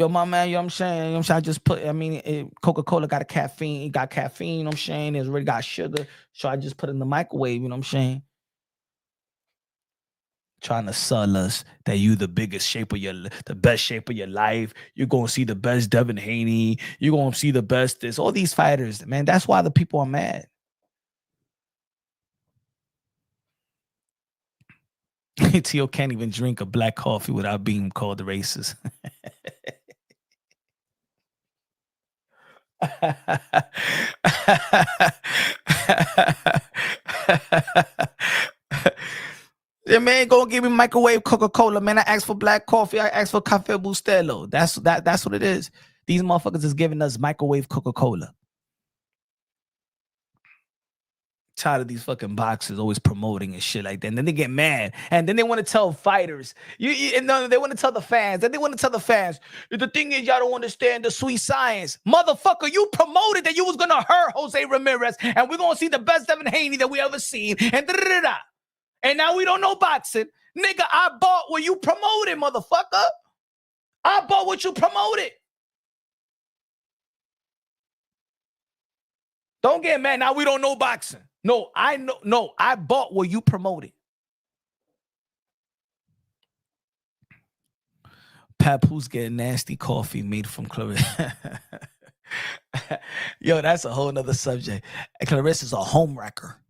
Yo, my man, you know what I'm saying? You know what I'm saying? I just put, I mean, Coca-Cola got a caffeine. It got caffeine, you know what I'm saying? It's already got sugar. So I just put it in the microwave, you know what I'm saying? Trying to sell us that you the biggest shape of the best shape of your life. You're going to see the best Devin Haney. You're going to see the best this. All these fighters, man, that's why the people are mad. Tio can't even drink a black coffee without being called a racist. Yeah, man, go give me microwave Coca-Cola, man. I asked for black coffee. I asked for Cafe Bustelo. That's what it is. These motherfuckers is giving us microwave Coca-Cola. Tired of these fucking boxers always promoting and shit like that. And then they get mad. And then they want to tell fighters. No, they want to tell the fans. Then they want to tell the fans. The thing is, y'all don't understand the sweet science. Motherfucker, you promoted that you was going to hurt Jose Ramirez. And we're going to see the best Devin Haney that we ever seen. And da-da-da-da. And now we don't know boxing. Nigga, I bought what you promoted, motherfucker. I bought what you promoted. Don't get mad. Now we don't know boxing. No, I know. No, I bought what you promoted. Papoose getting nasty coffee made from Clarissa. Yo, that's a whole nother subject. Clarissa's a home wrecker.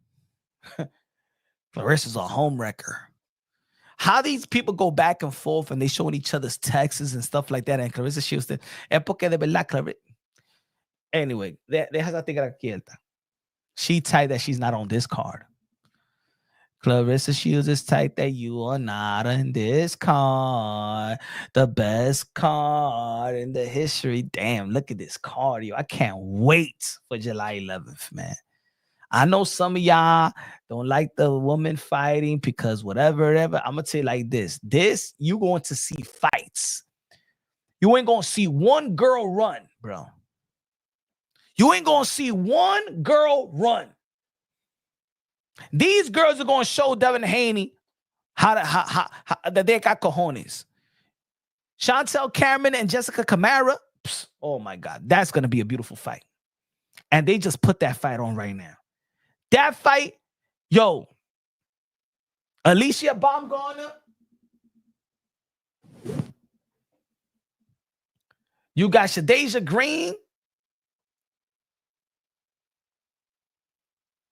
Clarissa's a home wrecker. How these people go back and forth and they showing each other's texts and stuff like that. And Clarissa Shields said, porque de verdad, Clarissa. Anyway, deja esa quieta. She tight that she's not on this card. Clarissa Shields is tight that you are not on this card. The best card in the history. Damn, look at this card, yo. I can't wait for July 11th, man. I know some of y'all don't like the woman fighting because whatever. I'm going to tell you like this. This, you going to see fights. You ain't going to see one girl run, bro. You ain't going to see one girl run. These girls are going to show Devin Haney how that they got cojones. Chantel Cameron and Jessica Camara. Oh, my God. That's going to be a beautiful fight. And they just put that fight on right now. That fight, yo, Alicia Baumgartner. You got Shadeja Green.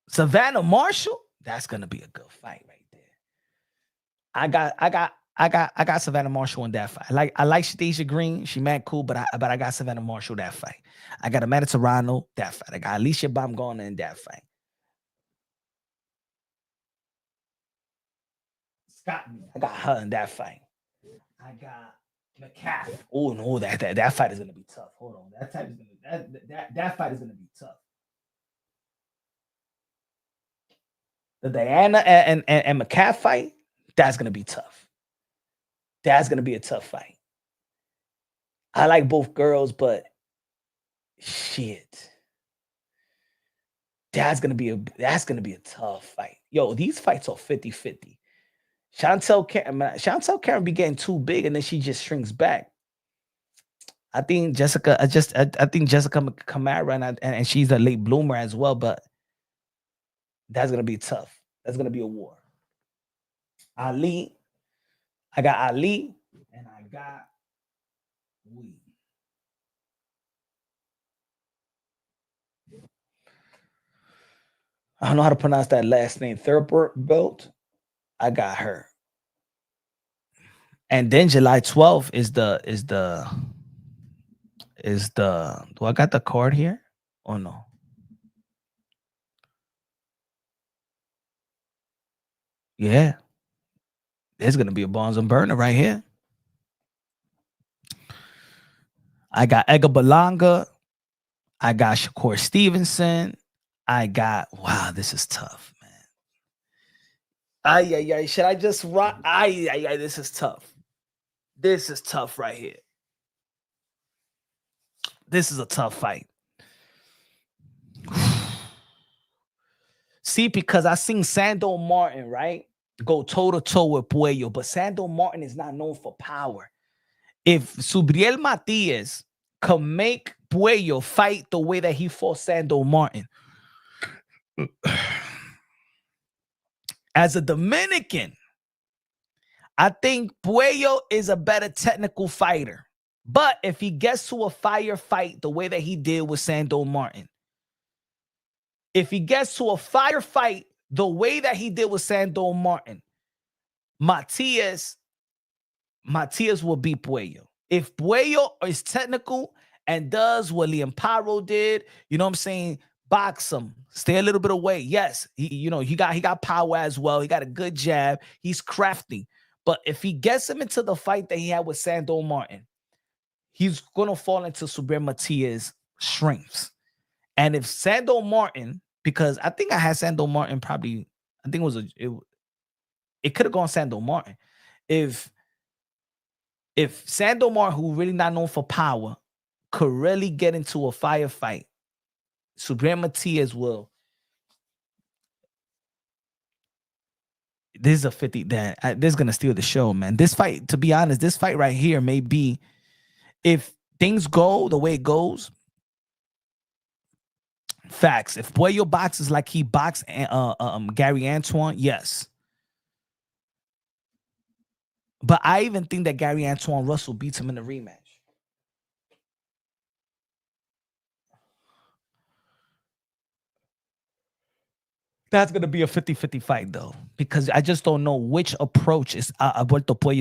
Savannah Marshall. That's gonna be a good fight right there. I got Savannah Marshall in that fight. I like Shadeja Green. She mad cool, but I got Savannah Marshall that fight. I got Amanda Serrano that fight. I got Alicia Baumgartner in that fight. I got her in that fight. I got McCaff. Oh no, that fight is gonna be tough. Hold on, that fight is gonna be tough. The Diana and McCaff fight, that's gonna be tough. That's gonna be a tough fight. I like both girls, but shit, that's gonna be a tough fight. Yo, these fights are 50-50. Chantel Cameron be getting too big and then she just shrinks back. I think Jessica Camara and she's a late bloomer as well, but that's gonna be tough. That's gonna be a war. Ali, I got Ali and I got Lee. I don't know how to pronounce that last name. Thurbertbelt. I got her. And then July 12th is the do I got the card here? Oh no. Yeah. There's gonna be a Bonds and Burner right here. I got Edgar Berlanga. I got Shakur Stevenson. I got this is tough, man. Should I just rock? This is tough. This is tough right here. This is a tough fight. See, because I seen Sando Martin, right? Go toe-to-toe with Puello, but Sando Martin is not known for power. If Subriel Matias could make Puello fight the way that he fought Sando Martin, as a Dominican, I think Puello is a better technical fighter. But if he gets to a fire fight the way that he did with Sando Martin, if he gets to a fire fight the way that he did with Sando Martin, Matias will beat Puello. If Puello is technical and does what Liam Paro did, you know what I'm saying? Box him, stay a little bit away. Yes, he got power as well. He got a good jab. He's crafty. But if he gets him into the fight that he had with Sando Martin, he's gonna fall into Subriel Matias' strengths. And if Sando Martin, because I think I had Sando Martin probably, I think it could have gone Sando Martin. If Sando Martin, who really not known for power, could really get into a firefight, Subriel Matias will. This is a 50. This is gonna steal the show, man. This fight, to be honest, this fight right here may be, if things go the way it goes. Facts. If Puello boxes like he boxed Gary Antoine, yes. But I even think that Gary Antoine Russell beats him in the rematch. That's going to be a 50-50 fight, though, because I just don't know which approach is Alberto Puello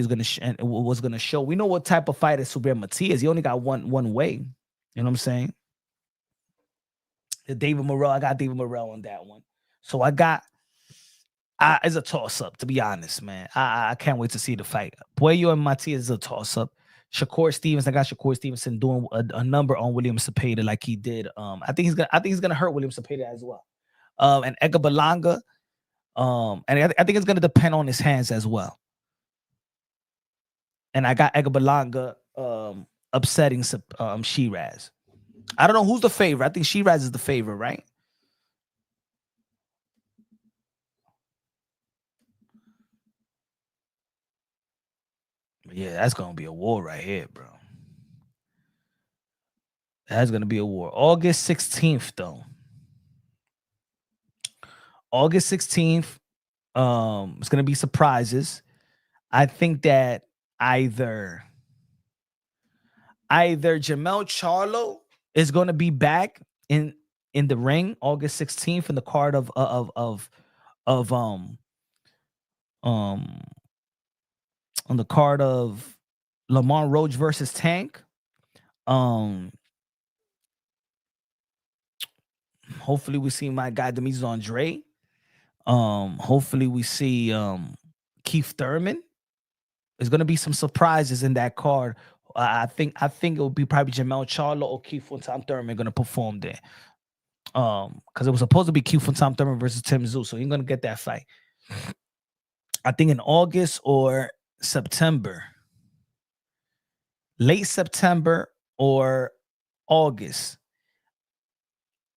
was going to show. We know what type of fighter Subriel Matias. He only got one way. You know what I'm saying? David Morrell, I got David Morrell on that one. So I got, it's a toss-up, to be honest, man. I can't wait to see the fight. Puello and Matias is a toss-up. Shakur Stevens, I got Shakur Stevenson doing a number on William Zepeda like he did. I think he's gonna hurt William Zepeda as well. And Edgar Berlanga, and I think it's gonna depend on his hands as well. And I got Edgar Berlanga upsetting Shiraz. I don't know who's the favorite. I think Shiraz is the favorite, right? Yeah, that's gonna be a war right here, bro. That's gonna be a war. August 16th, though. August 16th. It's gonna be surprises. I think that either Jermell Charlo is gonna be back in the ring August 16th in the card of on the card of Lamont Roach versus Tank. Hopefully we see my guy Demetrius Andre. Hopefully we see Keith Thurman. There's gonna be some surprises in that card. I think it will be probably Jermell Charlo or Keith Fontaine Thurman gonna perform there. Because it was supposed to be Keith Fontaine Thurman versus Tim Tszyu, so you're gonna get that fight. I think in August or September, late September or August.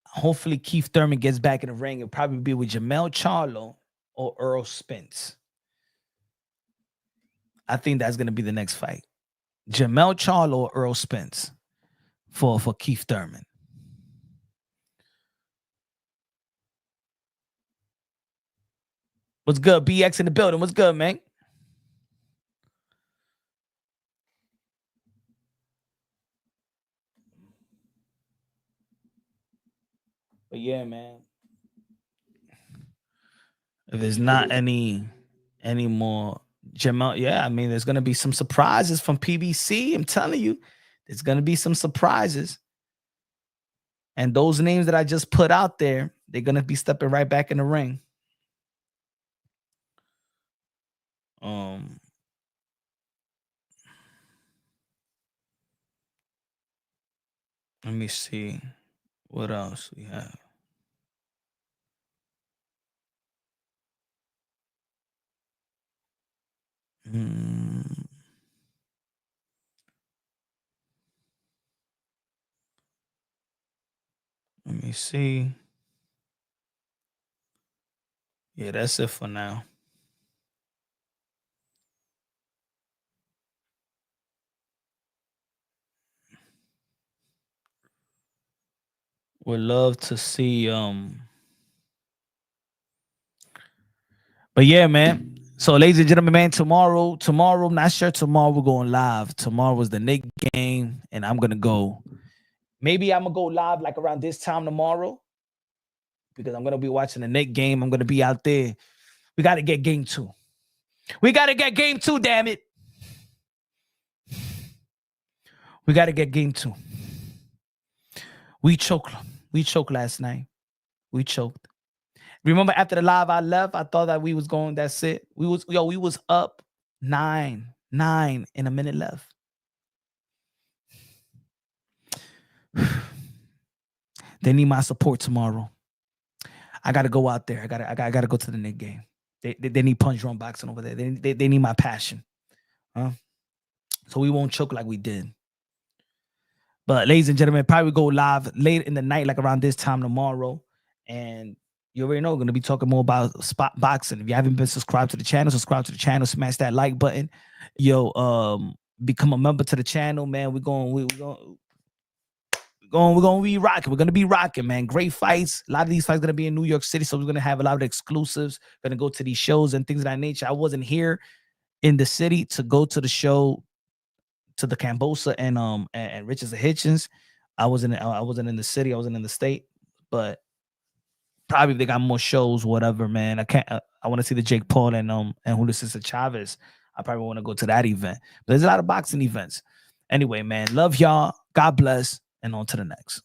Hopefully Keith Thurman gets back in the ring. It'll probably be with Jermell Charlo or Earl Spence. I think that's gonna be the next fight. Jermell Charlo or Earl Spence for Keith Thurman. What's good? BX in the building. What's good, man? But yeah, man. If there's not any more Jermell, yeah, I mean, there's gonna be some surprises from PBC. I'm telling you, there's gonna be some surprises. And those names that I just put out there, they're gonna be stepping right back in the ring. Let me see what else we have. Let me see. Yeah, that's it for now. Would love to see. But yeah, man. So, ladies and gentlemen, man, tomorrow, I'm not sure tomorrow we're going live. Tomorrow is the Knick game, and I'm gonna go. Maybe I'm gonna go live like around this time tomorrow because I'm gonna be watching the Knick game. I'm gonna be out there. We gotta get game 2. We gotta get game 2, damn it. We gotta get game 2. We choked last night. We choked. Remember after the live I left, I thought that we was going, that's it. We was up 9 in a minute left. They need my support tomorrow. I gotta go out there. I gotta go to the Knick game. They need punch drunk boxing over there. They need my passion. So we won't choke like we did. But ladies and gentlemen, probably go live late in the night, like around this time tomorrow. And you already know we're gonna be talking more about spot boxing. If you haven't been subscribed to the channel, subscribe to the channel, smash that like button. Become a member to the channel, man. We're gonna be rocking. We're gonna be rocking, man. Great fights. A lot of these fights gonna be in New York City, so we're gonna have a lot of exclusives. Gonna go to these shows and things of that nature. I wasn't here in the city to go to the show, to the Cambosa and Richards and Hitchens. I wasn't in the city. I wasn't in the state, but probably if they got more shows, whatever, man. I want to see the Jake Paul and Julio Cesar Chavez. I probably want to go to that event. But there's a lot of boxing events. Anyway, man, love y'all. God bless, and on to the next.